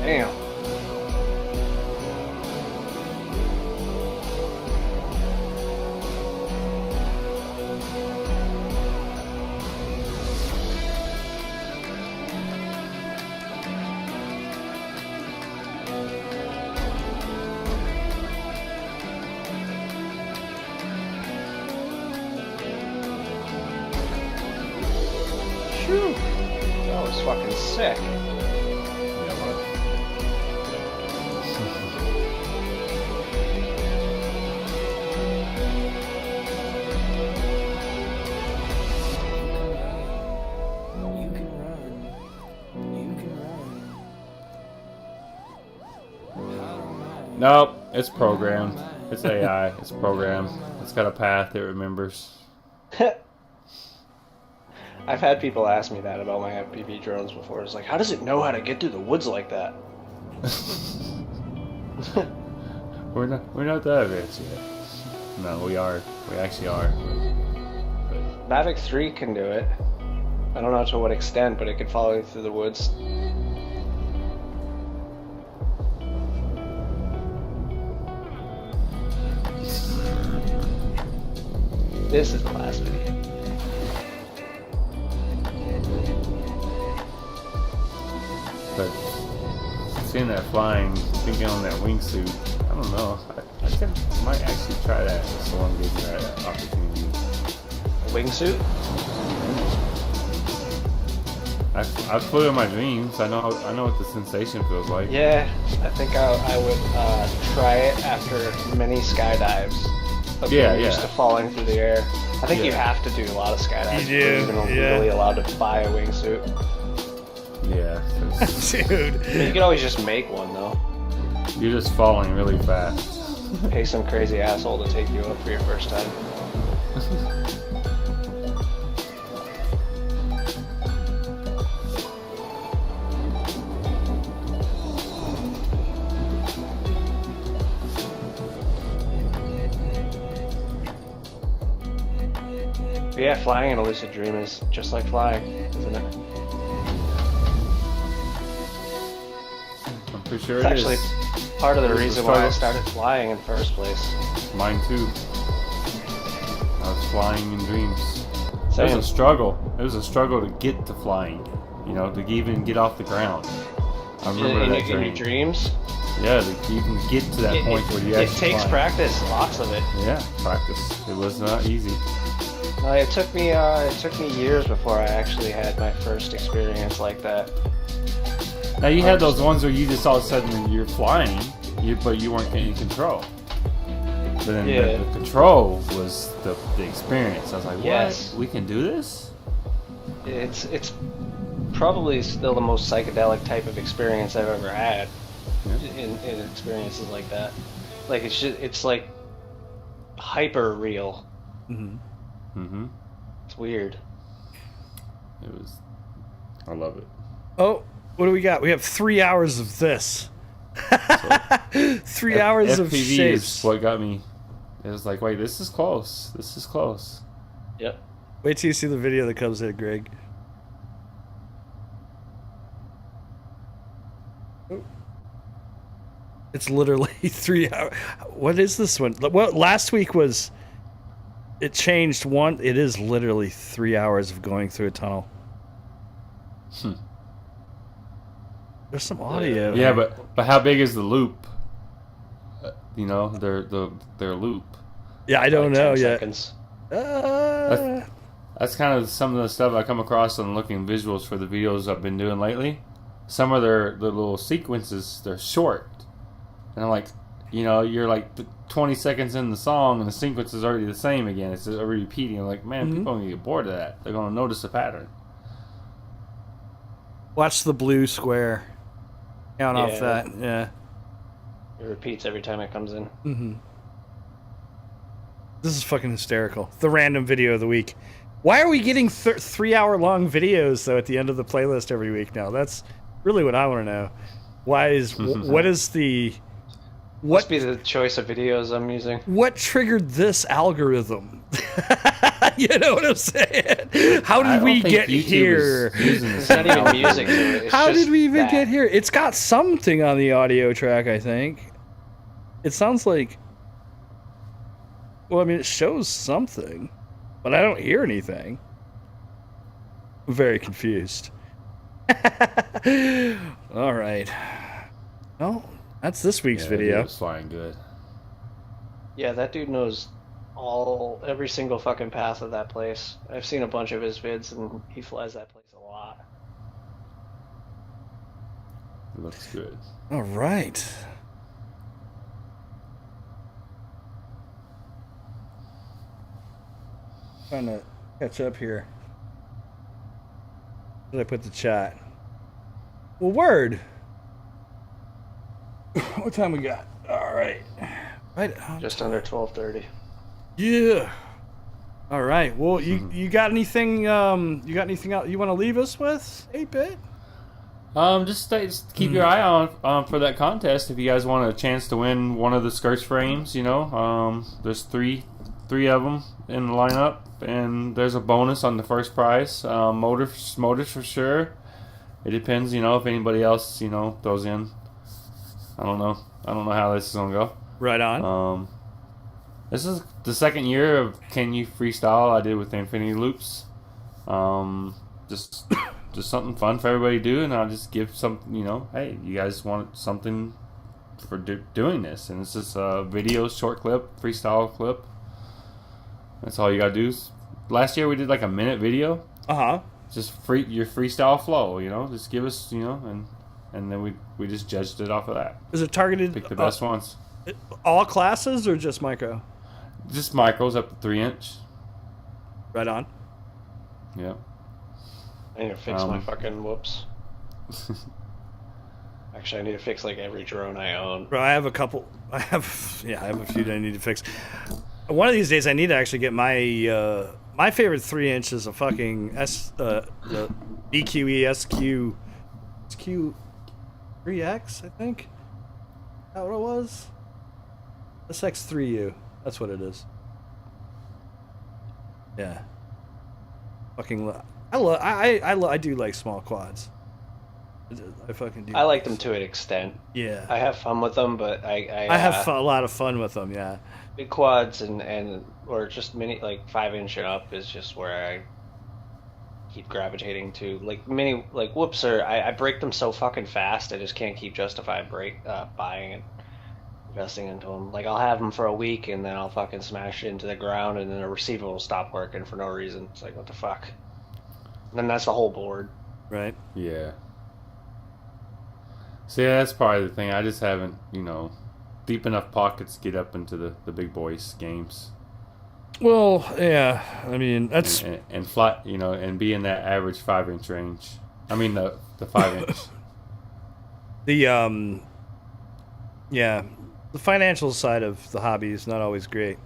Damn. Phew. That was fucking sick. Nope, it's programmed. It's AI. It's programmed. It's got a path it remembers. I've had people ask me that about my FPV drones before. It's like, how does it know how to get through the woods like that? We're not that advanced yet. No, we are. We actually are. Mavic 3 can do it. I don't know to what extent, but it can follow you through the woods. This is the last video. But seeing that flying, thinking on that wingsuit, I don't know. I might actually try that if someone gives me that opportunity. A wingsuit? I flew in my dreams. I know what the sensation feels like. Yeah, I think I would try it after many skydives. Of being used to falling through the air. I think you have to do a lot of skydives before you're even legally allowed to buy a wingsuit. Yeah. Dude. I mean, you can always just make one though. You're just falling really fast. Pay some crazy asshole to take you up for your first time. But yeah, flying in a lucid dream is just like flying, isn't it? I'm pretty sure It's actually part of the It's a reason why I struggle. started flying in the first place. Mine too. I was flying in dreams. It was Same. a struggle. It was a struggle to get to flying. You know, to even get off the ground. I remember In that your dream. dreams? Yeah, to even get to that point where you it actually takes fly. practice, lots of it. Yeah, practice. It was not easy. It took me years before I actually had my first experience like that. Now you had those ones where you just all of a sudden you're flying, but you weren't getting control. But then the control was the experience. I was like, what? Yes. We can do this? It's probably still the most psychedelic type of experience I've ever had. Yeah. In experiences like that. Like it's like hyper real. Mm-hmm. It's weird. It was. I love it. Oh, what do we got? We have 3 hours of this. 3 hours of FPV shapes. is what got me. It was like, wait, this is close. This is close. Yep. Wait till you see the video that comes in, Greg. It's literally 3 hours. What is this one? Well, last week was. It changed one. It is literally 3 hours of going through a tunnel. There's some audio. Yeah, but how big is the loop? You know, their loop. Yeah, I don't Like know 10 yet. seconds. That's kind of some of the stuff I come across on looking visuals for the videos I've been doing lately. Some of the little sequences, they're short. And I'm like, you know, you're like 20 seconds in the song and the sequence is already the same again. It's already repeating. I'm like, man, people are going to get bored of that. They're going to notice a pattern. Watch the blue square. Count off that. Yeah. It repeats every time it comes in. Mm-hmm. This is fucking hysterical. The random video of the week. Why are we getting 3-hour-long videos though at the end of the playlist every week now? That's really what I want to know. Why is what is the Must be the choice of videos I'm using. what triggered this algorithm? You know what I'm saying? How did we get here? It's not even music to it. It's How just did we even that. get here? It's got something on the audio track, I think. It sounds like. Well, I mean, it shows something, but I don't hear anything. I'm very confused. All right. Well, that's this week's video. It's flying good. Yeah, that dude knows every single fucking path of that place. I've seen a bunch of his vids, and he flies that place a lot. It looks good. All right. Trying to catch up here. Where did I put the chat? Well, word. What time we got? All right. Right. Just under 12:30. Yeah. All right. Well, you got anything? You got anything else you want to leave us with? 8-bit. Just keep your eye on for that contest if you guys want a chance to win one of the skirts frames. You know, there's three of them in the lineup, and there's a bonus on the first prize. Motors for sure. It depends, you know, if anybody else, you know, throws in. I don't know how this is gonna go. Right on. This is the second year of Can You Freestyle I did with the Infinity Loops. Just something fun for everybody to do, and I'll just give some, you know, hey, you guys want something for doing this, and it's just a video, short clip, freestyle clip. That's all you gotta do. Last year we did like a minute video. Just your freestyle flow, you know. Just give us, you know, and then we just judged it off of that. Is it targeted? Pick the best ones. All classes or just micro? Just micros up to 3-inch. Right on. Yeah. I need to fix my fucking whoops. Actually, I need to fix like every drone I own. Bro, I have a couple. I have a few that I need to fix. One of these days, I need to actually get my my favorite 3-inch is a fucking the BQE SQ3X, I think. Is that what it was? SX3U. That's what it is. Yeah. Fucking. I do like small quads. I fucking do. I like them to an extent. Yeah. I have fun with them, but I have a lot of fun with them. Yeah. Big quads and or just mini, like 5-inch and up is just where I keep gravitating to. Like mini, like whoops I break them so fucking fast. I just can't keep justifying buying and investing into them. Like I'll have them for a week and then I'll fucking smash it into the ground and then the receiver will stop working for no reason. It's like, what the fuck? And then that's the whole board. Right. Yeah. So yeah, that's probably the thing. I just haven't, you know, deep enough pockets to get up into the big boys games. Well, yeah. I mean, that's and fly, you know, and be in that average 5-inch range. I mean the 5-inch. Yeah, the financial side of the hobby is not always great,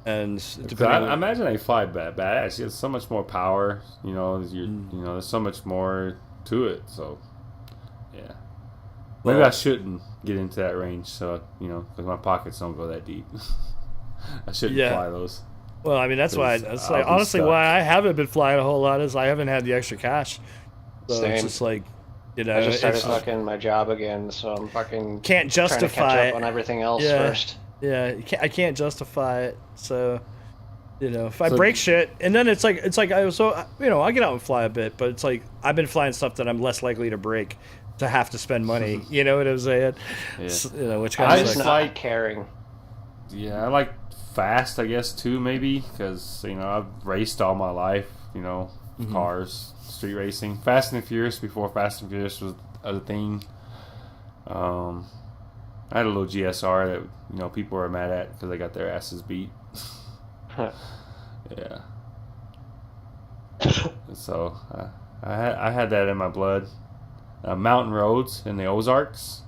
and I imagine they fly badass. It's so much more power. You know, you know, there's so much more to it. So yeah. Maybe I shouldn't get into that range, so, you know, because my pockets don't go that deep. I shouldn't fly those. Well, I mean, that's why. That's like, honestly why I haven't been flying a whole lot is I haven't had the extra cash. So Same. it's just like, you know, I just started fucking my job again, so I'm fucking can't justify trying to catch up on everything else first. Yeah, I can't justify it. So, you know, if I break shit, and then it's like I get out and fly a bit, but it's like I've been flying stuff that I'm less likely to break. To have to spend money, you know what I'm saying? Yeah. So, you know, which kind of like like caring. Yeah, I like fast, I guess too, maybe because you know I've raced all my life. You know, cars, street racing, Fast and Furious before Fast and Furious was a thing. I had a little GSR that you know people were mad at because they got their asses beat. Yeah. So I had that in my blood. Mountain roads in the Ozarks.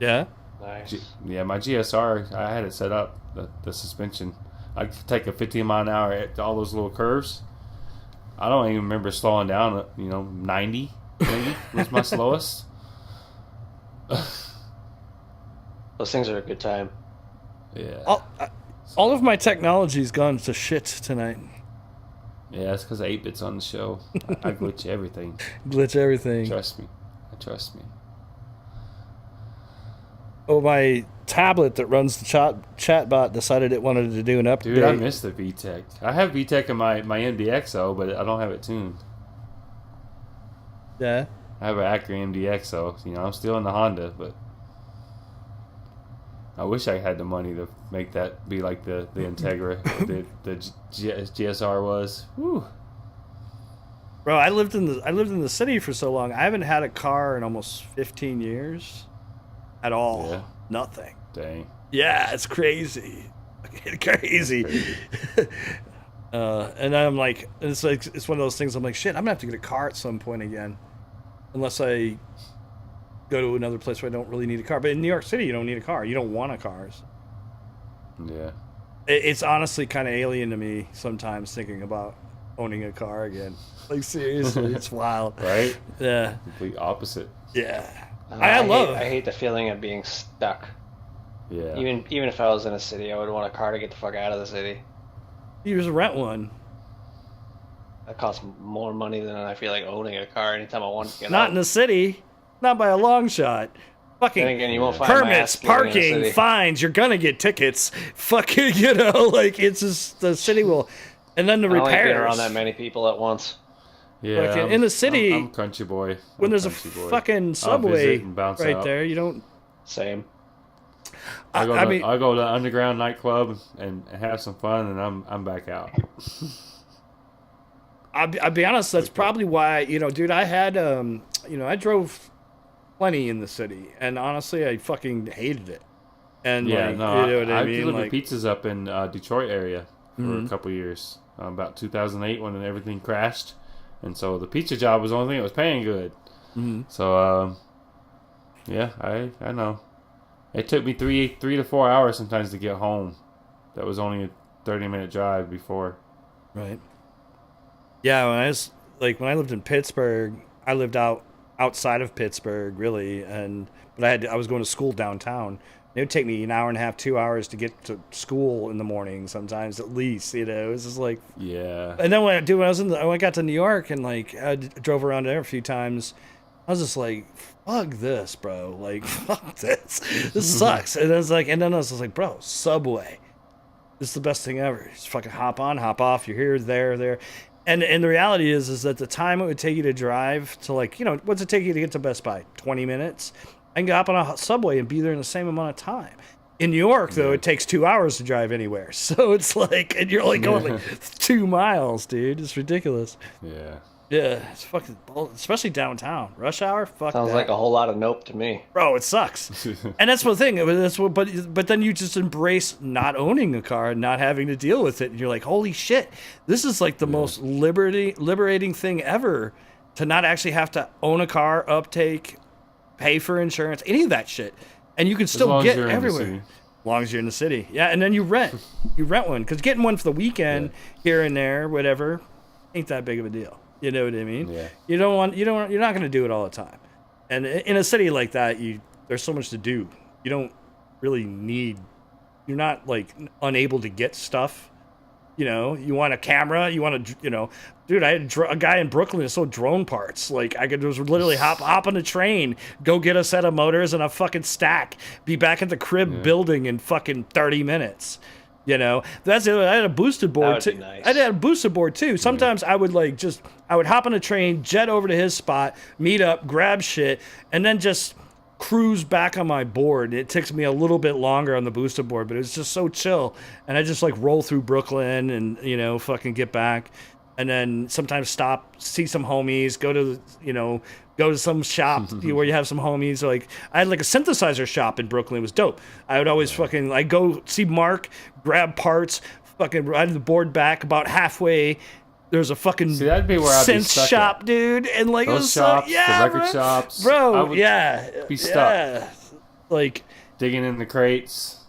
Yeah. Nice. Yeah, my GSR, I had it set up, the suspension. I could take a 15 mile an hour at all those little curves. I don't even remember slowing down at, 90 maybe was my slowest. Those things are a good time. Yeah. All of my technology's gone to shit tonight. Yeah, it's because 8-Bit's on the show. I glitch everything. Glitch everything. Trust me. Oh, my tablet that runs the chat bot decided it wanted to do an update. Dude, I miss the VTech. I have VTech in my MDXO, but I don't have it tuned. Yeah. I have an Acura MDXO. I'm still in the Honda, but I wish I had the money to make that be like the Integra, the GSR was. Whew. Bro, I lived in the city for so long. I haven't had a car in almost 15 years at all. Yeah. Nothing. Dang. Yeah, it's crazy. Crazy. And I'm like, it's one of those things. I'm like, shit, I'm gonna have to get a car at some point again, unless I go to another place where I don't really need a car. But in New York City, you don't need a car. You don't want a car. Yeah. It's honestly kind of alien to me sometimes thinking about owning a car again. Like, seriously, it's wild. Right? Yeah. Complete opposite. Yeah. I hate the feeling of being stuck. Yeah. Even if I was in a city, I would want a car to get the fuck out of the city. You just rent one. That costs more money than I feel like owning a car anytime I want to get Not out. in the city. Not by a long shot. Fucking Then again, you won't find my permits, ass living in the parking, city. fines. You're gonna get tickets. Fucking, like, it's just the city will. And then the I don't like being repairs. around that many people at once. Yeah. Like, in the city, I'm country boy. when I'm there's a country boy. fucking I'll subway visit and bounce right out. there, you don't. Same. I go mean, to the underground nightclub and have some fun, and I'm back out. I'll be honest. That's probably why, dude. I had, I drove plenty in the city, and honestly, I fucking hated it. And Yeah, like, no, you know what I I mean? delivered Like, pizzas up in Detroit area for Mhm. a couple years, about 2008 when everything crashed, and so the pizza job was the only thing that was paying good. Mhm. So yeah, I know. It took me three to 4 hours sometimes to get home. That was only a 30-minute drive before. right. Yeah, when I lived in Pittsburgh, I lived outside of Pittsburgh, really, but I was going to school downtown. It would take me an hour and a half, 2 hours to get to school in the morning, sometimes at least. It was just like. Yeah. And then when I got to New York and like I drove around there a few times, I was just like, fuck this, bro. Like, fuck this. This sucks. And then I was just like, bro, Subway. This is the best thing ever. Just fucking hop on, hop off. You're here, there. And the reality is that the time it would take you to drive to, like, what's it take you to get to Best Buy? 20 minutes? I can hop on a subway and be there in the same amount of time. In New York, though, it takes 2 hours to drive anywhere. So it's like, and you're only going like 2 miles, dude. It's ridiculous. Yeah. Yeah, it's fucking, especially downtown. Rush hour? Fuck Sounds that. like a whole lot of nope to me. Bro, it sucks. And that's the thing. But then you just embrace not owning a car and not having to deal with it. And you're like, holy shit, this is like the most liberating thing ever, to not actually have to own a car, uptake, pay for insurance, any of that shit. And you can still get everywhere. As long as you're in the city. Yeah, and then you rent one. Because getting one for the weekend, here and there, whatever, ain't that big of a deal. You know what I mean? Yeah. You're not going to do it all the time. And in a city like that, there's so much to do. You don't really you're not like unable to get stuff. You want a camera, you want to, dude, I had a guy in Brooklyn that sold drone parts. Like, I could just literally hop on a train, go get a set of motors and a fucking stack, be back at the crib building in fucking 30 minutes. That's it. I had a boosted board too. Nice. I had a boosted board too. Sometimes I would I would hop on a train, jet over to his spot, meet up, grab shit, and then just cruise back on my board. It takes me a little bit longer on the boosted board, but it was just so chill. And I just like roll through Brooklyn and fucking get back, and then sometimes stop, see some homies, go to some shop where you have some homies. Like, I had like a synthesizer shop in Brooklyn. It was dope. I would always I'd go see Mark, grab parts, fucking ride the board back. About halfway, there's a fucking that'd be where I'd be synth stuck shop, at. dude. And like, Those it was shops, so, yeah, the record shops, I bro, would yeah, be stuck. yeah. Like, digging in the crates.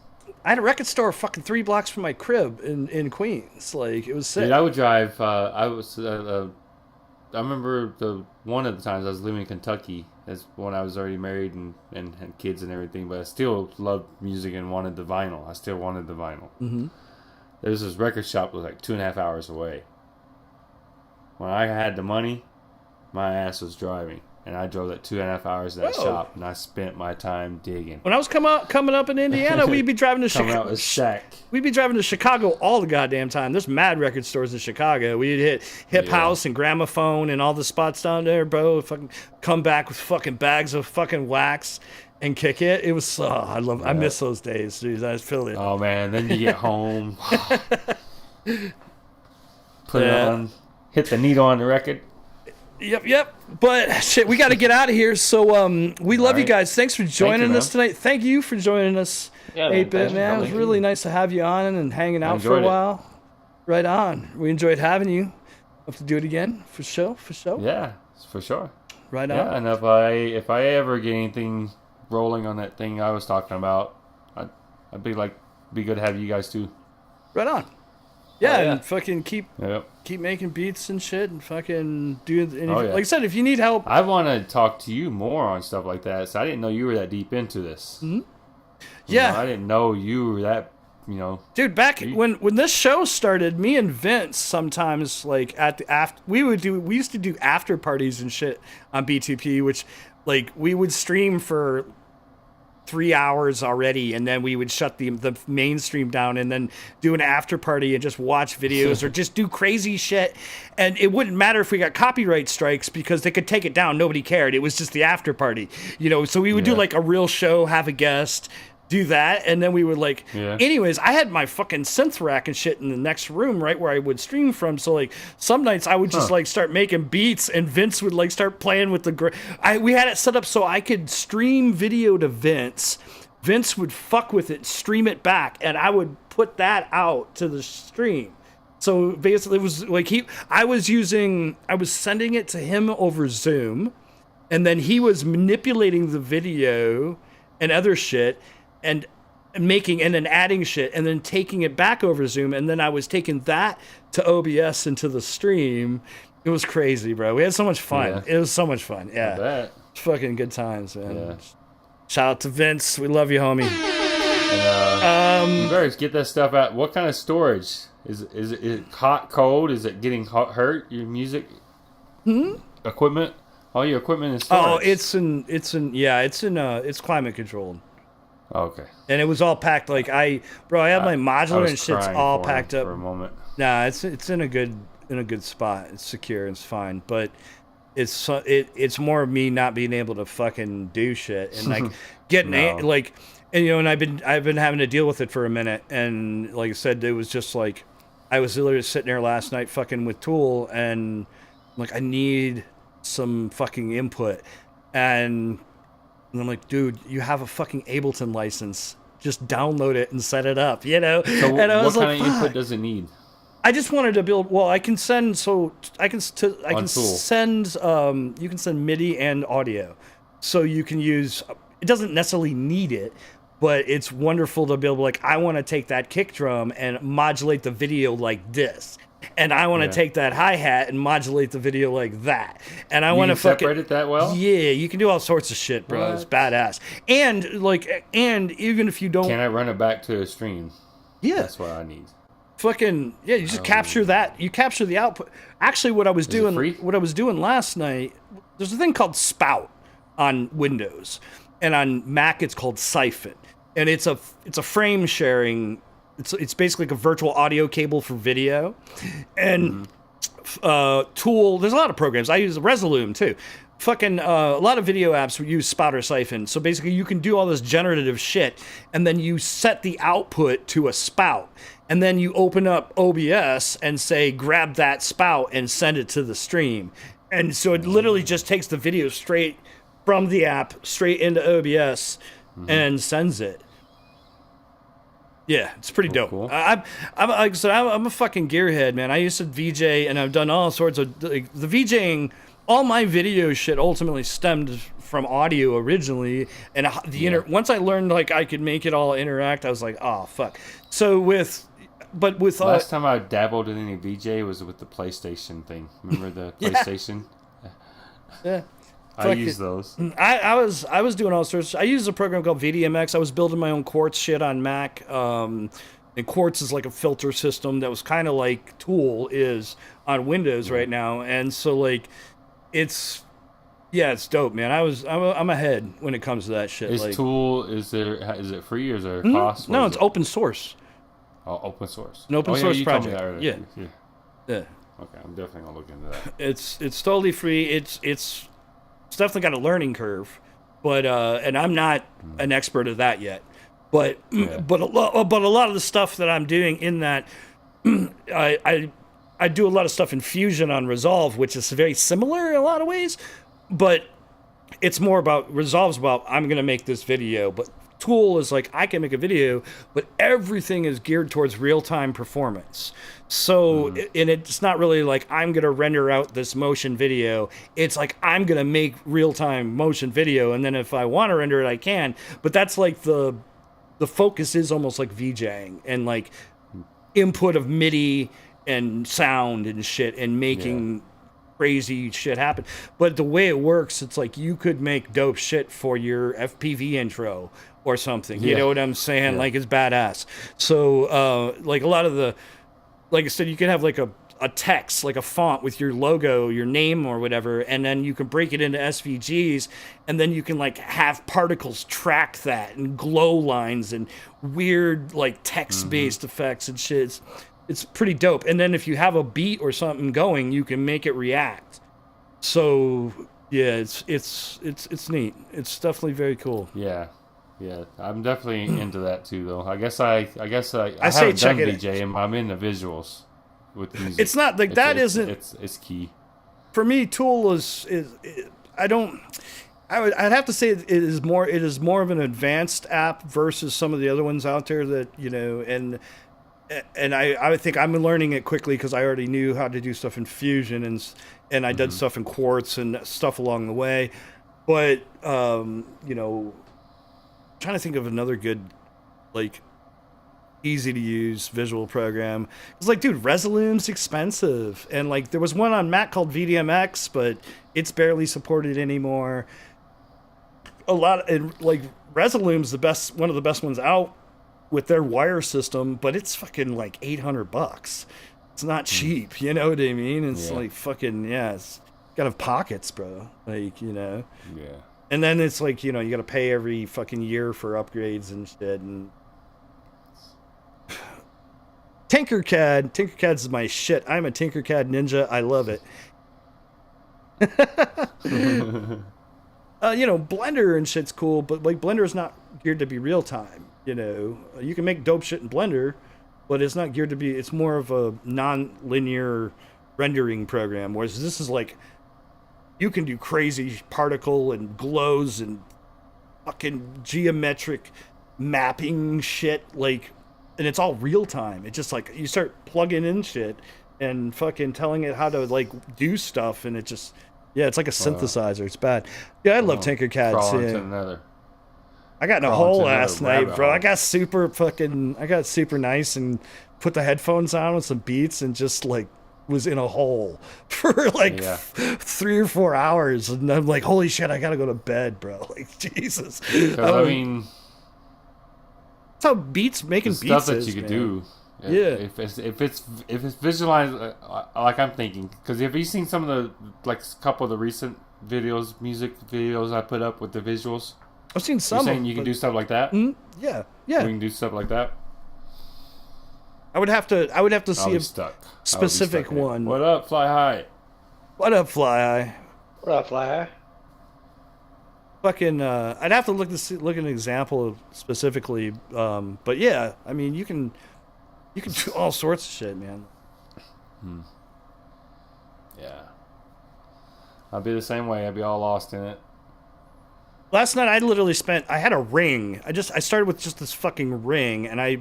I had a record store fucking 3 blocks from my crib in Queens. Like, it was sick. Dude, I would drive. I remember one of the times I was living in Kentucky. That's when I was already married and had kids and everything. But I still loved music and wanted the vinyl. I still wanted the vinyl. Mm-hmm. There was this record shop that was like 2.5 hours away. When I had the money, my ass was driving. And I drove that 2.5 hours to that shop, and I spent my time digging. When I was coming up in Indiana, we'd be driving to Chicago. We'd be driving to Chicago all the goddamn time. There's mad record stores in Chicago. We'd hit Hip House and Gramophone and all the spots down there, bro. Fucking come back with fucking bags of fucking wax and kick it. It was I miss those days, dude. I feel it. Oh man, then you get home, put it on, hit the needle on the record. Yep. But shit, we got to get out of here. So we love you guys. Thanks for joining us tonight. Thank you for joining us, 8-Bit, man. It was really nice to have you on and hanging out for a while. Right on. We enjoyed having you. Have to do it again for sure. Yeah, for sure. Right on. Yeah, and if I ever get anything rolling on that thing I was talking about, I'd be good to have you guys too. Right on. Yeah, and fucking keep making beats and shit and fucking do it. Like I said, if you need help, I want to talk to you more on stuff like that. So I didn't know you were that deep into this. Mm-hmm. I didn't know you were that. Dude, back when this show started, me and Vince sometimes like at the after we used to do after parties and shit on B2P, which like we would stream for 3 hours already, and then we would shut the mainstream down and then do an after party and just watch videos or just do crazy shit. And it wouldn't matter if we got copyright strikes because they could take it down. Nobody cared. It was just the after party, so we would do like a real show, have a guest, do that, and then we would anyways, I had my fucking synth rack and shit in the next room right where I would stream from, so like some nights I would just start making beats and Vince would start playing with we had it set up so I could stream video to Vince would fuck with it, stream it back, and I would put that out to the stream. So basically it was like I was sending it to him over Zoom, and then he was manipulating the video and other shit and making and then adding shit and then taking it back over Zoom, and then I was taking that to OBS into the stream. It was crazy, bro. We had so much fun. Yeah. It was so much fun. Yeah. I bet. Fucking good times, man. Yeah. Shout out to Vince. We love you, homie. And, you better get that stuff out. What kind of storage? Is it hot, cold? Is it getting hurt? Your music equipment? All your equipment is storage. Oh, it's climate controlled. Okay. And it was all packed I had my modular and shit's all packed up for a moment. Nah, it's in a good spot. It's secure. It's fine. But it's more of me not being able to fucking do shit and getting and and I've been having to deal with it for a minute, and like I said, it was just I was literally sitting there last night fucking with Tool, and I need some fucking input, and I'm like, dude, you have a fucking Ableton license. Just download it and set it up, So and I was what kind of input does it need? I just wanted to build. Well, I can send. You can send MIDI and audio, so you can use. It doesn't necessarily need it, but it's wonderful to be able to I want to take that kick drum and modulate the video like this. And I want to take that hi-hat and modulate the video like that. And I want to separate it that well? Yeah, you can do all sorts of shit, bro. What? It's badass. And and even if you don't, can I run it back to a stream? Yeah, that's what I need. Fucking yeah, you just capture that. You capture the output. Actually, what I was doing last night, there's a thing called Spout on Windows, and on Mac it's called Siphon, and it's a frame sharing. It's basically like a virtual audio cable for video, and Tool. There's a lot of programs. I use Resolume too. Fucking a lot of video apps use Spout or Siphon. So basically, you can do all this generative shit, and then you set the output to a spout, and then you open up OBS and say, grab that spout and send it to the stream, and so it literally just takes the video straight from the app straight into OBS and sends it. Yeah, it's pretty dope. Cool. I'm like I said, I'm a fucking gearhead, man. I used to VJ, and I've done all sorts of the VJing all my video shit ultimately stemmed from audio originally, and once I learned like I could make it all interact, I was like, oh fuck. So with last time I dabbled in any VJ was with the PlayStation thing. Remember the PlayStation? Yeah. I use those. I was doing all sorts. I used a program called VDMX. I was building my own Quartz shit on Mac. And Quartz is like a filter system that was kind of like Tool is on Windows right now. And so like, it's dope, man. I'm ahead when it comes to that shit. Is like, Tool, is it free or is there a cost? No, it's open source. Oh, open source. An open source project. Told me that yeah. Yeah. Okay, I'm definitely gonna look into that. It's totally free. It's definitely got a learning curve, but and I'm not an expert at that yet. But but a lot of the stuff that I'm doing in that, I do a lot of stuff in Fusion on Resolve, which is very similar in a lot of ways, but it's more about Resolve's about I'm gonna make this video, but Tool is like I can make a video, but everything is geared towards real-time performance. So and it's not really like I'm gonna render out this motion video. It's like I'm gonna make real-time motion video, and then if I want to render it, I can. But that's like the focus is almost like VJing and like input of MIDI and sound and shit and making crazy shit happen. But the way it works, it's like you could make dope shit for your FPV intro or something. You know what I'm saying? Yeah. Like it's badass. So like a lot of the, like I said, you can have like a text, like a font with your logo, your name or whatever, and then you can break it into SVGs, and then you can like have particles track that and glow lines and weird like text-based effects and shit. It's pretty dope. And then if you have a beat or something going, you can make it react. So yeah, it's neat. It's definitely very cool. Yeah, I'm definitely into that too, though. I guess I say haven't check done it. VJ, I'm into visuals with music. It's not like that. It's key For me. Tool is I don't. I'd have to say it is more of an advanced app versus some of the other ones out there that and I think I'm learning it quickly because I already knew how to do stuff in Fusion and I did stuff in Quartz and stuff along the way. But trying to think of another good, like, easy to use visual program. It's like, dude, Resolume's expensive, and like there was one on Mac called VDMX, but it's barely supported anymore. Like Resolume's one of the best ones out with their wire system, but it's fucking like $800. It's not cheap, you know what I mean? It's like fucking it's gotta have pockets, bro. Like, Yeah. And then it's like, you gotta pay every fucking year for upgrades and shit. And Tinkercad's my shit. I'm a Tinkercad ninja. I love it. Blender and shit's cool, but like Blender's not geared to be real time. You can make dope shit in Blender, but it's not geared to be. It's more of a non-linear rendering program. Whereas this is like, you can do crazy particle and glows and fucking geometric mapping shit, like, and it's all real time. It's just like you start plugging in shit and fucking telling it how to like do stuff, and it just it's like a synthesizer. It's bad. Yeah, I love Tinkercad. I got in a hole last night, bro. I got super nice and put the headphones on with some beats and just like was in a hole for like 3 or 4 hours, and I'm like, holy shit, I gotta go to bed, bro. Like, Jesus. I mean, that's how making beats stuff that is, you could man. do. Yeah. If it's visualized like I'm thinking, because have you seen some of the like a couple of the recent music videos I put up with the visuals? I've seen some. You're saying you can do stuff like that? Yeah. We can do stuff like that. I would have to see a specific one. What up, Fly High? What up, Fly High? What up, Fly High? Fucking, I'd have to look at an example of specifically, but yeah, I mean, you can do all sorts of shit, man. Yeah. I'd be the same way. I'd be all lost in it. Last night, I had a ring. I started with just this fucking ring, and I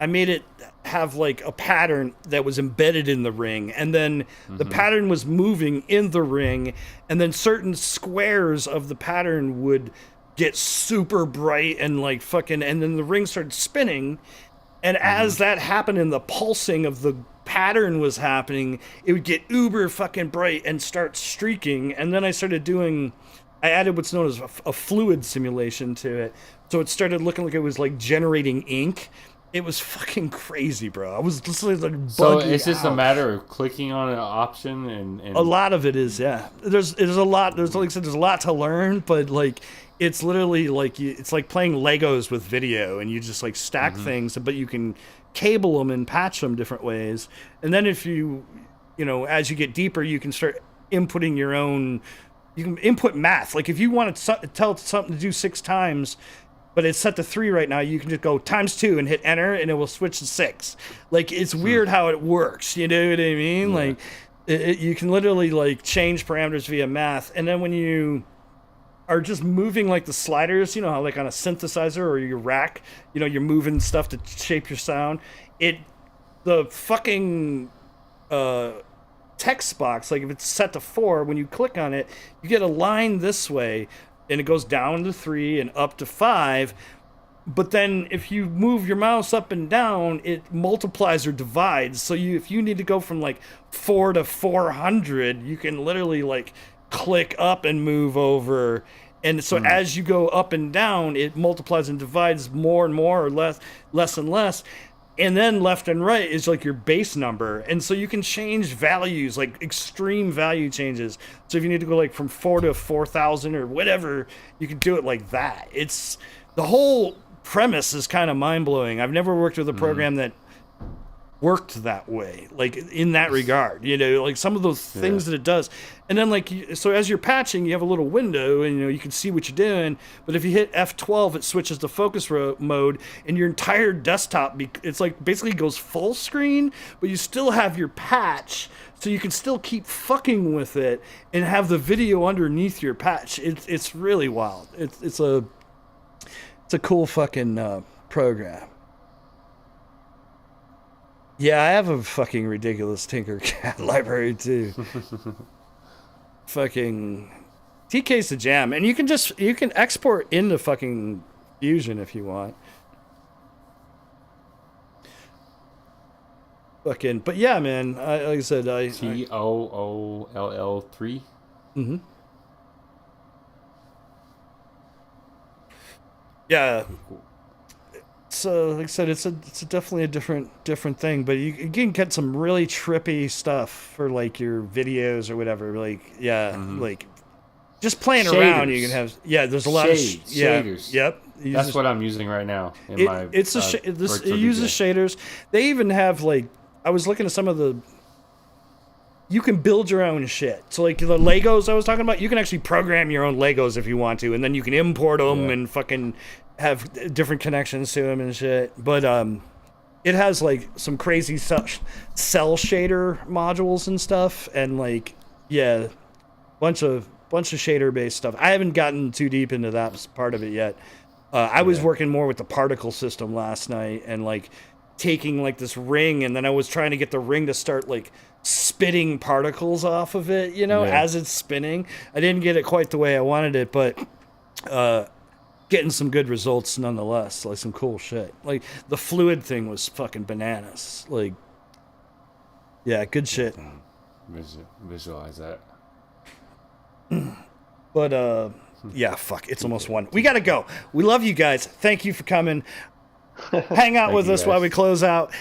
I made it have like a pattern that was embedded in the ring, and then the pattern was moving in the ring, and then certain squares of the pattern would get super bright and like fucking, and then the ring started spinning, and as that happened and the pulsing of the pattern was happening, it would get uber fucking bright and start streaking. And then I added what's known as a fluid simulation to it, so it started looking like it was like generating ink. It was fucking crazy, bro. I was just like bugging So it's just out. a matter of clicking on an option and A lot of it is, yeah. There's a lot. There's like I said, there's a lot to learn, but like it's literally like it's like playing Legos with video, and you just like stack things, but you can cable them and patch them different ways. And then if you as you get deeper, you can start inputting your own. You can input math. Like if you want to tell something to do 6 times. But it's set to 3 right now. You can just go ×2 and hit enter, and it will switch to 6. Like, it's weird how it works. You know what I mean? Yeah. Like, you can literally like change parameters via math. And then when you are just moving like the sliders, how like on a synthesizer or your rack, you're moving stuff to shape your sound. The fucking text box, like if it's set to 4, when you click on it, you get a line this way. And it goes down to 3 and up to 5. But then if you move your mouse up and down, it multiplies or divides. So if you need to go from like 4 to 400, you can literally like click up and move over. And so as you go up and down, it multiplies and divides more and more, or less and less. And then left and right is like your base number. And so you can change values, like extreme value changes. So if you need to go like from 4 to 4,000 or whatever, you can do it like that. It's the whole premise is kind of mind blowing. I've never worked with a program that worked that way, like in that regard, like some of those things that it does. And then like, so as you're patching, you have a little window and you can see what you're doing. But if you hit F12, it switches to focus mode, and your entire desktop, it's like basically goes full screen, but you still have your patch, so you can still keep fucking with it and have the video underneath your patch. It's really wild. It's a cool fucking program. Yeah, I have a fucking ridiculous Tinkercad library too. Fucking TK's the jam, and you can export into fucking Fusion if you want. Fucking, but yeah, man. Like I said, TOOLL3. Mm-hmm. Yeah. So, like I said, it's definitely a different thing, but you can get some really trippy stuff for like your videos or whatever. Like, like just playing around, you can have. Yeah, there's a lot of shaders. Yep. That's what I'm using right now. It uses shaders. They even have like, I was looking at some of the. You can build your own shit. So like the Legos I was talking about, you can actually program your own Legos if you want to, and then you can import them and fucking have different connections to them and shit. But it has like some crazy cell shader modules and stuff, and like bunch of shader based stuff. I haven't gotten too deep into that part of it yet. I was working more with the particle system last night, and like taking like this ring, and then I was trying to get the ring to start like spitting particles off of it, as it's spinning. I didn't get it quite the way I wanted it, but getting some good results nonetheless, like some cool shit. Like the fluid thing was fucking bananas. Like, yeah, good shit. Visualize that. But yeah, fuck, it's almost 1. We gotta go. We love you guys. Thank you for coming. Hang out with us while we close out.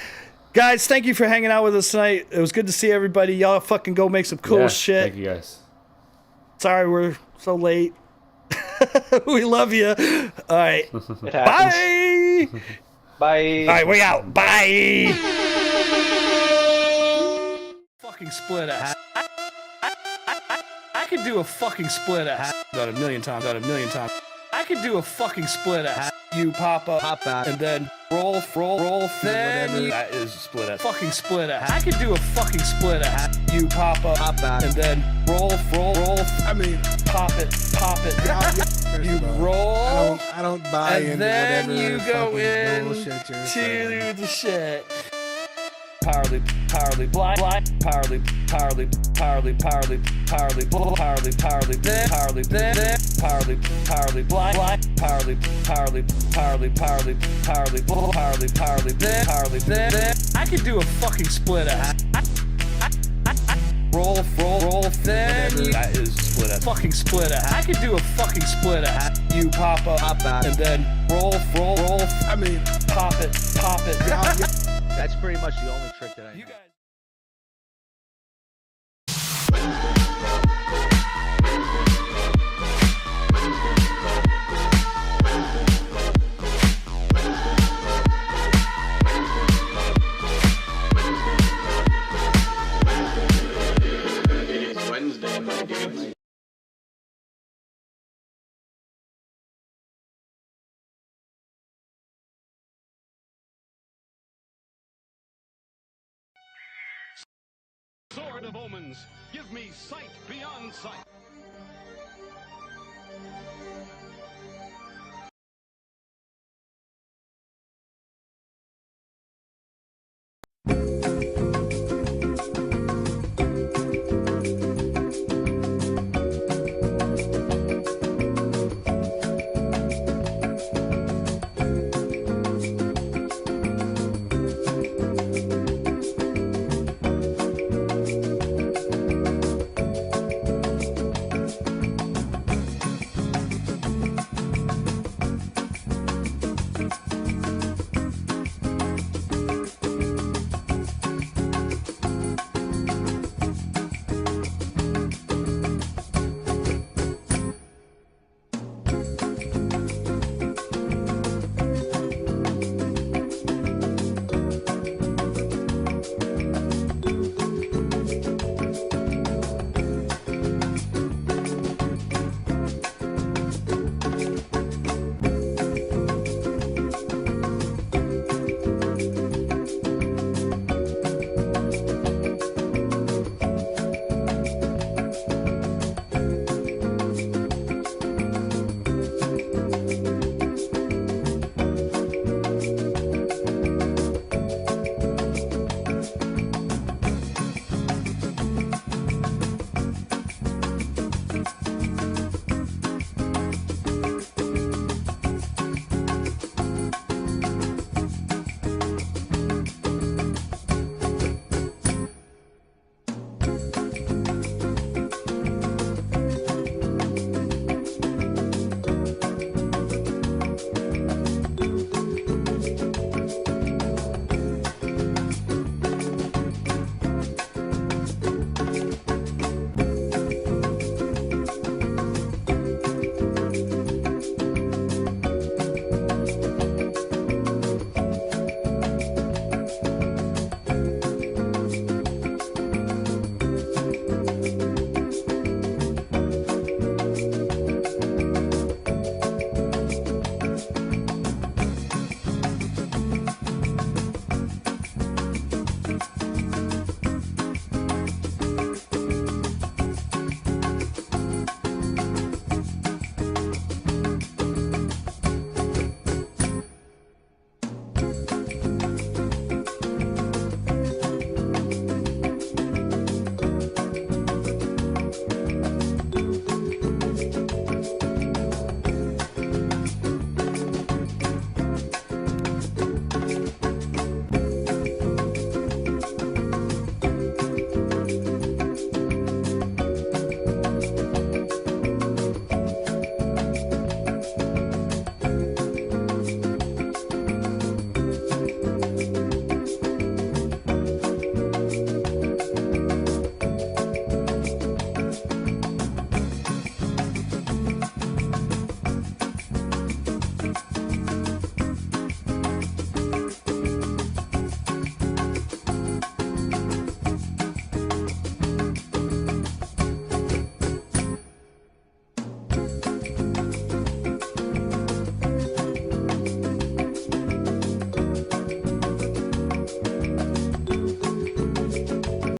Guys, thank you for hanging out with us tonight. It was good to see everybody. Y'all fucking go make some cool shit. Thank you guys. Sorry we're so late. We love you. All right. Bye. Bye. All right, we out. Bye. Fucking split ass. I could do a fucking split ass. About a million times. I could do a fucking split ass. You pop out, and then roll, then that is split ass. Fucking split ass. I could do a fucking split ass. You pop out, and then roll. I mean, pop it. First You of all, roll. I don't buy into And then whatever you go fucking in bullshit you're saying. to the shit. Powerly, blind, powerly, powerly, blind. I could do a fucking split ass. Roll, then that is split ass. Fucking split ass. I could do a fucking split ass. You pop up, and then roll. I mean, Pop it. That's pretty much the only trick that I know. It is Wednesday, my dudes. Sword of omens, give me sight beyond sight.